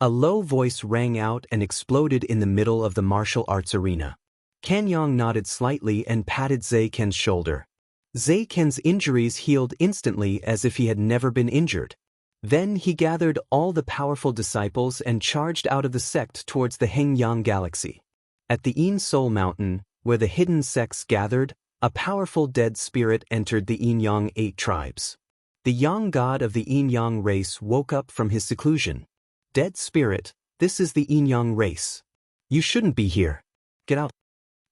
Speaker 1: A low voice rang out and exploded in the middle of the martial arts arena. Kenyang nodded slightly and patted Zay Kan's shoulder. Zay Kan's injuries healed instantly as if he had never been injured. Then he gathered all the powerful disciples and charged out of the sect towards the Hengyang galaxy. At the Een Sol Mountain, where the hidden sects gathered, A powerful dead spirit entered the Yin-Yang 8 tribes. The Yang god of the Yin-Yang race woke up from his seclusion. Dead spirit, this is the Yin-Yang race. You shouldn't be here. Get out.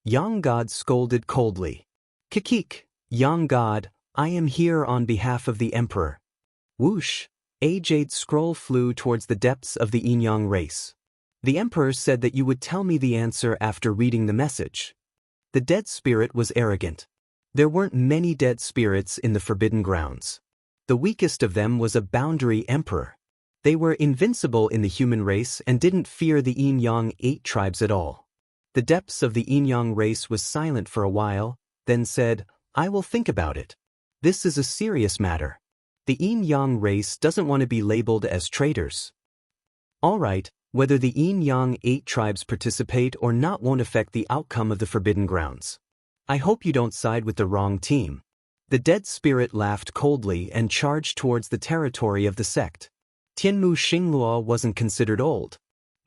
Speaker 1: Yang god scolded coldly. Kikik, Yang god, I am here on behalf of the emperor. Whoosh, a jade scroll flew towards the depths of the Yin-Yang race. The emperor said that you would tell me the answer after reading the message. The dead spirit was arrogant. There weren't many dead spirits in the Forbidden Grounds. The weakest of them was a boundary emperor. They were invincible in the human race and didn't fear the Yin-Yang 8 tribes at all. The depths of the Yin-Yang race was silent for a while, then said, I will think about it. This is a serious matter. The Yin-Yang race doesn't want to be labeled as traitors. All right, whether the Yin-Yang 8 tribes participate or not won't affect the outcome of the Forbidden Grounds. I hope you don't side with the wrong team. The dead spirit laughed coldly and charged towards the territory of the sect. Tianmu Xingluo wasn't considered old.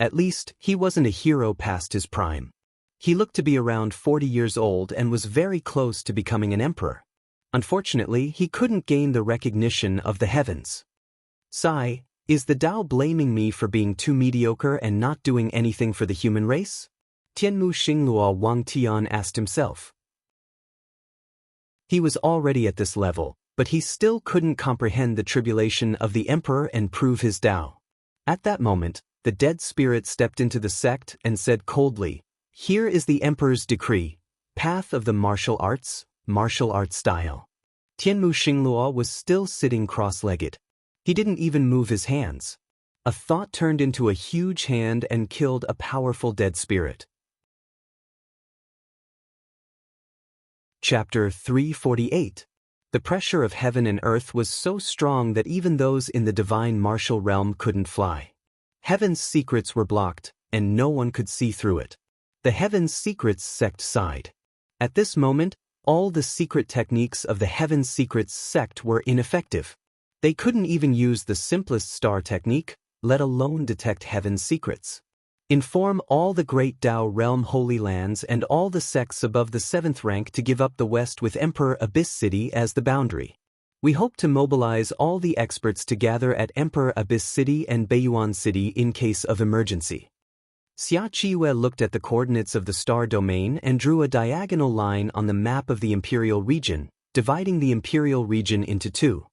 Speaker 1: At least, he wasn't a hero past his prime. He looked to be around 40 years old and was very close to becoming an emperor. Unfortunately, he couldn't gain the recognition of the heavens. Sigh, is the Tao blaming me for being too mediocre and not doing anything for the human race? Tianmu Xingluo Wang Tian asked himself. He was already at this level, but he still couldn't comprehend the tribulation of the emperor and prove his Tao. At that moment, the dead spirit stepped into the sect and said coldly, Here is the emperor's decree, path of the martial arts style. Tianmu Xingluo was still sitting cross-legged. He didn't even move his hands. A thought turned into a huge hand and killed a powerful dead spirit. Chapter 348. The pressure of heaven and earth was so strong that even those in the divine martial realm couldn't fly. Heaven's secrets were blocked, and no one could see through it. The Heaven's Secrets sect sighed. At this moment, all the secret techniques of the Heaven's Secrets sect were ineffective. They couldn't even use the simplest star technique, let alone detect Heaven's secrets. Inform all the great Tao realm holy lands and all the sects above the 7th rank to give up the West with Emperor Abyss City as the boundary. We hope to mobilize all the experts to gather at Emperor Abyss City and Beiyuan City in case of emergency. Xia Qiwei looked at the coordinates of the star domain and drew a diagonal line on the map of the Imperial region, dividing the Imperial region into two.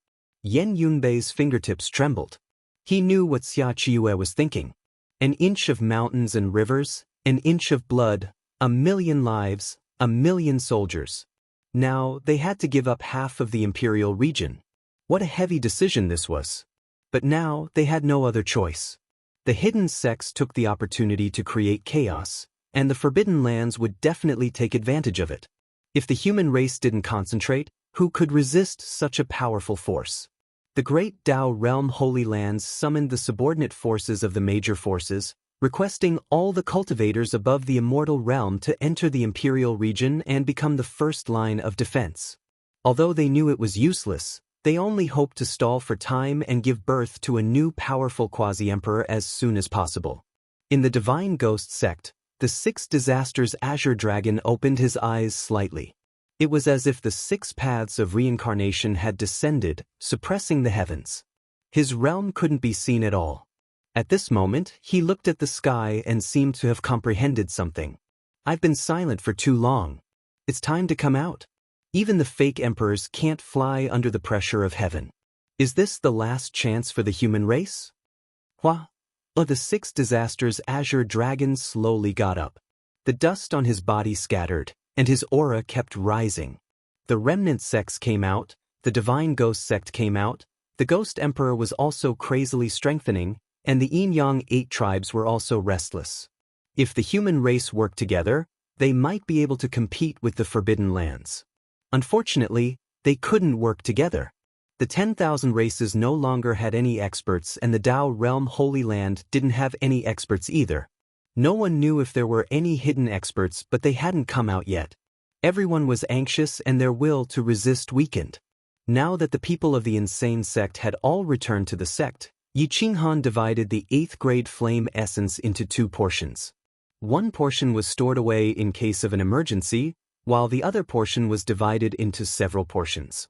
Speaker 1: Yan Yunbei's fingertips trembled. He knew what Xia Qiwei was thinking. An inch of mountains and rivers, an inch of blood, 1,000,000 lives, 1,000,000 soldiers. Now, they had to give up half of the Imperial region. What a heavy decision this was. But now, they had no other choice. The hidden sects took the opportunity to create chaos, and the Forbidden Lands would definitely take advantage of it. If the human race didn't concentrate, who could resist such a powerful force? The great Tao realm Holy Lands summoned the subordinate forces of the major forces, requesting all the cultivators above the immortal realm to enter the Imperial region and become the first line of defense. Although they knew it was useless, they only hoped to stall for time and give birth to a new powerful quasi-emperor as soon as possible. In the Divine Ghost sect, the 6 Disasters Azure Dragon opened his eyes slightly. It was as if the 6 paths of reincarnation had descended, suppressing the heavens. His realm couldn't be seen at all. At this moment, he looked at the sky and seemed to have comprehended something. I've been silent for too long. It's time to come out. Even the fake emperors can't fly under the pressure of heaven. Is this the last chance for the human race? Hua! The 6 Disasters Azure Dragon slowly got up. The dust on his body scattered, and his aura kept rising. The remnant sects came out, the Divine Ghost sect came out, the Ghost Emperor was also crazily strengthening, and the Yin-Yang 8 tribes were also restless. If the human race worked together, they might be able to compete with the Forbidden Lands. Unfortunately, they couldn't work together. The 10,000 races no longer had any experts and the Tao realm Holy Land didn't have any experts either. No one knew if there were any hidden experts, but they hadn't come out yet. Everyone was anxious and their will to resist weakened. Now that the people of the insane sect had all returned to the sect, Yi Qinghan divided the 8th grade flame essence into 2 portions. One portion was stored away in case of an emergency, while the other portion was divided into several portions.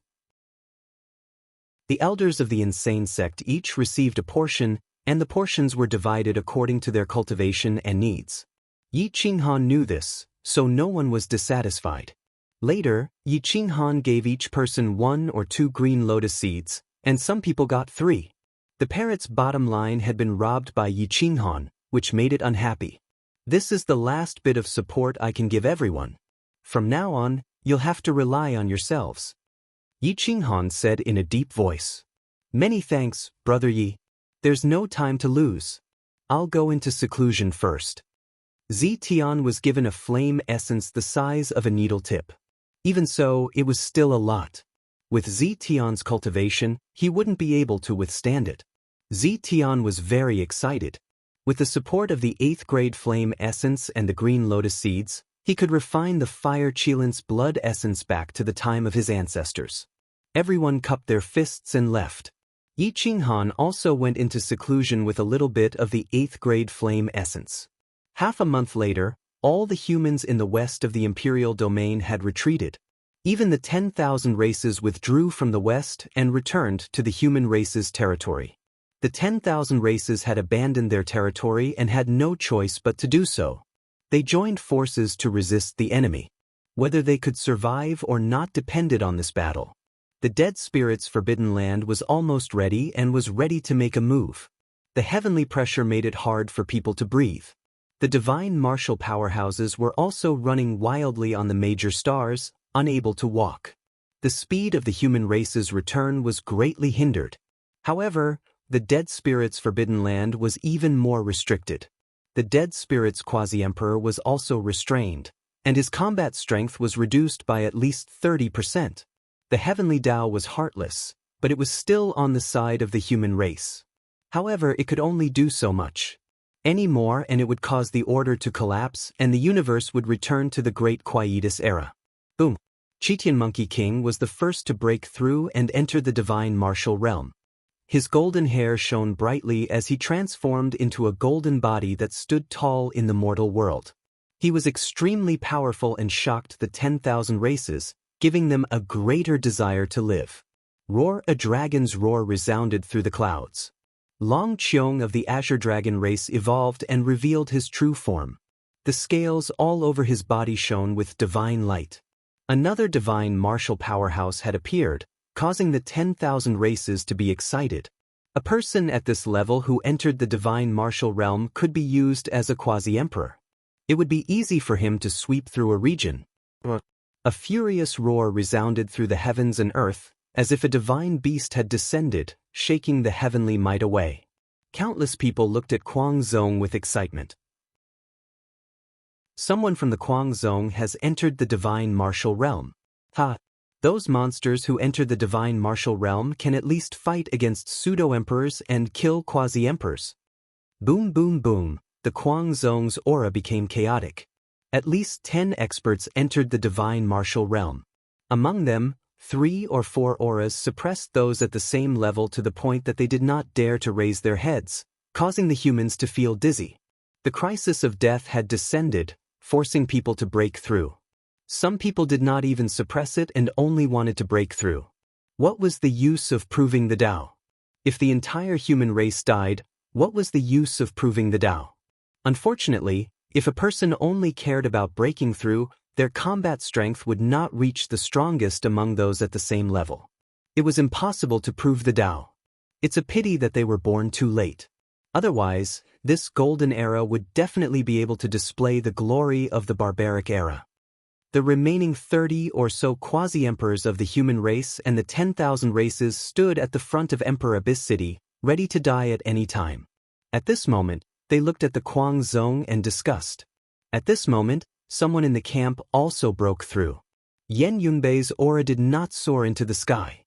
Speaker 1: The elders of the insane sect each received a portion, and the portions were divided according to their cultivation and needs. Yi Qinghan knew this, so no one was dissatisfied. Later, Yi Qinghan gave each person 1 or 2 green lotus seeds, and some people got 3. The parrot's bottom line had been robbed by Yi Qinghan, which made it unhappy. This is the last bit of support I can give everyone. From now on, you'll have to rely on yourselves. Yi Qinghan said in a deep voice. Many thanks, Brother Yi. There's no time to lose. I'll go into seclusion first. Zetian was given a flame essence the size of a needle tip. Even so, it was still a lot. With Zetian's cultivation, he wouldn't be able to withstand it. Zetian was very excited. With the support of the 8th grade flame essence and the green lotus seeds, he could refine the fire Qilin's blood essence back to the time of his ancestors. Everyone cupped their fists and left. Yi Qinghan also went into seclusion with a little bit of the 8th grade flame essence. Half a month later, all the humans in the west of the imperial domain had retreated. Even the 10,000 races withdrew from the west and returned to the human race's territory. The 10,000 races had abandoned their territory and had no choice but to do so. They joined forces to resist the enemy. Whether they could survive or not depended on this battle. The dead spirit's forbidden land was almost ready and was ready to make a move. The heavenly pressure made it hard for people to breathe. The divine martial powerhouses were also running wildly on the major stars, unable to walk. The speed of the human race's return was greatly hindered. However, the dead spirit's forbidden land was even more restricted. The dead spirit's quasi-emperor was also restrained, and his combat strength was reduced by at least 30%. The heavenly Tao was heartless, but it was still on the side of the human race. However, it could only do so much. Any more and it would cause the order to collapse and the universe would return to the great Quietus era. Boom! Chitian Monkey King was the first to break through and enter the divine martial realm. His golden hair shone brightly as he transformed into a golden body that stood tall in the mortal world. He was extremely powerful and shocked the 10,000 races, giving them a greater desire to live. Roar! A dragon's roar resounded through the clouds. Long Qiong of the Azure Dragon race evolved and revealed his true form. The scales all over his body shone with divine light. Another divine martial powerhouse had appeared, causing the 10,000 races to be excited. A person at this level who entered the divine martial realm could be used as a quasi-emperor. It would be easy for him to sweep through a region. A furious roar resounded through the heavens and earth, as if a divine beast had descended, shaking the heavenly might away. Countless people looked at Guangzong with excitement. Someone from the Guangzong has entered the divine martial realm. Ha! Those monsters who enter the divine martial realm can at least fight against pseudo-emperors and kill quasi-emperors. Boom boom boom, the Guangzong's aura became chaotic. At least 10 experts entered the divine martial realm. Among them, 3 or 4 auras suppressed those at the same level to the point that they did not dare to raise their heads, causing the humans to feel dizzy. The crisis of death had descended, forcing people to break through. Some people did not even suppress it and only wanted to break through. What was the use of proving the Tao? If the entire human race died, what was the use of proving the Tao? Unfortunately, if a person only cared about breaking through, their combat strength would not reach the strongest among those at the same level. It was impossible to prove the Tao. It's a pity that they were born too late. Otherwise, this golden era would definitely be able to display the glory of the barbaric era. The remaining 30 or so quasi-emperors of the human race and the 10,000 races stood at the front of Emperor Abyss City, ready to die at any time. At this moment, they looked at the Guangzong and discussed. At this moment, someone in the camp also broke through. Yen Yunbei's aura did not soar into the sky.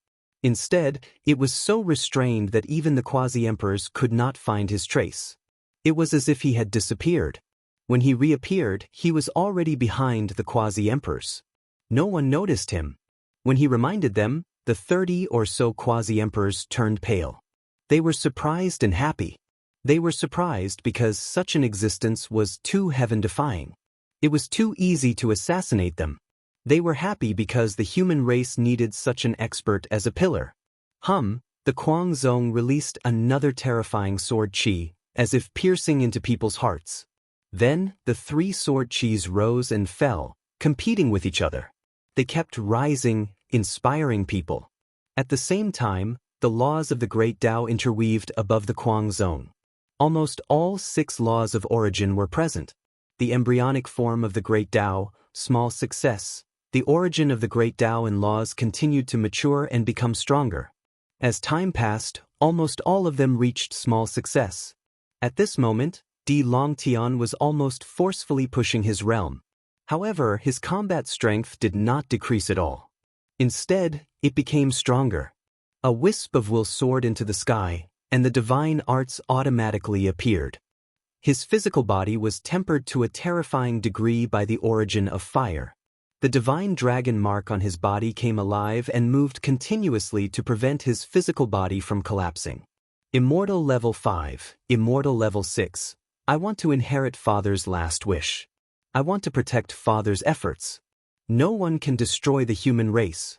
Speaker 1: Instead, it was so restrained that even the quasi-emperors could not find his trace. It was as if he had disappeared. When he reappeared, he was already behind the quasi-emperors. No one noticed him. When he reminded them, the 30 or so quasi-emperors turned pale. They were surprised and happy. They were surprised because such an existence was too heaven-defying. It was too easy to assassinate them. They were happy because the human race needed such an expert as a pillar. The Kuangzong released another terrifying sword chi, as if piercing into people's hearts. Then, the three sword chis rose and fell, competing with each other. They kept rising, inspiring people. At the same time, the laws of the Great Tao interweaved above the Kuangzong. Almost all 6 laws of origin were present. The embryonic form of the Great Tao, small success. The origin of the Great Tao and laws continued to mature and become stronger. As time passed, almost all of them reached small success. At this moment, Di Longtian was almost forcefully pushing his realm. However, his combat strength did not decrease at all. Instead, it became stronger. A wisp of will soared into the sky, and the divine arts automatically appeared. His physical body was tempered to a terrifying degree by the origin of fire. The divine dragon mark on his body came alive and moved continuously to prevent his physical body from collapsing. Immortal level 5, Immortal level 6. I want to inherit Father's last wish. I want to protect Father's efforts. No one can destroy the human race.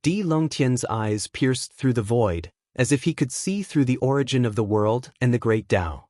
Speaker 1: Di Longtian's eyes pierced through the void, as if he could see through the origin of the world and the Great Tao.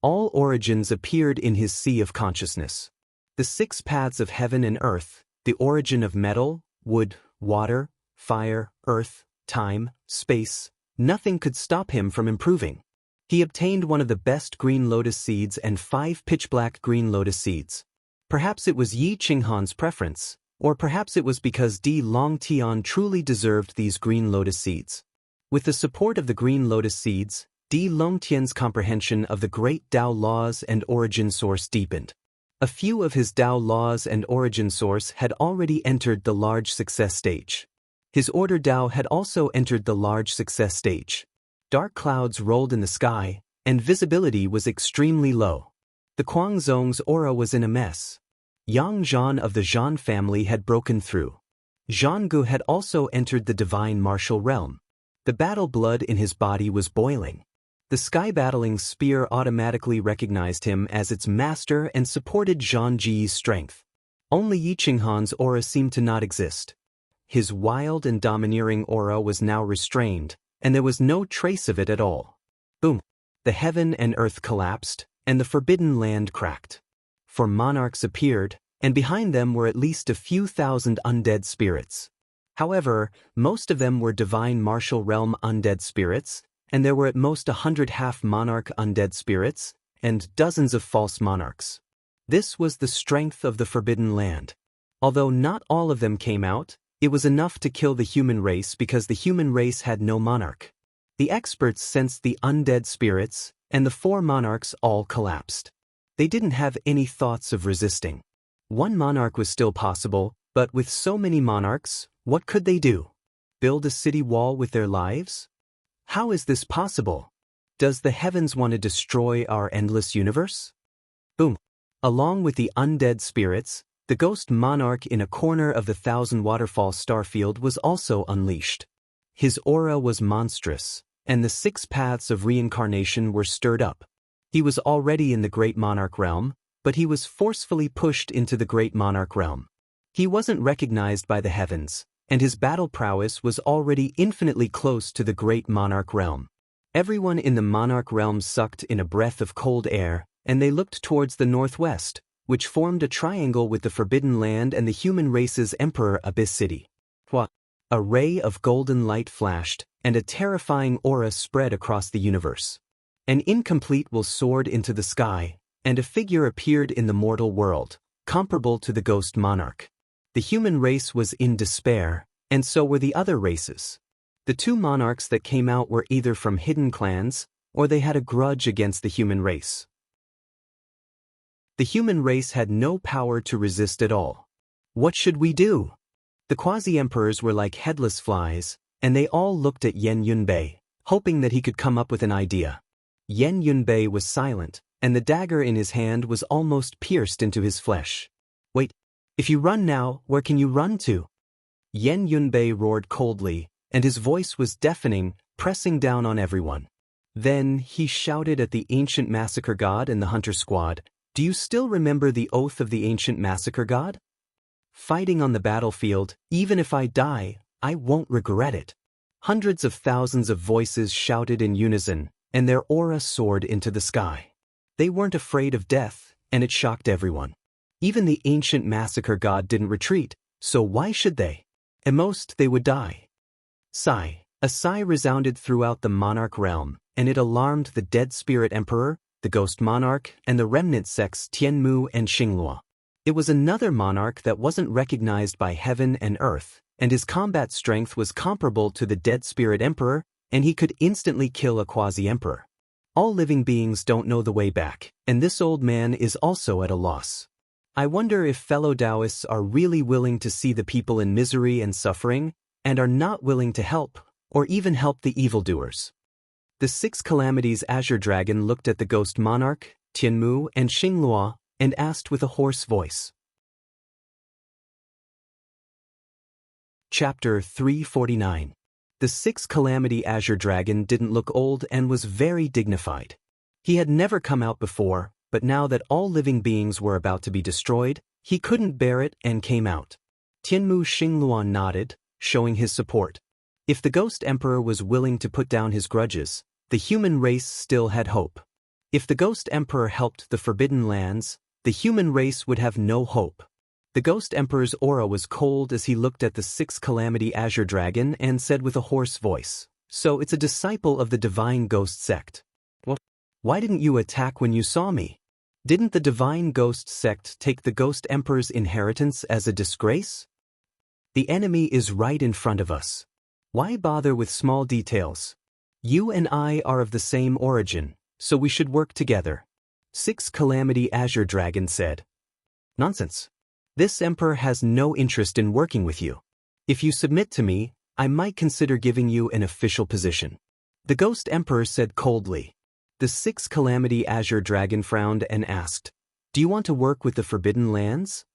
Speaker 1: All origins appeared in his sea of consciousness. The 6 paths of heaven and earth, the origin of metal, wood, water, fire, earth, time, space, nothing could stop him from improving. He obtained one of the best green lotus seeds and 5 pitch-black green lotus seeds. Perhaps it was Yi Qinghan's preference, or perhaps it was because Di Longtian truly deserved these green lotus seeds. With the support of the green lotus seeds, Di Longtian's comprehension of the great Tao laws and origin source deepened. A few of his Tao laws and origin source had already entered the large success stage. His order Tao had also entered the large success stage. Dark clouds rolled in the sky, and visibility was extremely low. The Kuangzong's aura was in a mess. Yang Zhan of the Zhan family had broken through. Zhanggu had also entered the divine martial realm. The battle blood in his body was boiling. The sky-battling spear automatically recognized him as its master and supported Zhan Ji's strength. Only Yi Qinghan's aura seemed to not exist. His wild and domineering aura was now restrained, and there was no trace of it at all. Boom! The heaven and earth collapsed, and the forbidden land cracked. 4 monarchs appeared, and behind them were at least a few thousand undead spirits. However, most of them were divine martial realm undead spirits, and there were at most 100 half-monarch undead spirits, and dozens of false monarchs. This was the strength of the Forbidden Land. Although not all of them came out, it was enough to kill the human race because the human race had no monarch. The experts sensed the undead spirits, and the 4 monarchs all collapsed. They didn't have any thoughts of resisting. 1 monarch was still possible, but with so many monarchs, what could they do? Build a city wall with their lives? How is this possible? Does the heavens want to destroy our endless universe? Boom! Along with the undead spirits, the ghost monarch in a corner of the 1,000 waterfall starfield was also unleashed. His aura was monstrous, and the 6 paths of reincarnation were stirred up. He was already in the great monarch realm, but he was forcefully pushed into the great monarch realm. He wasn't recognized by the heavens, and his battle prowess was already infinitely close to the great monarch realm. Everyone in the monarch realm sucked in a breath of cold air, and they looked towards the northwest, which formed a triangle with the Forbidden Land and the human race's emperor Abyss City. A ray of golden light flashed, and a terrifying aura spread across the universe. An incomplete will soared into the sky, and a figure appeared in the mortal world, comparable to the ghost monarch. The human race was in despair, and so were the other races. The 2 monarchs that came out were either from hidden clans, or they had a grudge against the human race. The human race had no power to resist at all. What should we do? The quasi-emperors were like headless flies, and they all looked at Yen Yunbei, hoping that he could come up with an idea. Yen Yunbei was silent, and the dagger in his hand was almost pierced into his flesh. Wait. If you run now, where can you run to? Yen Yunbei roared coldly, and his voice was deafening, pressing down on everyone. Then he shouted at the ancient massacre god and the hunter squad, "Do you still remember the oath of the ancient massacre god? Fighting on the battlefield, even if I die, I won't regret it. Hundreds of thousands of voices shouted in unison, and their aura soared into the sky. They weren't afraid of death, and it shocked everyone. Even the ancient massacre god didn't retreat, so why should they? At most, they would die. Sigh. A sigh resounded throughout the monarch realm, and it alarmed the dead spirit emperor, the ghost monarch, and the remnant sects Tianmu and Xinglua. It was another monarch that wasn't recognized by heaven and earth, and his combat strength was comparable to the dead spirit emperor, and he could instantly kill a quasi-emperor. All living beings don't know the way back, and this old man is also at a loss. I wonder if fellow Taoists are really willing to see the people in misery and suffering, and are not willing to help, or even help the evildoers. The 6 calamities Azure Dragon looked at the ghost monarch, Tianmu, and Xinglua, and asked with a hoarse voice. Chapter 349. The 6 calamity Azure Dragon didn't look old and was very dignified. He had never come out before, but now that all living beings were about to be destroyed, he couldn't bear it and came out. Tianmu Xinglua nodded, showing his support. If the Ghost Emperor was willing to put down his grudges, the human race still had hope. If the Ghost Emperor helped the Forbidden Lands, the human race would have no hope. The Ghost Emperor's aura was cold as he looked at the 6 calamity Azure Dragon and said with a hoarse voice, "So it's a disciple of the Divine Ghost Sect. Well, why didn't you attack when you saw me? Didn't the Divine Ghost Sect take the Ghost Emperor's inheritance as a disgrace? The enemy is right in front of us. Why bother with small details? You and I are of the same origin, so we should work together." 6 calamity Azure Dragon said. "Nonsense. This emperor has no interest in working with you. If you submit to me, I might consider giving you an official position," the Ghost Emperor said coldly. The 6 calamity Azure Dragon frowned and asked, "Do you want to work with the Forbidden Lands?"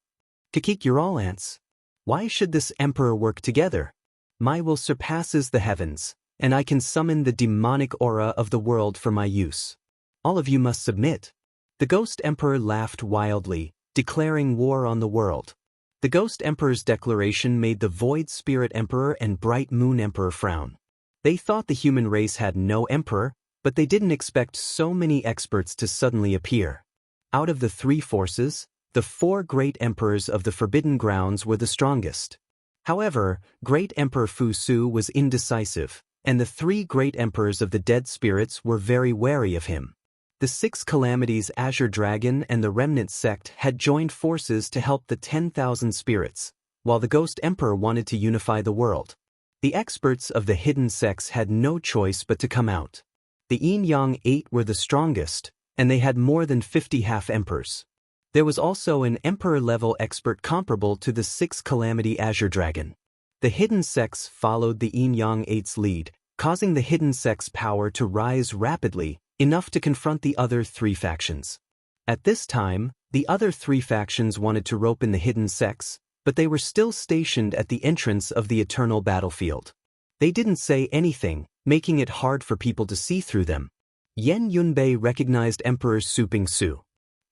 Speaker 1: "Kikik, you're all ants. Why should this emperor work together? My will surpasses the heavens, and I can summon the demonic aura of the world for my use. All of you must submit." The Ghost Emperor laughed wildly, declaring war on the world. The Ghost Emperor's declaration made the Void Spirit Emperor and Bright Moon Emperor frown. They thought the human race had no emperor, but they didn't expect so many experts to suddenly appear. Out of the 3 forces, the 4 great emperors of the Forbidden Grounds were the strongest. However, Great Emperor Fu Su was indecisive, and the 3 great emperors of the dead spirits were very wary of him. The 6 calamities Azure Dragon and the Remnant Sect had joined forces to help the 10,000 spirits, while the Ghost Emperor wanted to unify the world. The experts of the hidden sects had no choice but to come out. The Yin-Yang 8 were the strongest, and they had more than 50 half-emperors. There was also an emperor-level expert comparable to the 6 calamity Azure Dragon. The hidden sects followed the Yin-Yang 8's lead, causing the hidden sects' power to rise rapidly, enough to confront the other 3 factions. At this time, the other 3 factions wanted to rope in the hidden sects, but they were still stationed at the entrance of the eternal battlefield. They didn't say anything, making it hard for people to see through them. Yen Yunbei recognized Emperor Su Pingsu.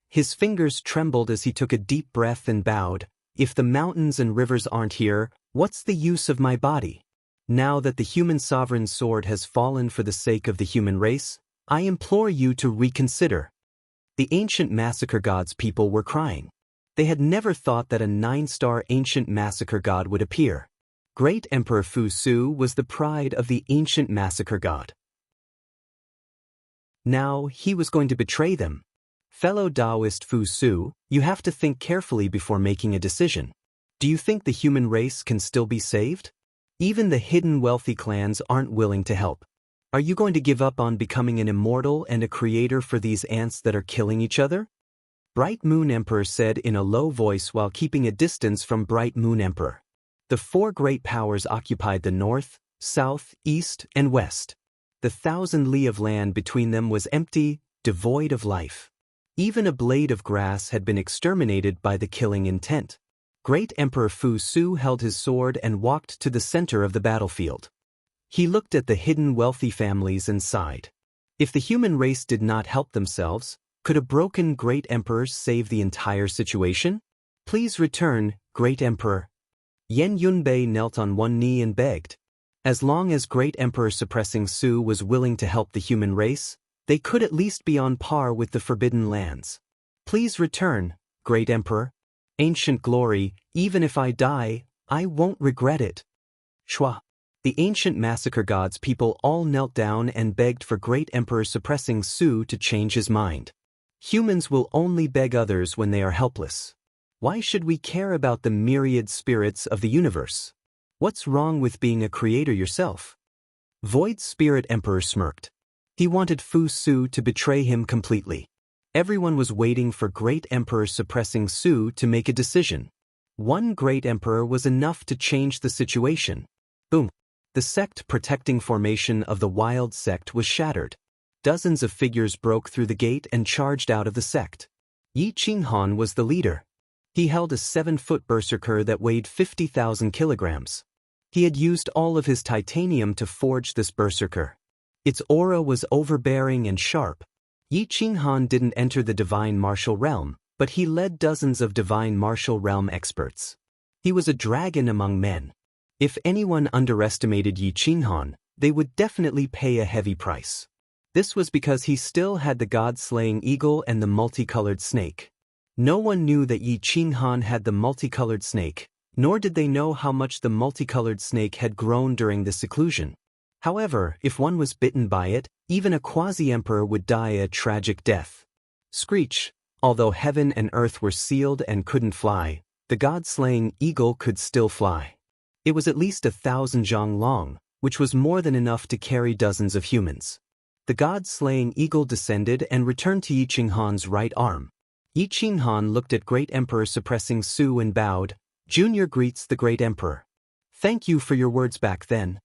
Speaker 1: His fingers trembled as he took a deep breath and bowed. "If the mountains and rivers aren't here, what's the use of my body? Now that the human sovereign's sword has fallen for the sake of the human race, I implore you to reconsider." The ancient massacre god's people were crying. They had never thought that a 9-star ancient massacre god would appear. Great Emperor Fu Su was the pride of the ancient massacre god. Now he was going to betray them. Fellow Taoist Fu Su, you have to think carefully before making a decision. Do you think the human race can still be saved? Even the hidden wealthy clans aren't willing to help. Are you going to give up on becoming an immortal and a creator for these ants that are killing each other? Bright Moon Emperor said in a low voice while keeping a distance from Bright Moon Emperor. The 4 great powers occupied the north, south, east, and west. The 1,000 li of land between them was empty, devoid of life. Even a blade of grass had been exterminated by the killing intent. Great Emperor Fu Su held his sword and walked to the center of the battlefield. He looked at the hidden wealthy families and sighed. If the human race did not help themselves, could a broken great emperor save the entire situation? Please return, Great Emperor. Yan Yunbei knelt on one knee and begged. As long as Great Emperor Suppressing Su was willing to help the human race, they could at least be on par with the Forbidden Lands. Please return, Great Emperor. Ancient glory, even if I die, I won't regret it. Shua. The ancient massacre gods people all knelt down and begged for Great Emperor Suppressing Su to change his mind. Humans will only beg others when they are helpless. Why should we care about the myriad spirits of the universe? What's wrong with being a creator yourself? Void Spirit Emperor smirked. He wanted Fu Su to betray him completely. Everyone was waiting for Great Emperor Suppressing Su to make a decision. One Great Emperor was enough to change the situation. Boom. The sect protecting formation of the Wild Sect was shattered. Dozens of figures broke through the gate and charged out of the sect. Yi Qinghan was the leader. He held a 7-foot berserker that weighed 50,000 kilograms. He had used all of his titanium to forge this berserker. Its aura was overbearing and sharp. Yi Qinghan didn't enter the divine martial realm, but he led dozens of divine martial realm experts. He was a dragon among men. If anyone underestimated Yi Qinghan, they would definitely pay a heavy price. This was because he still had the god-slaying eagle and the multicolored snake. No one knew that Yi Qinghan had the multicolored snake, nor did they know how much the multicolored snake had grown during the seclusion. However, if one was bitten by it, even a quasi-emperor would die a tragic death. Screech. Although heaven and earth were sealed and couldn't fly, the god-slaying eagle could still fly. It was at least 1,000 zhang long, which was more than enough to carry dozens of humans. The god-slaying eagle descended and returned to Yi Qinghan's right arm. Yi Qinghan looked at Great Emperor Suppressing Su and bowed. Junior greets the Great Emperor. Thank you for your words back then.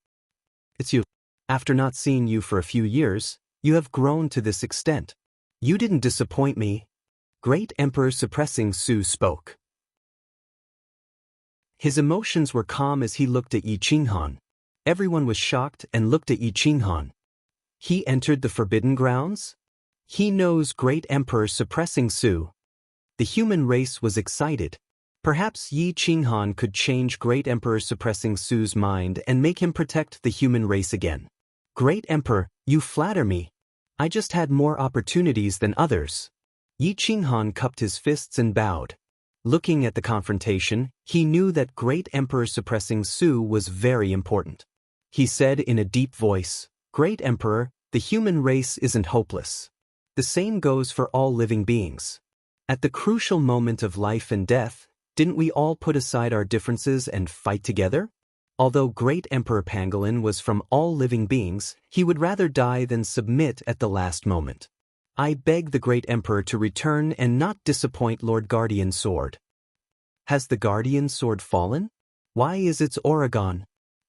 Speaker 1: It's you. After not seeing you for a few years, you have grown to this extent. You didn't disappoint me. Great Emperor Suppressing Su spoke. His emotions were calm as he looked at Yi Qinghan. Everyone was shocked and looked at Yi Qinghan. He entered the Forbidden Grounds? He knows Great Emperor Suppressing Su. The human race was excited. Perhaps Yi Qinghan could change Great Emperor Suppressing Su's mind and make him protect the human race again. Great Emperor, you flatter me. I just had more opportunities than others. Yi Qinghan cupped his fists and bowed. Looking at the confrontation, he knew that Great Emperor Suppressing Su was very important. He said in a deep voice, Great Emperor, the human race isn't hopeless. The same goes for all living beings. At the crucial moment of life and death, didn't we all put aside our differences and fight together? Although Great Emperor Pangolin was from all living beings, he would rather die than submit at the last moment. I beg the Great Emperor to return and not disappoint Lord Guardian Sword. Has the Guardian Sword fallen? Why is its aura gone?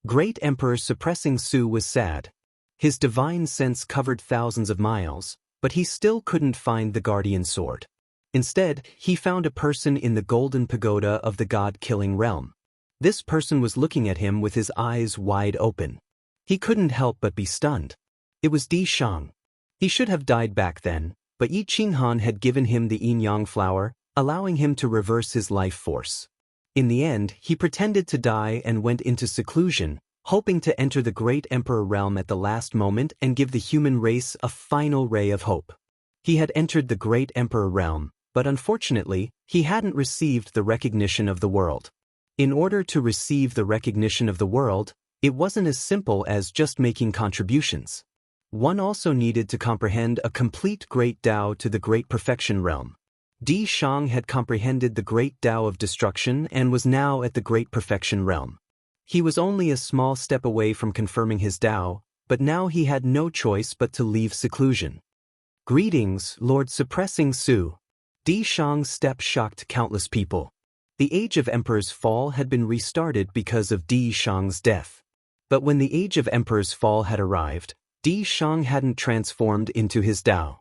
Speaker 1: Great Emperor Suppressing Su was sad. His divine sense covered thousands of miles, but he still couldn't find the Guardian Sword. Instead, he found a person in the golden pagoda of the god-killing realm. This person was looking at him with his eyes wide open. He couldn't help but be stunned. It was Di Shang. He should have died back then, but Yi Qinghan had given him the yin-yang flower, allowing him to reverse his life force. In the end, he pretended to die and went into seclusion, hoping to enter the Great Emperor realm at the last moment and give the human race a final ray of hope. He had entered the Great Emperor realm, but unfortunately, he hadn't received the recognition of the world. In order to receive the recognition of the world, it wasn't as simple as just making contributions. One also needed to comprehend a complete Great Tao to the Great Perfection realm. Di Shang had comprehended the Great Tao of Destruction and was now at the Great Perfection realm. He was only a small step away from confirming his Tao, but now he had no choice but to leave seclusion. Greetings, Lord Suppressing Su. Di Shang's step shocked countless people. The Age of Emperors' fall had been restarted because of Di Shang's death. But when the Age of Emperors' fall had arrived, Di Shang hadn't transformed into his Tao.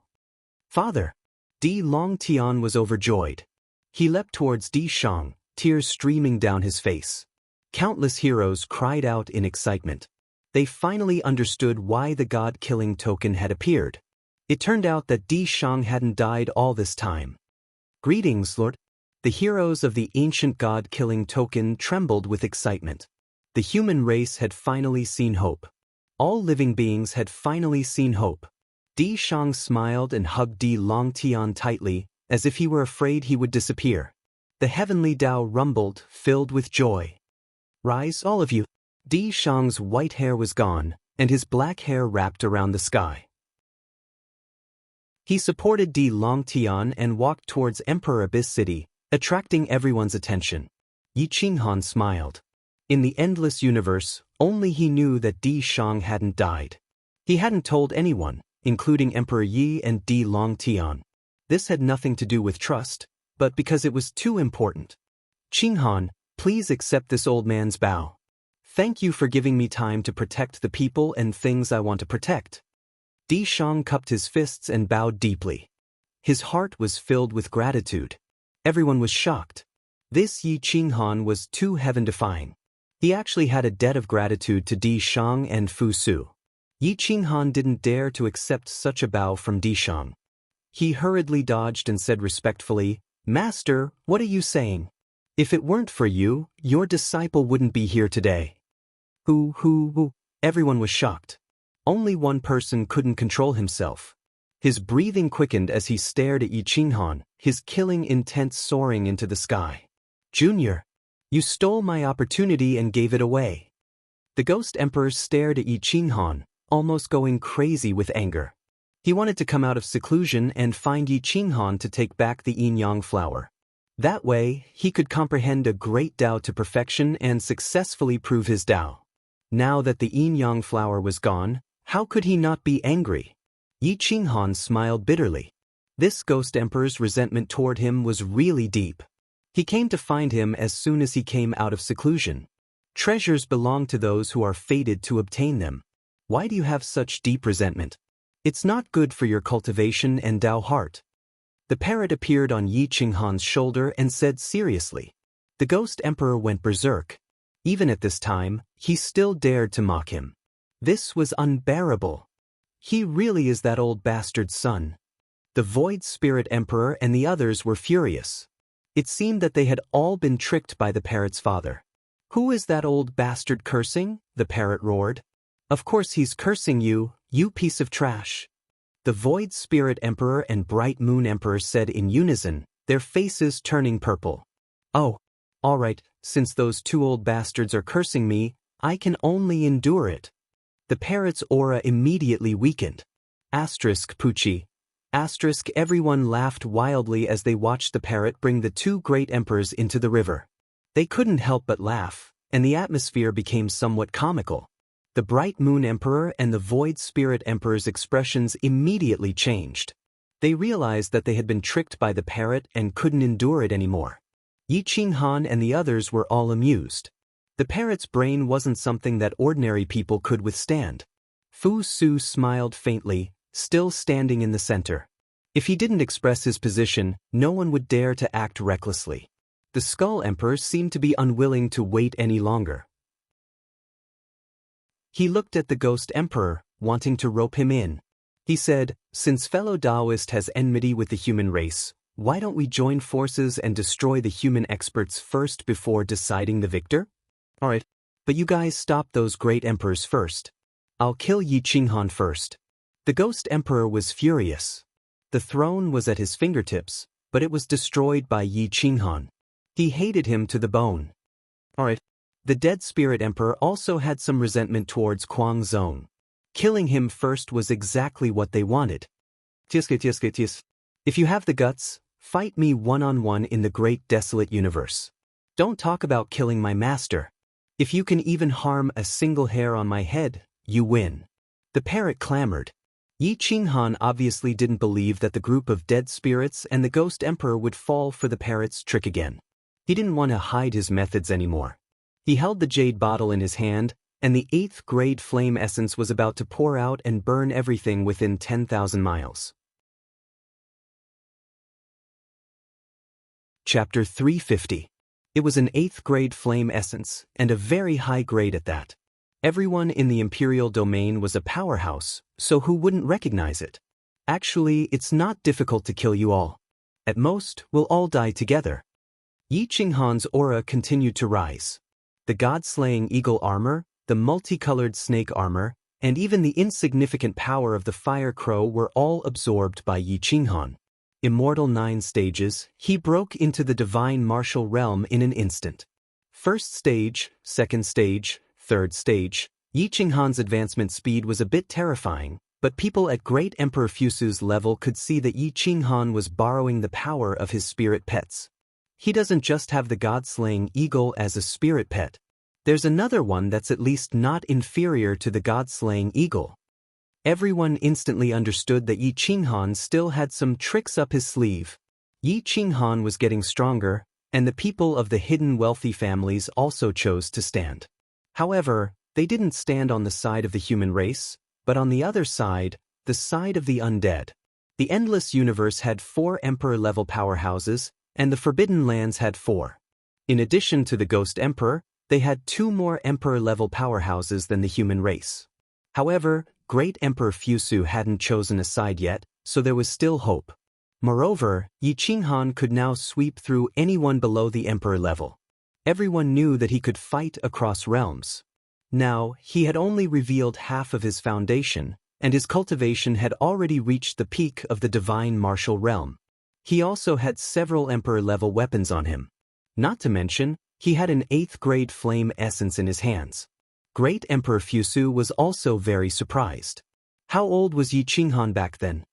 Speaker 1: Father! Di Longtian was overjoyed. He leapt towards Di Shang, tears streaming down his face. Countless heroes cried out in excitement. They finally understood why the god-killing token had appeared. It turned out that Di Shang hadn't died all this time. Greetings, Lord. The heroes of the ancient god-killing token trembled with excitement. The human race had finally seen hope. All living beings had finally seen hope. Di Shang smiled and hugged Di Longtian tightly, as if he were afraid he would disappear. The heavenly Tao rumbled, filled with joy. Rise, all of you. Di Shang's white hair was gone, and his black hair wrapped around the sky. He supported Di Longtian and walked towards Emperor Abyss City, attracting everyone's attention. Yi Qinghan smiled. In the endless universe, only he knew that Di Shang hadn't died. He hadn't told anyone, including Emperor Yi and Di Longtian. This had nothing to do with trust, but because it was too important. Qinghan, please accept this old man's bow. Thank you for giving me time to protect the people and things I want to protect. Di Shang cupped his fists and bowed deeply. His heart was filled with gratitude. Everyone was shocked. This Yi Qinghan was too heaven-defying. He actually had a debt of gratitude to Di Shang and Fu Su. Yi Qinghan didn't dare to accept such a bow from Di Shang. He hurriedly dodged and said respectfully, "Master, what are you saying? If it weren't for you, your disciple wouldn't be here today." Who? Everyone was shocked. Only one person couldn't control himself. His breathing quickened as he stared at Yi Qinghan, his killing intent soaring into the sky. "Junior, you stole my opportunity and gave it away." The Ghost Emperor stared at Yi Qinghan, almost going crazy with anger. He wanted to come out of seclusion and find Yi Qinghan to take back the yin-yang flower. That way, he could comprehend a great Tao to perfection and successfully prove his Tao. Now that the yin-yang flower was gone, how could he not be angry? Yi Qinghan smiled bitterly. This Ghost Emperor's resentment toward him was really deep. He came to find him as soon as he came out of seclusion. Treasures belong to those who are fated to obtain them. Why do you have such deep resentment? It's not good for your cultivation and Tao heart. The parrot appeared on Yi Qinghan's shoulder and said seriously. The Ghost Emperor went berserk. Even at this time, he still dared to mock him. This was unbearable. He really is that old bastard's son. The Void Spirit Emperor and the others were furious. It seemed that they had all been tricked by the parrot's father. "Who is that old bastard cursing?" the parrot roared. "Of course he's cursing you, you piece of trash." The Void Spirit Emperor and Bright Moon Emperor said in unison, their faces turning purple. "Oh, all right, since those two old bastards are cursing me, I can only endure it." The parrot's aura immediately weakened. Poochie. Everyone laughed wildly as they watched the parrot bring the two great emperors into the river. They couldn't help but laugh, and the atmosphere became somewhat comical. The Bright Moon Emperor and the Void Spirit Emperor's expressions immediately changed. They realized that they had been tricked by the parrot and couldn't endure it anymore. Yi Qinghan and the others were all amused. The parrot's brain wasn't something that ordinary people could withstand. Fu Su smiled faintly, still standing in the center. If he didn't express his position, no one would dare to act recklessly. The Skull Emperor seemed to be unwilling to wait any longer. He looked at the Ghost Emperor, wanting to rope him in. He said, "Since fellow Taoist has enmity with the human race, why don't we join forces and destroy the human experts first before deciding the victor?" "Alright, but you guys stop those great emperors first. I'll kill Yi Qinghan first." The Ghost Emperor was furious. The throne was at his fingertips, but it was destroyed by Yi Qinghan. He hated him to the bone. "Alright." The Dead Spirit Emperor also had some resentment towards Kuang Zong. Killing him first was exactly what they wanted. If you have the guts, fight me one-on-one in the great desolate universe. Don't talk about killing my master. If you can even harm a single hair on my head, you win." The parrot clamored. Yi Qinghan obviously didn't believe that the group of dead spirits and the Ghost Emperor would fall for the parrot's trick again. He didn't want to hide his methods anymore. He held the jade bottle in his hand, and the 8th grade flame essence was about to pour out and burn everything within 10,000 miles. Chapter 350. It was an 8th grade flame essence, and a very high grade at that. Everyone in the Imperial domain was a powerhouse, so who wouldn't recognize it? Actually, it's not difficult to kill you all. At most, we'll all die together. Yi Qinghan's aura continued to rise. The god-slaying eagle armor, the multicolored snake armor, and even the insignificant power of the fire crow were all absorbed by Yi Qinghan. Immortal 9 stages, he broke into the divine martial realm in an instant. First stage, second stage, third stage, Yi Qinghan's advancement speed was a bit terrifying, but people at Great Emperor Fusu's level could see that Yi Qinghan was borrowing the power of his spirit pets. He doesn't just have the god-slaying eagle as a spirit pet. There's another one that's at least not inferior to the god-slaying eagle. Everyone instantly understood that Yi Qinghan still had some tricks up his sleeve. Yi Qinghan was getting stronger, and the people of the hidden wealthy families also chose to stand. However, they didn't stand on the side of the human race, but on the other side, the side of the undead. The Endless Universe had 4 Emperor-level powerhouses, and the Forbidden Lands had 4. In addition to the Ghost Emperor, they had 2 more Emperor-level powerhouses than the human race. However, Great Emperor Fusu hadn't chosen a side yet, so there was still hope. Moreover, Yi Qinghan could now sweep through anyone below the Emperor level. Everyone knew that he could fight across realms. Now, he had only revealed half of his foundation, and his cultivation had already reached the peak of the divine martial realm. He also had several Emperor-level weapons on him. Not to mention, he had an 8th-grade flame essence in his hands. Great Emperor Fusu was also very surprised. How old was Yi Qinghan back then?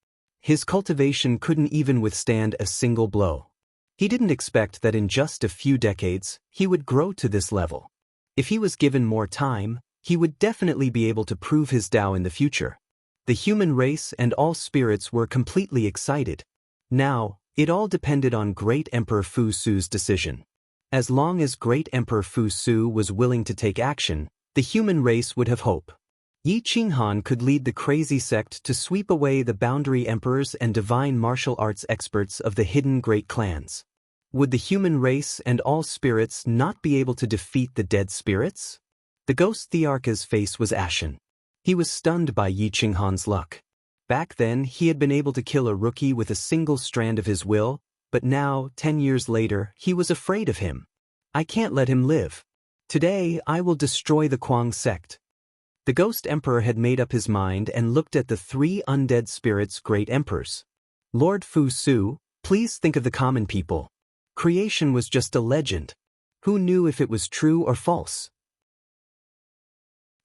Speaker 1: His cultivation couldn't even withstand a single blow. He didn't expect that in just a few decades, he would grow to this level. If he was given more time, he would definitely be able to prove his Tao in the future. The human race and all spirits were completely excited. Now, it all depended on Great Emperor Fusu's decision. As long as Great Emperor Fusu was willing to take action, the human race would have hope. Yi Qinghan could lead the crazy sect to sweep away the boundary emperors and divine martial arts experts of the hidden great clans. Would the human race and all spirits not be able to defeat the dead spirits? The ghost Thearcha's face was ashen. He was stunned by Yi Qinghan's luck. Back then, he had been able to kill a rookie with a single strand of his will, but now, 10 years later, he was afraid of him. I can't let him live. Today, I will destroy the Kuang sect. The Ghost Emperor had made up his mind and looked at the 3 undead spirits' great emperors. Lord Fusu, please think of the common people. Creation was just a legend. Who knew if it was true or false?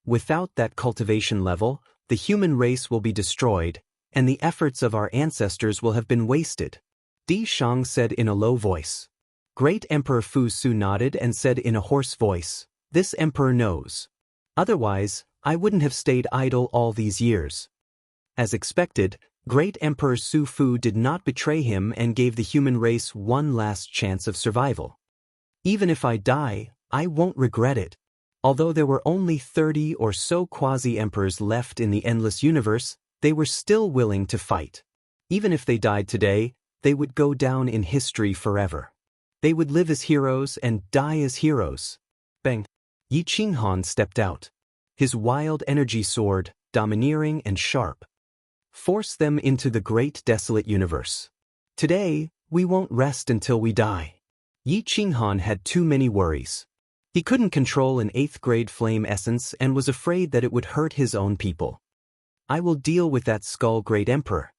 Speaker 1: Without that cultivation level, the human race will be destroyed, and the efforts of our ancestors will have been wasted. Di Shang said in a low voice. Great Emperor Fusu nodded and said in a hoarse voice, "This emperor knows. Otherwise, I wouldn't have stayed idle all these years." As expected, Great Emperor Su Fu did not betray him and gave the human race one last chance of survival. Even if I die, I won't regret it. Although there were only 30 or so quasi-emperors left in the Endless Universe, they were still willing to fight. Even if they died today, they would go down in history forever. They would live as heroes and die as heroes. Bang! Yi Qinghan stepped out. His wild energy soared, domineering and sharp. Force them into the great desolate universe. Today, we won't rest until we die. Yi Qinghan had too many worries. He couldn't control an 8th-grade flame essence and was afraid that it would hurt his own people. I will deal with that Skull Great Emperor.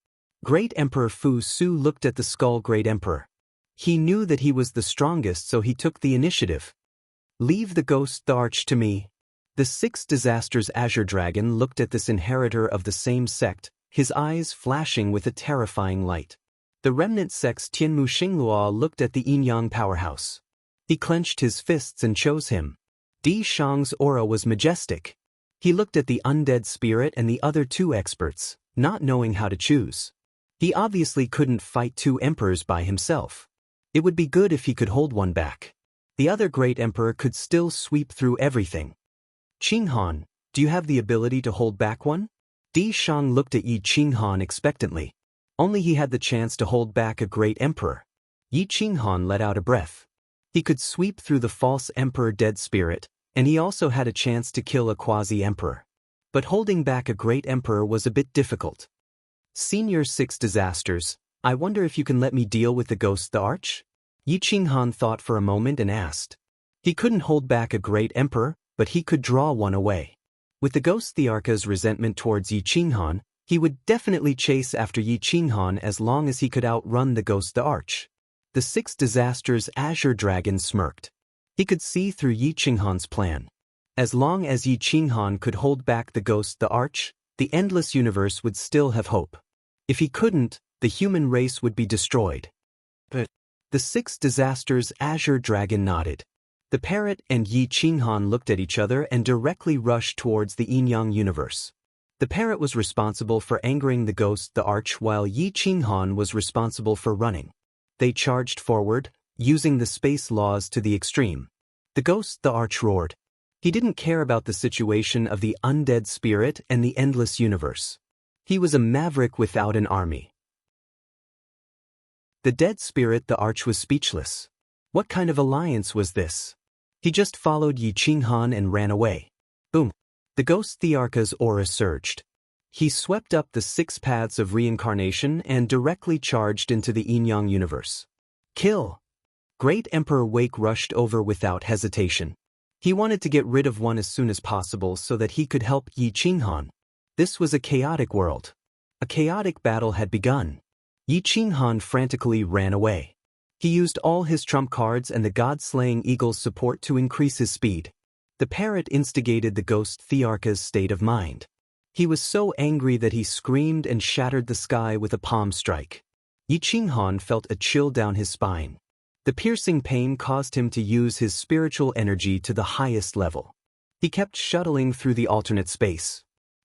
Speaker 1: Great Emperor Fu Su looked at the Skull Great Emperor. He knew that he was the strongest, so he took the initiative. Leave the Ghost Arch to me. The 6 Disasters Azure Dragon looked at this inheritor of the same sect, his eyes flashing with a terrifying light. The remnant sect's Tianmu Xinghua looked at the Yin-Yang powerhouse. He clenched his fists and chose him. Di Shang's aura was majestic. He looked at the undead spirit and the other 2 experts, not knowing how to choose. He obviously couldn't fight 2 emperors by himself. It would be good if he could hold one back. The other great emperor could still sweep through everything. Qinghan, do you have the ability to hold back one? Di Shang looked at Yi Qinghan expectantly. Only he had the chance to hold back a great emperor. Yi Qinghan let out a breath. He could sweep through the false emperor dead spirit, and he also had a chance to kill a quasi-emperor. But holding back a great emperor was a bit difficult. Senior 6 Disasters, I wonder if you can let me deal with the Ghost the Arch? Yi Qinghan thought for a moment and asked. He couldn't hold back a great emperor, but he could draw one away. With the ghost Thearka's resentment towards Yi Qinghan, he would definitely chase after Yi Qinghan as long as he could outrun the ghost the Arch. The Six Disasters Azure Dragon smirked. He could see through Yi Qinghan's plan. As long as Yi Qinghan could hold back the ghost the Arch, the endless universe would still have hope. If he couldn't, the human race would be destroyed. But the Six Disasters Azure Dragon nodded. The parrot and Yi Qinghan looked at each other and directly rushed towards the Yin-Yang universe. The parrot was responsible for angering the ghost the Arch while Yi Qinghan was responsible for running. They charged forward, using the space laws to the extreme. The ghost the Arch roared. He didn't care about the situation of the undead spirit and the endless universe. He was a maverick without an army. The dead spirit the Arch was speechless. What kind of alliance was this? He just followed Yi Qinghan and ran away. Boom! The ghost Thearka's aura surged. He swept up the 6 paths of reincarnation and directly charged into the Yin-Yang universe. Kill! Great Emperor Wake rushed over without hesitation. He wanted to get rid of one as soon as possible so that he could help Yi Qinghan. This was a chaotic world. A chaotic battle had begun. Yi Qinghan frantically ran away. He used all his trump cards and the god-slaying eagle's support to increase his speed. The parrot instigated the ghost Thearka's state of mind. He was so angry that he screamed and shattered the sky with a palm strike. Yi Qinghan felt a chill down his spine. The piercing pain caused him to use his spiritual energy to the highest level. He kept shuttling through the alternate space.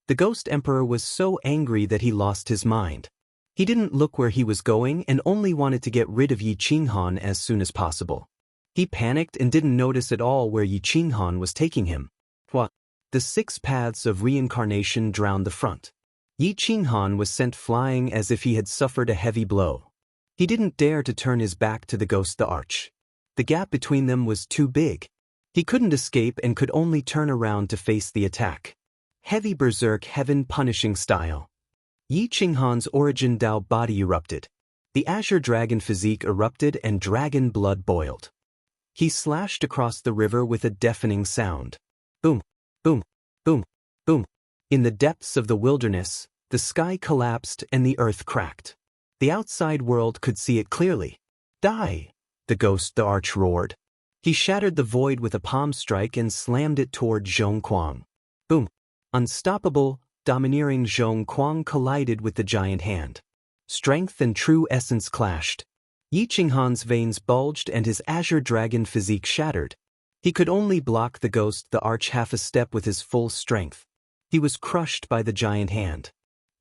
Speaker 1: The ghost emperor was so angry that he lost his mind. He didn't look where he was going and only wanted to get rid of Yi Qinghan as soon as possible. He panicked and didn't notice at all where Yi Qinghan was taking him. What? The 6 paths of reincarnation drowned the front. Yi Qinghan was sent flying as if he had suffered a heavy blow. He didn't dare to turn his back to the ghost the Arch. The gap between them was too big. He couldn't escape and could only turn around to face the attack. Heavy berserk heaven punishing style. Yi Qinghan's origin Dao body erupted. The Azure Dragon physique erupted and dragon blood boiled. He slashed across the river with a deafening sound. Boom, boom, boom, boom. In the depths of the wilderness, the sky collapsed and the earth cracked. The outside world could see it clearly. Die! The ghost the Arch roared. He shattered the void with a palm strike and slammed it toward Zhong Kuang. Boom! Unstoppable, domineering Zhong Kuang collided with the giant hand. Strength and true essence clashed. Yi Qinghan's veins bulged and his Azure Dragon physique shattered. He could only block the ghost the Arch half a step with his full strength. He was crushed by the giant hand.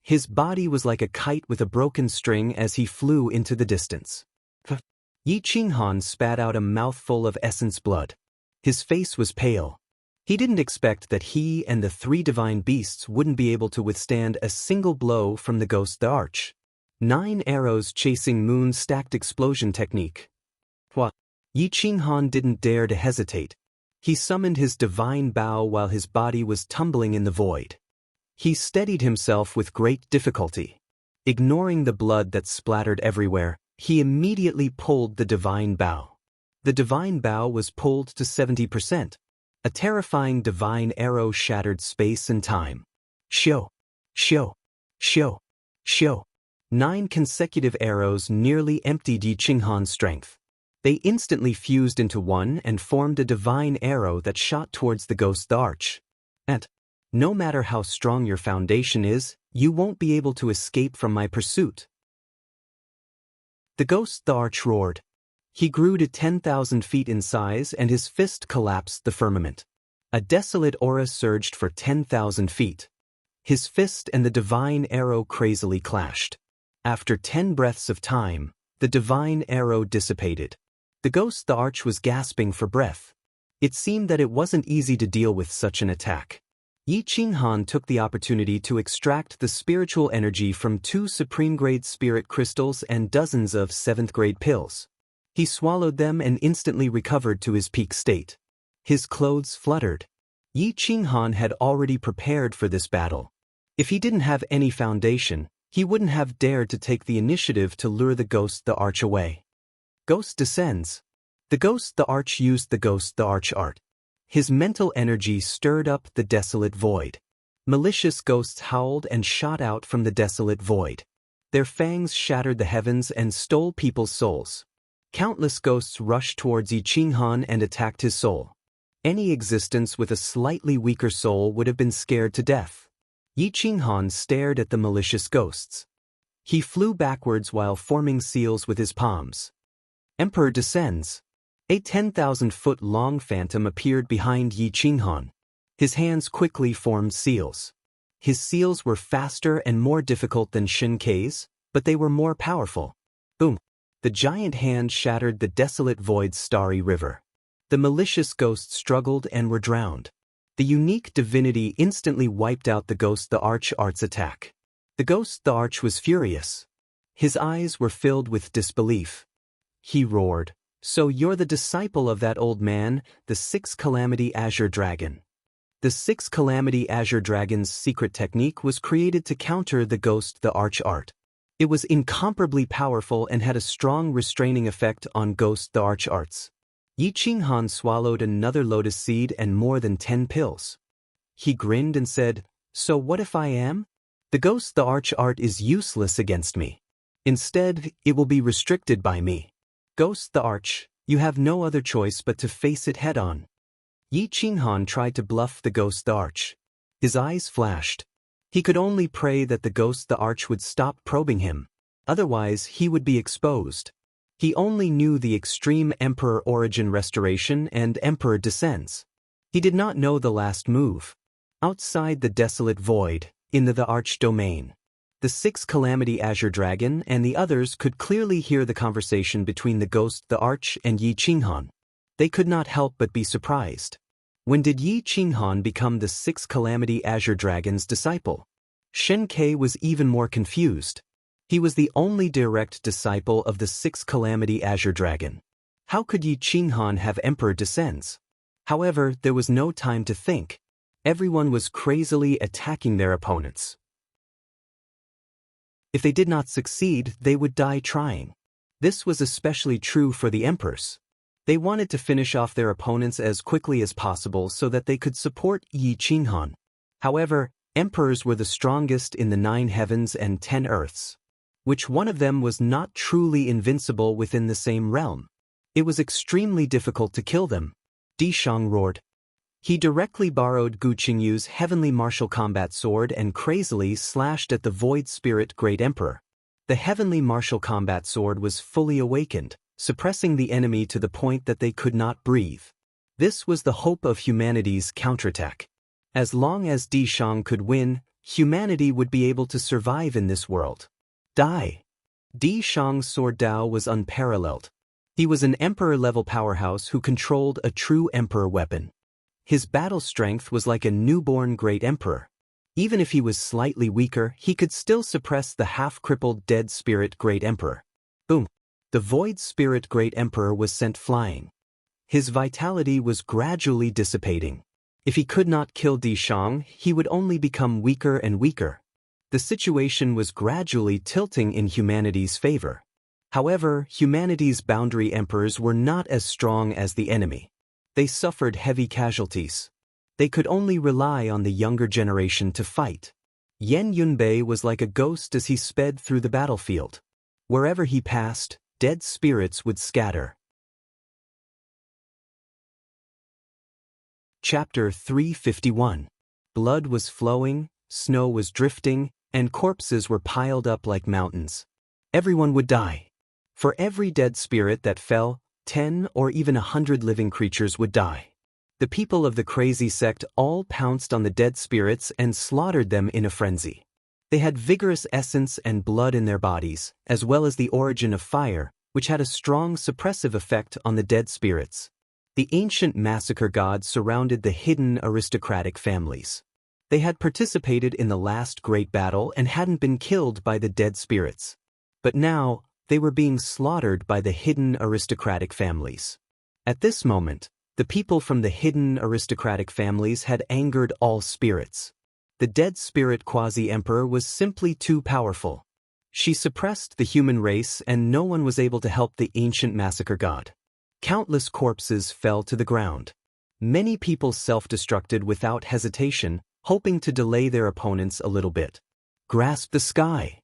Speaker 1: His body was like a kite with a broken string as he flew into the distance. Yi Qinghan spat out a mouthful of essence blood. His face was pale. He didn't expect that he and the 3 divine beasts wouldn't be able to withstand a single blow from the ghost the Arch. 9 arrows chasing moon stacked explosion technique. What? Yi Qinghan didn't dare to hesitate. He summoned his divine bow while his body was tumbling in the void. He steadied himself with great difficulty. Ignoring the blood that splattered everywhere, he immediately pulled the divine bow. The divine bow was pulled to 70%. A terrifying divine arrow shattered space and time. Shio, shio, shio, shio. 9 consecutive arrows nearly emptied Yi Qinghan's strength. They instantly fused into one and formed a divine arrow that shot towards the ghost the Arch. And no matter how strong your foundation is, you won't be able to escape from my pursuit. The ghost the Arch roared. He grew to 10,000 feet in size and his fist collapsed the firmament. A desolate aura surged for 10,000 feet. His fist and the divine arrow crazily clashed. After 10 breaths of time, the divine arrow dissipated. The ghost the Arch was gasping for breath. It seemed that it wasn't easy to deal with such an attack. Yi Qinghan took the opportunity to extract the spiritual energy from 2 supreme-grade spirit crystals and dozens of 7th-grade pills. He swallowed them and instantly recovered to his peak state. His clothes fluttered. Yi Qinghan had already prepared for this battle. If he didn't have any foundation, he wouldn't have dared to take the initiative to lure the ghost the Arch away. Ghost descends. The ghost the arch used the ghost the arch art. His mental energy stirred up the desolate void. Malicious ghosts howled and shot out from the desolate void. Their fangs shattered the heavens and stole people's souls. Countless ghosts rushed towards Yi Qinghan and attacked his soul. Any existence with a slightly weaker soul would have been scared to death. Yi Qinghan stared at the malicious ghosts. He flew backwards while forming seals with his palms. Emperor descends. A 10,000-foot-long phantom appeared behind Yi Qinghan. His hands quickly formed seals. His seals were faster and more difficult than Shen Kei's, but they were more powerful. Boom! The giant hand shattered the desolate void's starry river. The malicious ghosts struggled and were drowned. The unique divinity instantly wiped out the ghost the arch art's attack. The ghost the arch was furious. His eyes were filled with disbelief. He roared, "So you're the disciple of that old man, the Six Calamity Azure Dragon." The Six Calamity Azure Dragon's secret technique was created to counter the ghost the arch art. It was incomparably powerful and had a strong restraining effect on ghost the arch arts. Yi Qinghan swallowed another lotus seed and more than 10 pills. He grinned and said, "So what if I am? The ghost the arch art is useless against me. Instead, it will be restricted by me. Ghost the arch, you have no other choice but to face it head-on." Yi Qinghan tried to bluff the ghost the arch. His eyes flashed. He could only pray that the ghost the arch would stop probing him. Otherwise, he would be exposed. He only knew the extreme Emperor Origin Restoration and Emperor Descends. He did not know the last move. Outside the desolate void, in the arch domain, the Six Calamity Azure Dragon and the others could clearly hear the conversation between the ghost the arch and Yi Qinghan. They could not help but be surprised. When did Yi Qinghan become the Six Calamity Azure Dragon's disciple? Shen Kei was even more confused. He was the only direct disciple of the Six Calamity Azure Dragon. How could Yi Qinghan have Emperor Descends? However, there was no time to think. Everyone was crazily attacking their opponents. If they did not succeed, they would die trying. This was especially true for the emperors. They wanted to finish off their opponents as quickly as possible so that they could support Yi Qinghan. However, emperors were the strongest in the 9 heavens and 10 earths. Which one of them was not truly invincible within the same realm? It was extremely difficult to kill them. Di Shang roared. He directly borrowed Gu Qingyu's heavenly martial combat sword and crazily slashed at the Void Spirit Great Emperor. The heavenly martial combat sword was fully awakened, suppressing the enemy to the point that they could not breathe. This was the hope of humanity's counterattack. As long as Di Shang could win, humanity would be able to survive in this world. Die! Di Shang's sword Dao was unparalleled. He was an emperor-level powerhouse who controlled a true emperor weapon. His battle strength was like a newborn great emperor. Even if he was slightly weaker, he could still suppress the half-crippled dead spirit great emperor. Boom! The Void Spirit Great Emperor was sent flying. His vitality was gradually dissipating. If he could not kill Di Shang, he would only become weaker and weaker. The situation was gradually tilting in humanity's favor. However, humanity's boundary emperors were not as strong as the enemy. They suffered heavy casualties. They could only rely on the younger generation to fight. Yan Yunbei was like a ghost as he sped through the battlefield. Wherever he passed, dead spirits would scatter. Chapter 351. Blood was flowing, snow was drifting, and corpses were piled up like mountains. Everyone would die. For every dead spirit that fell, 10 or even 100 living creatures would die. The people of the crazy sect all pounced on the dead spirits and slaughtered them in a frenzy. They had vigorous essence and blood in their bodies, as well as the origin of fire, which had a strong suppressive effect on the dead spirits. The ancient massacre gods surrounded the hidden aristocratic families. They had participated in the last great battle and hadn't been killed by the dead spirits. But now, they were being slaughtered by the hidden aristocratic families. At this moment, the people from the hidden aristocratic families had angered all spirits. The dead spirit quasi-emperor was simply too powerful. She suppressed the human race and no one was able to help the ancient massacre god. Countless corpses fell to the ground. Many people self-destructed without hesitation, hoping to delay their opponents a little bit. Grasp the sky.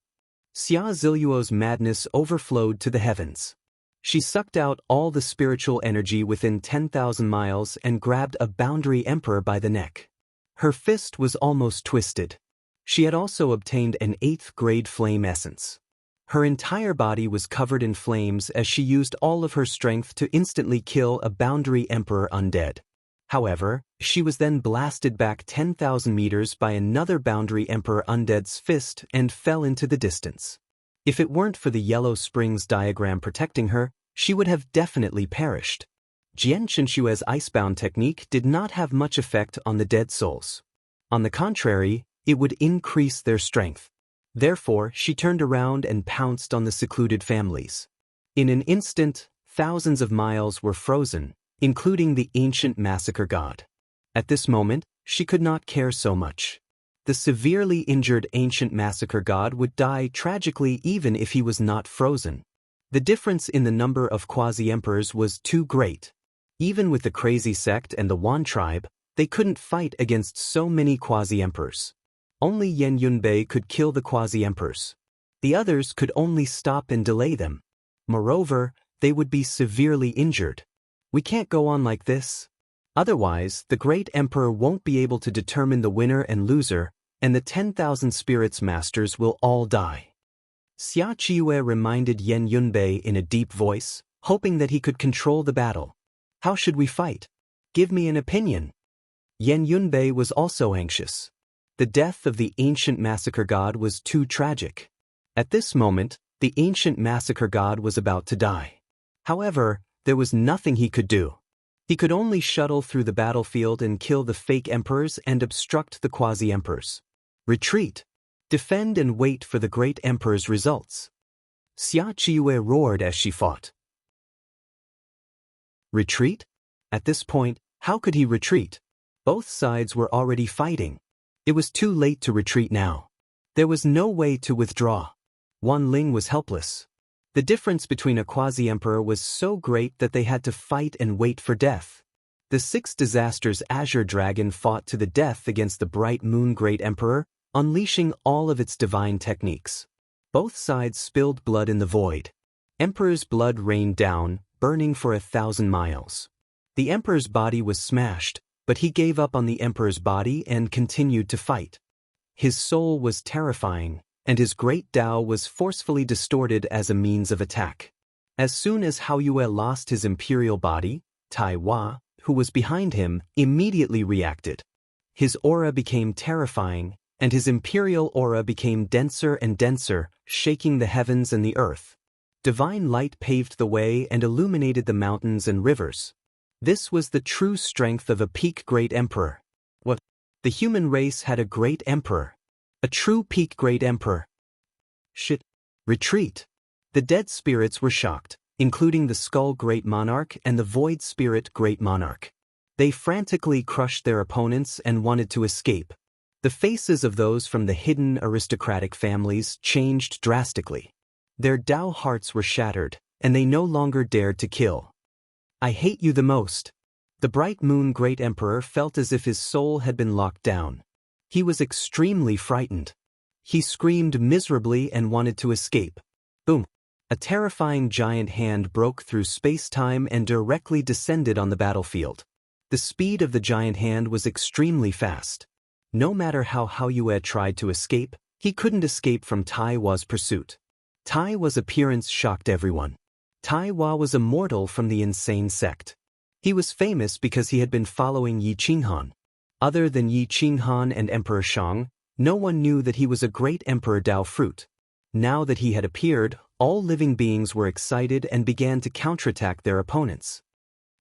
Speaker 1: Xia Ziluo's madness overflowed to the heavens. She sucked out all the spiritual energy within 10,000 miles and grabbed a boundary emperor by the neck. Her fist was almost twisted. She had also obtained an 8th grade flame essence. Her entire body was covered in flames as she used all of her strength to instantly kill a boundary emperor undead. However, she was then blasted back 10,000 meters by another boundary emperor undead's fist and fell into the distance. If it weren't for the Yellow Springs diagram protecting her, she would have definitely perished. Jian Qinshue's icebound technique did not have much effect on the dead souls. On the contrary, it would increase their strength. Therefore, she turned around and pounced on the secluded families. In an instant, thousands of miles were frozen, including the ancient massacre god. At this moment, she could not care so much. The severely injured ancient massacre god would die tragically even if he was not frozen. The difference in the number of quasi-emperors was too great. Even with the crazy sect and the Wan tribe, they couldn't fight against so many quasi-emperors. Only Yan Yunbei could kill the quasi-emperors. The others could only stop and delay them. Moreover, they would be severely injured. We can't go on like this. Otherwise, the great emperor won't be able to determine the winner and loser, and the 10,000 spirits masters will all die. Xia Qiue reminded Yan Yunbei in a deep voice, hoping that he could control the battle. How should we fight? Give me an opinion. Yan Yunbei was also anxious. The death of the ancient massacre god was too tragic. At this moment, the ancient massacre god was about to die. However, there was nothing he could do. He could only shuttle through the battlefield and kill the fake emperors and obstruct the quasi-emperors. Retreat. Defend and wait for the great emperor's results. Xia Qiue roared as she fought. Retreat? At this point, how could he retreat? Both sides were already fighting. It was too late to retreat now. There was no way to withdraw. Wan Ling was helpless. The difference between a quasi-emperor was so great that they had to fight and wait for death. The 6 disasters Azure Dragon fought to the death against the Bright Moon Great Emperor, unleashing all of its divine techniques. Both sides spilled blood in the void. Emperor's blood rained down, burning for 1,000 miles. The Emperor's body was smashed, but he gave up on the Emperor's body and continued to fight. His soul was terrifying, and his great Tao was forcefully distorted as a means of attack. As soon as Hao Yue lost his imperial body, Tai Hua, who was behind him, immediately reacted. His aura became terrifying, and his imperial aura became denser and denser, shaking the heavens and the earth. Divine light paved the way and illuminated the mountains and rivers. This was the true strength of a peak great emperor. What? The human race had a great emperor. A true peak great emperor. Shit. Retreat. The dead spirits were shocked, including the Skull Great Monarch and the Void Spirit Great Monarch. They frantically crushed their opponents and wanted to escape. The faces of those from the hidden aristocratic families changed drastically. Their Tao hearts were shattered, and they no longer dared to kill. I hate you the most. The Bright Moon Great Emperor felt as if his soul had been locked down. He was extremely frightened. He screamed miserably and wanted to escape. Boom! A terrifying giant hand broke through space-time and directly descended on the battlefield. The speed of the giant hand was extremely fast. No matter how Hao Yue tried to escape, he couldn't escape from Tai Hua's pursuit. Tai Hua's appearance shocked everyone. Tai Hua was a mortal from the insane sect. He was famous because he had been following Yi Qinghan. Other than Yi Qinghan and Emperor Shang, no one knew that he was a great Emperor Dao fruit. Now that he had appeared, all living beings were excited and began to counterattack their opponents.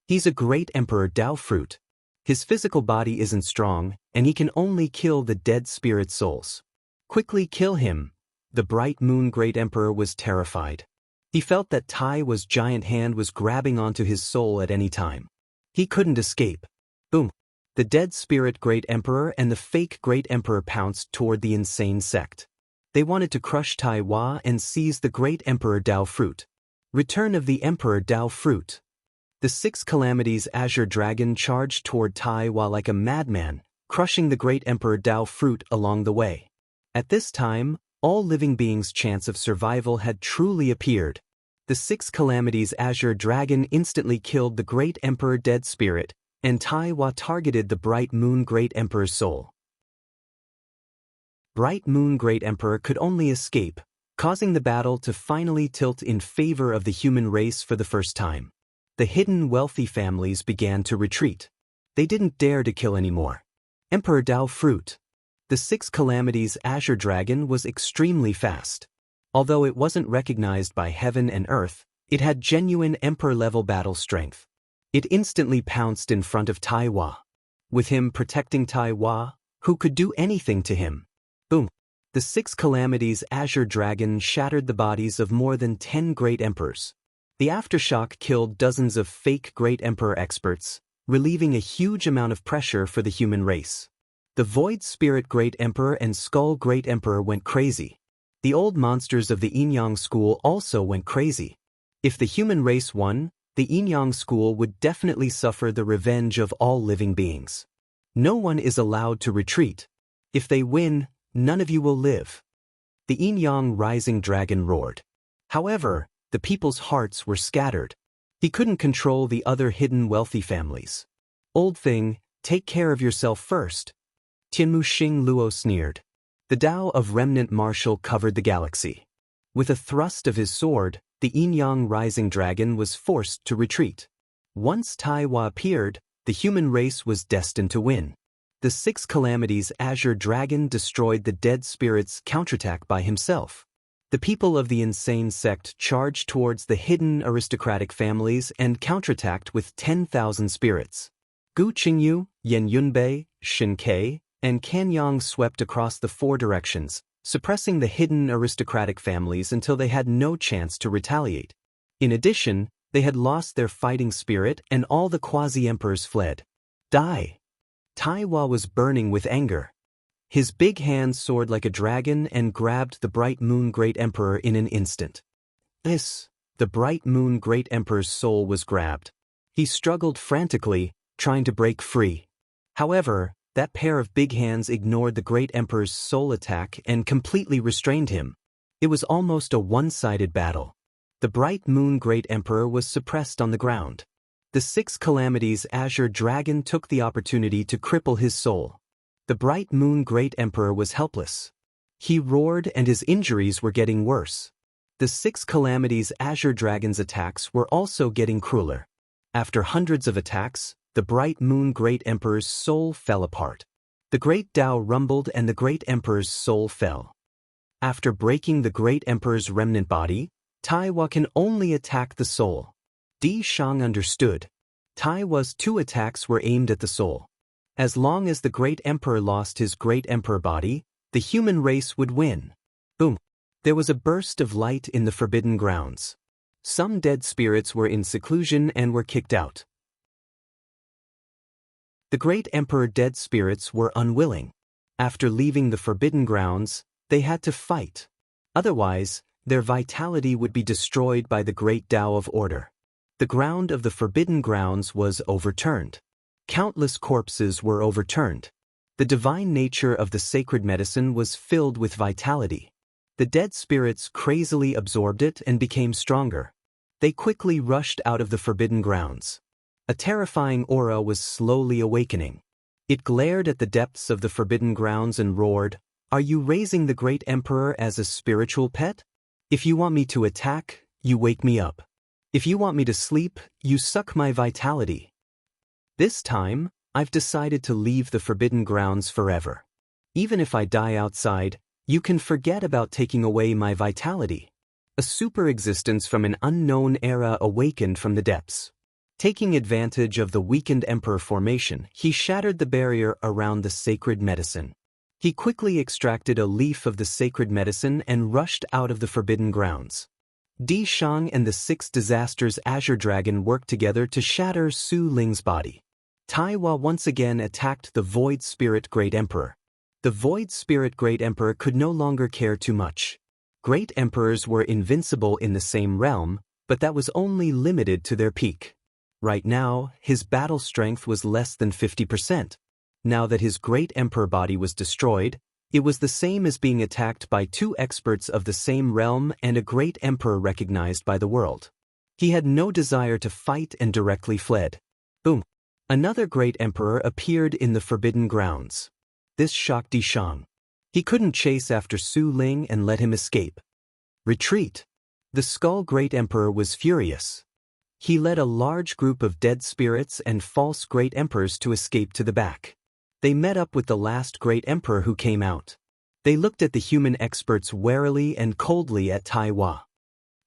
Speaker 1: He's a great Emperor Dao fruit. His physical body isn't strong, and he can only kill the dead spirit souls. Quickly kill him. The Bright Moon Great Emperor was terrified. He felt that Tai Hua's giant hand was grabbing onto his soul at any time. He couldn't escape. Boom! The dead spirit Great Emperor and the fake Great Emperor pounced toward the insane sect. They wanted to crush Taiwa and seize the great Emperor Dao fruit. Return of the Emperor Dao fruit. The 6 calamities Azure Dragon charged toward Taiwa like a madman, crushing the great Emperor Dao fruit along the way. At this time, all living beings' chance of survival had truly appeared. The 6 calamities Azure Dragon instantly killed the great Emperor Dead Spirit, and Taiwa targeted the Bright Moon Great Emperor's soul. Bright Moon Great Emperor could only escape, causing the battle to finally tilt in favor of the human race for the first time. The hidden wealthy families began to retreat. They didn't dare to kill anymore. Emperor Dao fruit. The 6 calamities Azure Dragon was extremely fast. Although it wasn't recognized by heaven and earth, it had genuine emperor-level battle strength. It instantly pounced in front of Taiwa. With him protecting Taiwa, who could do anything to him? Boom! The 6 calamities Azure Dragon shattered the bodies of more than 10 great emperors. The aftershock killed dozens of fake great emperor experts, relieving a huge amount of pressure for the human race. The Void Spirit Great Emperor and Skull Great Emperor went crazy. The old monsters of the Yin-Yang School also went crazy. If the human race won, the Yin-Yang School would definitely suffer the revenge of all living beings. No one is allowed to retreat. If they win, none of you will live. The Yin-Yang Rising Dragon roared. However, the people's hearts were scattered. He couldn't control the other hidden wealthy families. Old thing, take care of yourself first. Tianmu Xing Luo sneered. The Tao of Remnant Martial covered the galaxy. With a thrust of his sword, the Yin-Yang Rising Dragon was forced to retreat. Once Taiwa appeared, the human race was destined to win. The 6 calamities Azure Dragon destroyed the dead spirit's counterattack by himself. The people of the insane sect charged towards the hidden aristocratic families and counterattacked with 10,000 spirits. Gu Qingyu, Yan Yunbei, Shin Ke, and Kanyang swept across the 4 directions, suppressing the hidden aristocratic families until they had no chance to retaliate. In addition, they had lost their fighting spirit and all the quasi-emperors fled. Die! Taiwa was burning with anger. His big hand soared like a dragon and grabbed the Bright Moon Great Emperor in an instant. The Bright Moon Great Emperor's soul was grabbed. He struggled frantically, trying to break free. However, that pair of big hands ignored the Great Emperor's soul attack and completely restrained him. It was almost a one-sided battle. The Bright Moon Great Emperor was suppressed on the ground. The 6 calamities Azure Dragon took the opportunity to cripple his soul. The Bright Moon Great Emperor was helpless. He roared and his injuries were getting worse. The 6 calamities Azure Dragon's attacks were also getting crueler. After hundreds of attacks, the Bright Moon Great Emperor's soul fell apart. The Great Tao rumbled and the Great Emperor's soul fell. After breaking the Great Emperor's remnant body, Taiwa can only attack the soul. Di Shang understood. Taiwa's 2 attacks were aimed at the soul. As long as the Great Emperor lost his Great Emperor body, the human race would win. Boom! There was a burst of light in the Forbidden Grounds. Some dead spirits were in seclusion and were kicked out. The Great Emperor dead spirits were unwilling. After leaving the Forbidden Grounds, they had to fight. Otherwise, their vitality would be destroyed by the Great Tao of Order. The ground of the Forbidden Grounds was overturned. Countless corpses were overturned. The divine nature of the sacred medicine was filled with vitality. The dead spirits crazily absorbed it and became stronger. They quickly rushed out of the Forbidden Grounds. A terrifying aura was slowly awakening. It glared at the depths of the Forbidden Grounds and roared, "Are you raising the Great Emperor as a spiritual pet? If you want me to attack, you wake me up. If you want me to sleep, you suck my vitality. This time, I've decided to leave the Forbidden Grounds forever. Even if I die outside, you can forget about taking away my vitality." A super existence from an unknown era awakened from the depths. Taking advantage of the weakened Emperor formation, he shattered the barrier around the sacred medicine. He quickly extracted a leaf of the sacred medicine and rushed out of the Forbidden Grounds. Di Shang and the 6 disasters Azure Dragon worked together to shatter Su Ling's body. Taiwa once again attacked the Void Spirit Great Emperor. The Void Spirit Great Emperor could no longer care too much. Great emperors were invincible in the same realm, but that was only limited to their peak. Right now, his battle strength was less than 50%. Now that his great emperor body was destroyed, it was the same as being attacked by two experts of the same realm and a great emperor recognized by the world. He had no desire to fight and directly fled. Boom! Another great emperor appeared in the Forbidden Grounds. This shocked Di Shang. He couldn't chase after Su Ling and let him escape. Retreat! The Skull Great Emperor was furious. He led a large group of dead spirits and false great emperors to escape to the back. They met up with the last great emperor who came out. They looked at the human experts warily and coldly at Tai Hua.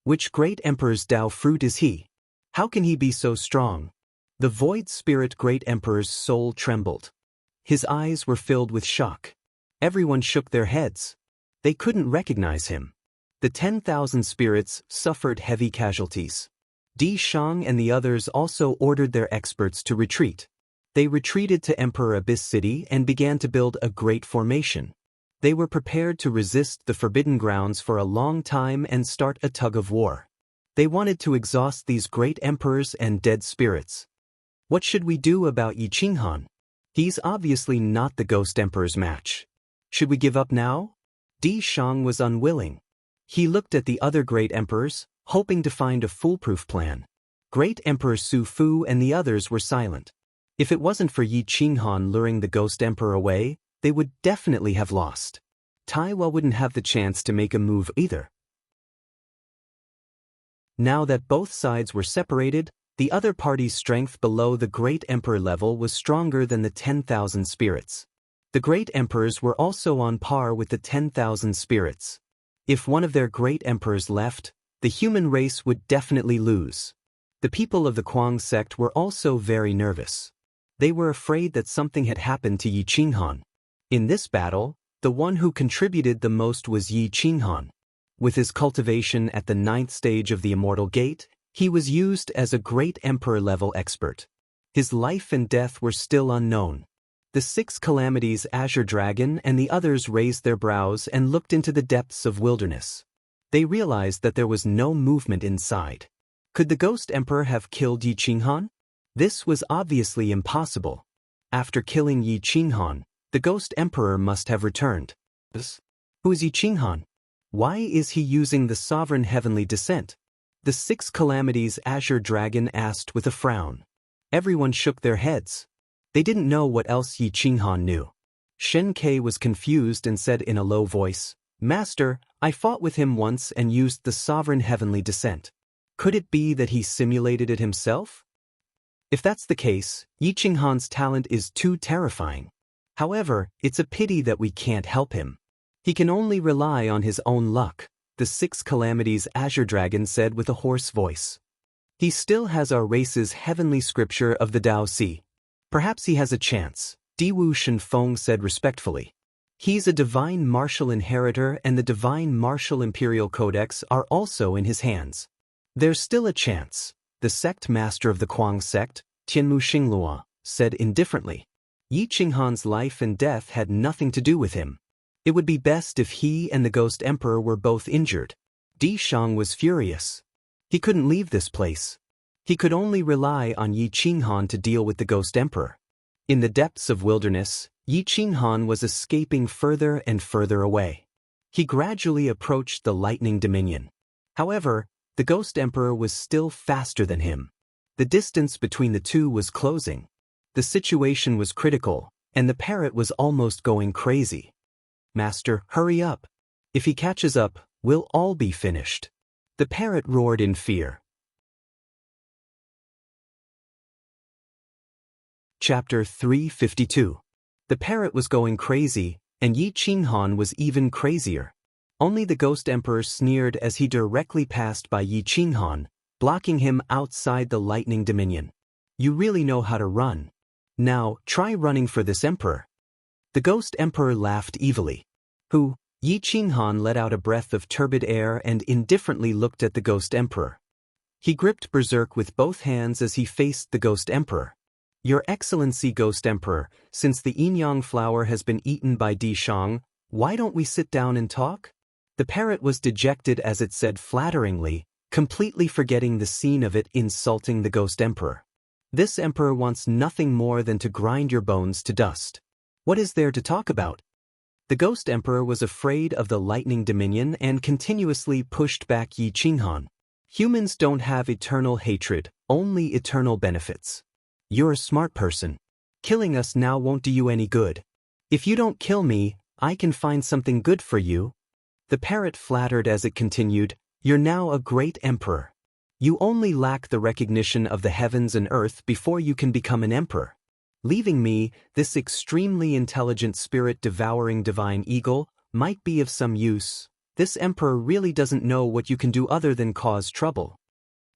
Speaker 1: Which great emperor's Dao fruit is he? How can he be so strong? The Void Spirit Great Emperor's soul trembled. His eyes were filled with shock. Everyone shook their heads. They couldn't recognize him. The 10,000 spirits suffered heavy casualties. Di Shang and the others also ordered their experts to retreat. They retreated to Emperor Abyss City and began to build a great formation. They were prepared to resist the Forbidden Grounds for a long time and start a tug of war. They wanted to exhaust these great emperors and dead spirits. What should we do about Yi Qinghan? He's obviously not the Ghost Emperor's match. Should we give up now? Di Shang was unwilling. He looked at the other great emperors, hoping to find a foolproof plan. Great Emperor Su Fu and the others were silent. If it wasn't for Yi Qinghan luring the Ghost Emperor away, they would definitely have lost. Tai Hua wouldn't have the chance to make a move either. Now that both sides were separated, the other party's strength below the Great Emperor level was stronger than the 10,000 spirits. The Great Emperors were also on par with the 10,000 spirits. If one of their Great Emperors left, the human race would definitely lose. The people of the Kuang sect were also very nervous. They were afraid that something had happened to Yi Qinghan. In this battle, the one who contributed the most was Yi Qinghan. With his cultivation at the 9th stage of the Immortal Gate, he was used as a Great Emperor-level expert. His life and death were still unknown. The 6 calamities Azure Dragon and the others raised their brows and looked into the depths of wilderness. They realized that there was no movement inside. Could the Ghost Emperor have killed Yi Qinghan? This was obviously impossible. After killing Yi Qinghan, the Ghost Emperor must have returned. Who is Yi Qinghan? Why is he using the Sovereign Heavenly Descent? The 6 calamities Azure Dragon asked with a frown. Everyone shook their heads. They didn't know what else Yi Qinghan knew. Shen Ke was confused and said in a low voice, "Master, I fought with him once and used the Sovereign Heavenly Descent. Could it be that he simulated it himself?" If that's the case, Yi Qinghan's talent is too terrifying. However, it's a pity that we can't help him. He can only rely on his own luck, the 6 calamities Azure Dragon said with a hoarse voice. He still has our race's heavenly scripture of the Dao Si. Perhaps he has a chance, Diwu Shenfeng said respectfully. He's a divine martial inheritor and the divine martial imperial codex are also in his hands. There's still a chance, the sect master of the Kuang sect, Tianmu Xingluo, said indifferently. Yi Qinghan's life and death had nothing to do with him. It would be best if he and the Ghost Emperor were both injured. Di Shang was furious. He couldn't leave this place. He could only rely on Yi Qinghan to deal with the Ghost Emperor. In the depths of wilderness, Yi Qinghan was escaping further and further away. He gradually approached the Lightning Dominion. However, the Ghost Emperor was still faster than him. The distance between the two was closing. The situation was critical, and the parrot was almost going crazy. "Master, hurry up. If he catches up, we'll all be finished." The parrot roared in fear. Chapter 352. The parrot was going crazy, and Yi Qinghan was even crazier. Only the Ghost Emperor sneered as he directly passed by Yi Qinghan, blocking him outside the Lightning Dominion. "You really know how to run. Now, try running for this emperor." The Ghost Emperor laughed evilly. "Who?" Yi Qinghan let out a breath of turbid air and indifferently looked at the Ghost Emperor. He gripped Berserk with both hands as he faced the Ghost Emperor. Your Excellency Ghost Emperor, since the Yinyang flower has been eaten by Di Shang, why don't we sit down and talk? The parrot was dejected as it said flatteringly, completely forgetting the scene of it insulting the Ghost Emperor. This emperor wants nothing more than to grind your bones to dust. What is there to talk about? The Ghost Emperor was afraid of the Lightning Dominion and continuously pushed back Yi Qinghan. Humans don't have eternal hatred, only eternal benefits. You're a smart person. Killing us now won't do you any good. If you don't kill me, I can find something good for you. The parrot flattered as it continued, you're now a great emperor. You only lack the recognition of the heavens and earth before you can become an emperor. Leaving me, this extremely intelligent spirit-devouring divine eagle, might be of some use. This emperor really doesn't know what you can do other than cause trouble.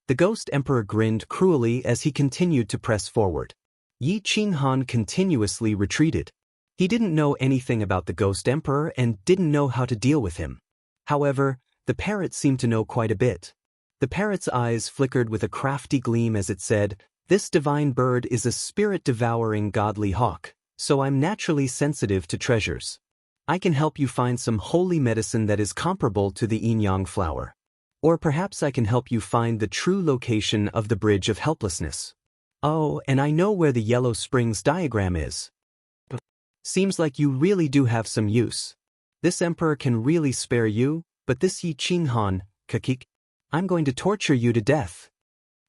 Speaker 1: The Ghost Emperor grinned cruelly as he continued to press forward. Yi Qinghan continuously retreated. He didn't know anything about the Ghost Emperor and didn't know how to deal with him. However, the parrot seemed to know quite a bit. The parrot's eyes flickered with a crafty gleam as it said, this divine bird is a spirit-devouring godly hawk, so I'm naturally sensitive to treasures. I can help you find some holy medicine that is comparable to the Yinyang flower. Or perhaps I can help you find the true location of the Bridge of Helplessness. Oh, and I know where the Yellow Springs diagram is. Seems like you really do have some use. This emperor can really spare you, but this Yi Qinghan, kakik, I'm going to torture you to death.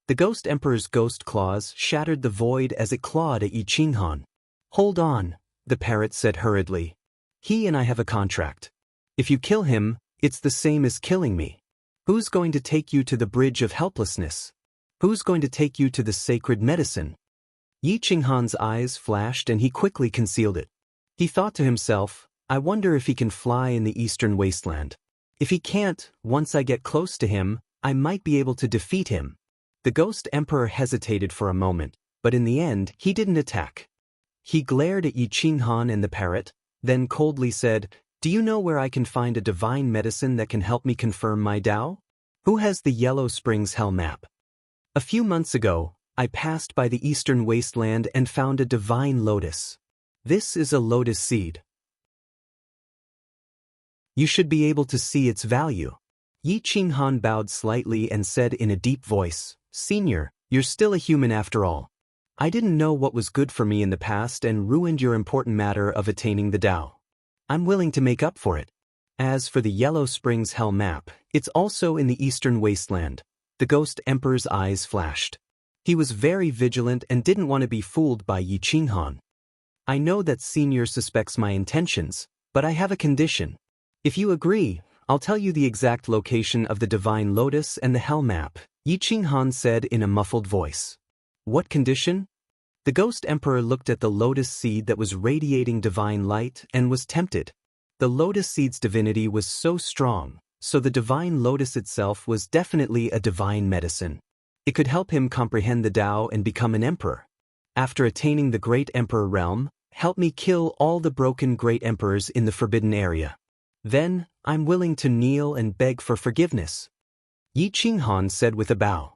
Speaker 1: The Ghost Emperor's ghost claws shattered the void as it clawed at Yi Qinghan. Hold on, the parrot said hurriedly. He and I have a contract. If you kill him, it's the same as killing me. Who's going to take you to the Bridge of Helplessness? Who's going to take you to the sacred medicine? Yi Qinghan's eyes flashed and he quickly concealed it. He thought to himself, I wonder if he can fly in the eastern wasteland. If he can't, once I get close to him, I might be able to defeat him. The Ghost Emperor hesitated for a moment, but in the end, he didn't attack. He glared at Yi Qinghan and the parrot, then coldly said, do you know where I can find a divine medicine that can help me confirm my Tao? Who has the Yellow Springs Hell map? A few months ago, I passed by the eastern wasteland and found a divine lotus. This is a lotus seed. You should be able to see its value. Yi Qinghan bowed slightly and said in a deep voice, Senior, you're still a human after all. I didn't know what was good for me in the past and ruined your important matter of attaining the Tao. I'm willing to make up for it. As for the Yellow Springs Hell map, it's also in the eastern wasteland. The Ghost Emperor's eyes flashed. He was very vigilant and didn't want to be fooled by Yi Qinghan. I know that Senior suspects my intentions, but I have a condition. If you agree, I'll tell you the exact location of the Divine Lotus and the Hell map, Yi Qinghan said in a muffled voice. What condition? The Ghost Emperor looked at the lotus seed that was radiating divine light and was tempted. The lotus seed's divinity was so strong, so the divine lotus itself was definitely a divine medicine. It could help him comprehend the Tao and become an emperor. After attaining the Great Emperor realm, help me kill all the broken Great Emperors in the Forbidden Area. Then, I'm willing to kneel and beg for forgiveness. Yi Qinghan said with a bow.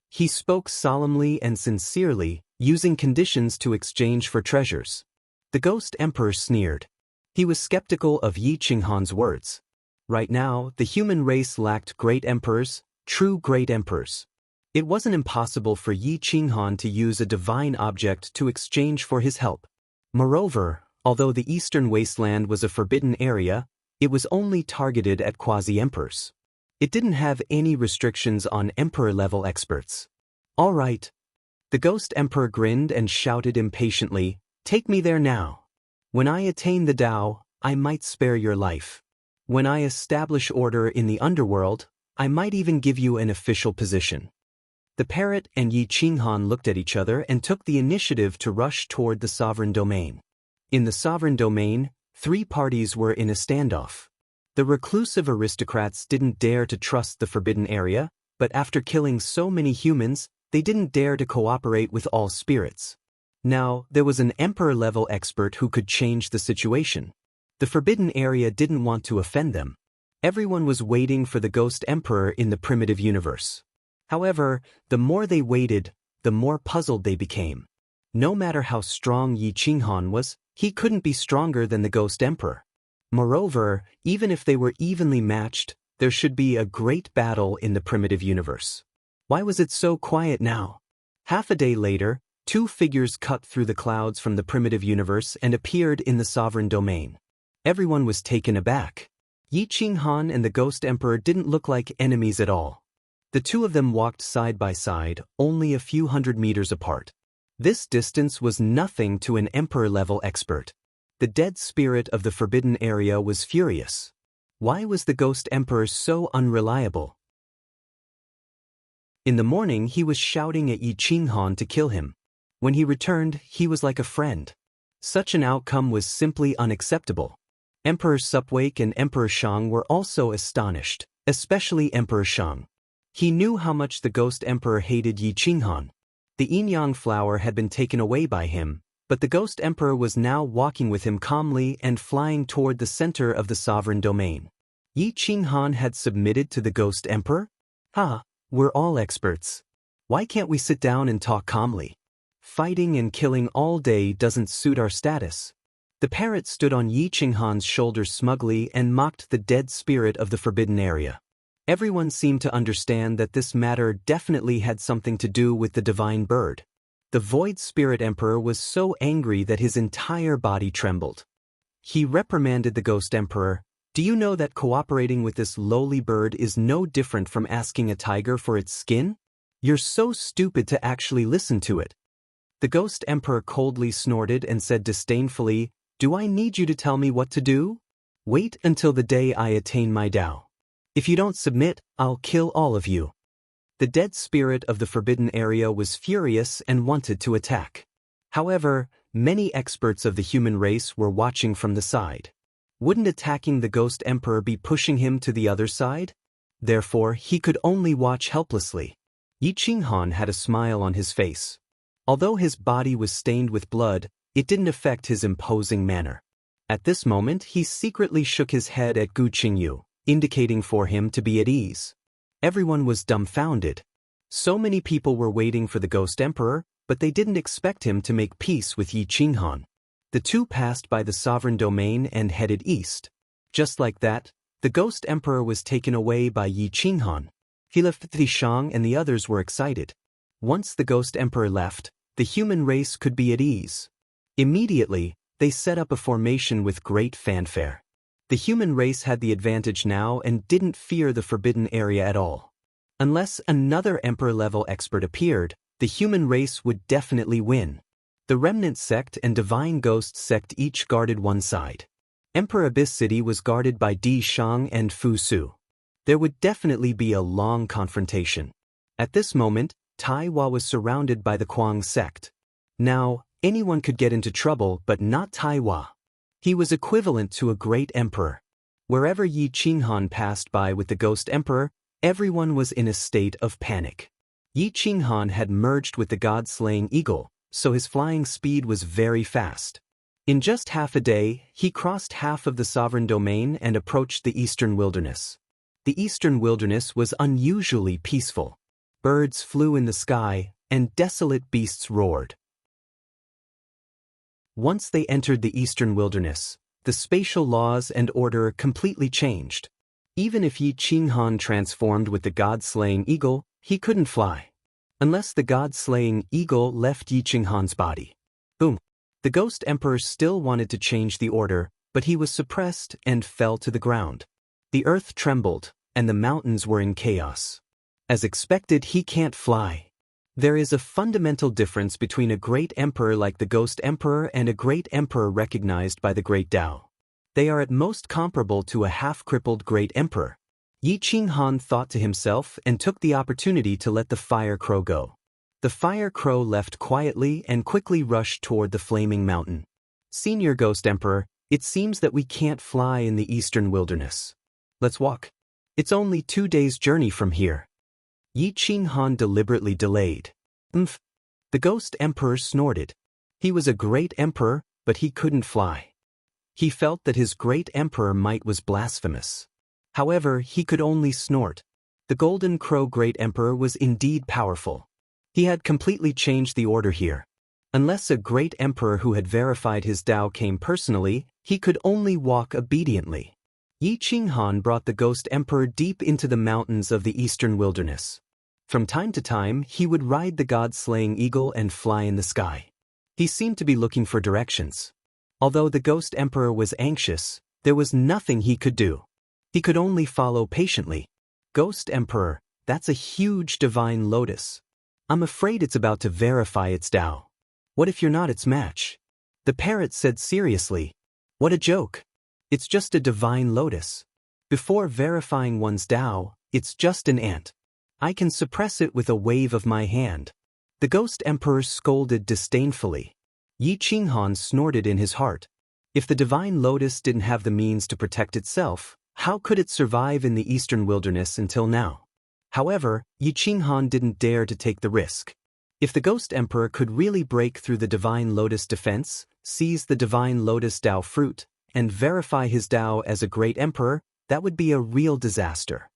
Speaker 1: He spoke solemnly and sincerely, using conditions to exchange for treasures. The Ghost Emperor sneered. He was skeptical of Yi Qinghan's words. Right now, the human race lacked great emperors, true great emperors. It wasn't impossible for Yi Qinghan to use a divine object to exchange for his help. Moreover, although the eastern wasteland was a forbidden area, it was only targeted at quasi-emperors. It didn't have any restrictions on emperor-level experts. All right. The Ghost Emperor grinned and shouted impatiently, take me there now. When I attain the Tao, I might spare your life. When I establish order in the underworld, I might even give you an official position. The parrot and Yi Qinghan looked at each other and took the initiative to rush toward the sovereign domain. In the sovereign domain, 3 parties were in a standoff. The reclusive aristocrats didn't dare to trust the forbidden area, but after killing so many humans, they didn't dare to cooperate with all spirits. Now, there was an emperor-level expert who could change the situation. The forbidden area didn't want to offend them. Everyone was waiting for the Ghost Emperor in the primitive universe. However, the more they waited, the more puzzled they became. No matter how strong Yi Qinghan was, he couldn't be stronger than the Ghost Emperor. Moreover, even if they were evenly matched, there should be a great battle in the primitive universe. Why was it so quiet now? Half a day later, two figures cut through the clouds from the primitive universe and appeared in the sovereign domain. Everyone was taken aback. Yi Qinghan and the Ghost Emperor didn't look like enemies at all. The two of them walked side by side, only a few hundred meters apart. This distance was nothing to an emperor-level expert. The dead spirit of the forbidden area was furious. Why was the Ghost Emperor so unreliable? In the morning, he was shouting at Yi Qinghan to kill him. When he returned, he was like a friend. Such an outcome was simply unacceptable. Emperor Supwake and Emperor Shang were also astonished, especially Emperor Shang. He knew how much the Ghost Emperor hated Yi Qinghan. The yin-yang flower had been taken away by him, but the Ghost Emperor was now walking with him calmly and flying toward the center of the sovereign domain. Yi Qinghan had submitted to the Ghost Emperor? We're all experts. Why can't we sit down and talk calmly? Fighting and killing all day doesn't suit our status. The parrot stood on Yi Qinghan's shoulders smugly and mocked the dead spirit of the forbidden area. Everyone seemed to understand that this matter definitely had something to do with the divine bird. The Void Spirit Emperor was so angry that his entire body trembled. He reprimanded the Ghost Emperor. Do you know that cooperating with this lowly bird is no different from asking a tiger for its skin? You're so stupid to actually listen to it. The Ghost Emperor coldly snorted and said disdainfully, Do I need you to tell me what to do? Wait until the day I attain my Tao. If you don't submit, I'll kill all of you. The dead spirit of the forbidden area was furious and wanted to attack. However, many experts of the human race were watching from the side. Wouldn't attacking the Ghost Emperor be pushing him to the other side? Therefore, he could only watch helplessly. Yi Qinghan had a smile on his face. Although his body was stained with blood, it didn't affect his imposing manner. At this moment, he secretly shook his head at Gu Qingyu, indicating for him to be at ease. Everyone was dumbfounded. So many people were waiting for the Ghost Emperor, but they didn't expect him to make peace with Yi Qinghan. The two passed by the sovereign domain and headed east. Just like that, the Ghost Emperor was taken away by Yi Qinghan. He left Shang and the others were excited. Once the Ghost Emperor left, the human race could be at ease. Immediately, they set up a formation with great fanfare. The human race had the advantage now and didn't fear the forbidden area at all. Unless another emperor-level expert appeared, the human race would definitely win. The Remnant Sect and Divine Ghost Sect each guarded one side. Emperor Abyss City was guarded by Di Shang and Fu Su. There would definitely be a long confrontation. At this moment, Taiwa was surrounded by the Kuang sect. Now, anyone could get into trouble but not Taiwa. He was equivalent to a great emperor. Wherever Yi Qinghan passed by with the Ghost Emperor, everyone was in a state of panic. Yi Qinghan had merged with the god-slaying eagle, so his flying speed was very fast. In just half a day, he crossed half of the sovereign domain and approached the eastern wilderness. The eastern wilderness was unusually peaceful. Birds flew in the sky, and desolate beasts roared. Once they entered the eastern wilderness, the spatial laws and order completely changed. Even if Yi Qinghan transformed with the god-slaying eagle, he couldn't fly. Unless the god-slaying eagle left Yi Qinghan's body. Boom! The Ghost Emperor still wanted to change the order, but he was suppressed and fell to the ground. The earth trembled, and the mountains were in chaos. As expected, he can't fly. There is a fundamental difference between a great emperor like the Ghost Emperor and a great emperor recognized by the Great Tao. They are at most comparable to a half-crippled great emperor. Yi Qinghan thought to himself and took the opportunity to let the fire crow go. The fire crow left quietly and quickly rushed toward the flaming mountain. Senior Ghost Emperor, it seems that we can't fly in the eastern wilderness. Let's walk. It's only 2 days' journey from here. Yi Qinghan deliberately delayed. The Ghost Emperor snorted. He was a great emperor, but he couldn't fly. He felt that his great emperor might was blasphemous. However, he could only snort. The Golden Crow Great Emperor was indeed powerful. He had completely changed the order here. Unless a great emperor who had verified his Tao came personally, he could only walk obediently. Yi Qinghan brought the ghost emperor deep into the mountains of the eastern wilderness. From time to time, he would ride the god-slaying eagle and fly in the sky. He seemed to be looking for directions. Although the ghost emperor was anxious, there was nothing he could do. He could only follow patiently. Ghost emperor, that's a huge divine lotus. I'm afraid it's about to verify its Tao. What if you're not its match? The parrot said seriously. What a joke. It's just a divine lotus. Before verifying one's Tao, it's just an ant. I can suppress it with a wave of my hand. The ghost emperor scolded disdainfully. Yi Qinghan snorted in his heart. If the divine lotus didn't have the means to protect itself, how could it survive in the eastern wilderness until now? However, Yi Qinghan didn't dare to take the risk. If the ghost emperor could really break through the divine lotus defense, seize the divine lotus Tao fruit, and verify his Tao as a great emperor, that would be a real disaster.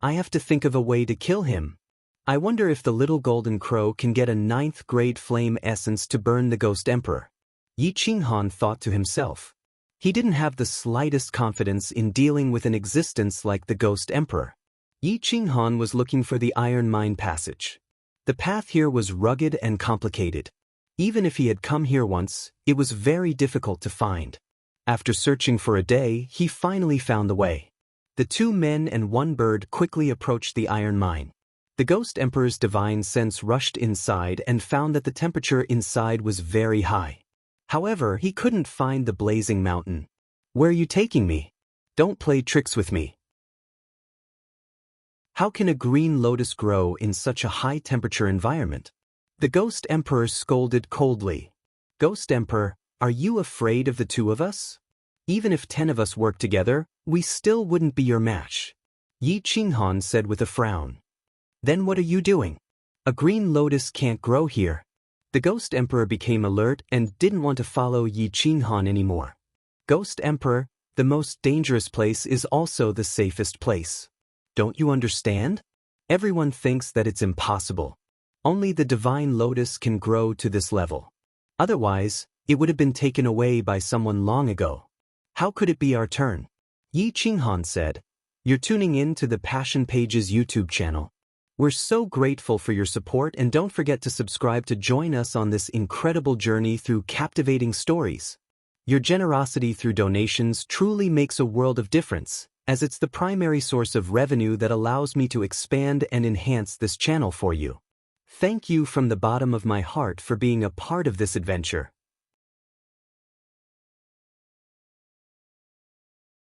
Speaker 1: I have to think of a way to kill him. I wonder if the little golden crow can get a 9th grade flame essence to burn the ghost emperor. Yi Qinghan thought to himself. He didn't have the slightest confidence in dealing with an existence like the ghost emperor. Yi Qinghan was looking for the iron mine passage. The path here was rugged and complicated. Even if he had come here once, it was very difficult to find. After searching for a day, he finally found the way. The 2 men and 1 bird quickly approached the iron mine. The ghost emperor's divine sense rushed inside and found that the temperature inside was very high. However, he couldn't find the blazing mountain. Where are you taking me? Don't play tricks with me. How can a green lotus grow in such a high-temperature environment? The ghost emperor scolded coldly. Ghost emperor, are you afraid of the 2 of us? Even if 10 of us work together, we still wouldn't be your match. Yi Qinghan said with a frown. Then what are you doing? A green lotus can't grow here. The ghost emperor became alert and didn't want to follow Yi Qinghan anymore. Ghost emperor, the most dangerous place is also the safest place. Don't you understand? Everyone thinks that it's impossible. Only the divine lotus can grow to this level. Otherwise, it would have been taken away by someone long ago. How could it be our turn? Yi Qinghan said. You're tuning in to the Passion Pages YouTube channel. We're so grateful for your support, and don't forget to subscribe to join us on this incredible journey through captivating stories. Your generosity through donations truly makes a world of difference, as it's the primary source of revenue that allows me to expand and enhance this channel for you. Thank you from the bottom of my heart for being a part of this adventure.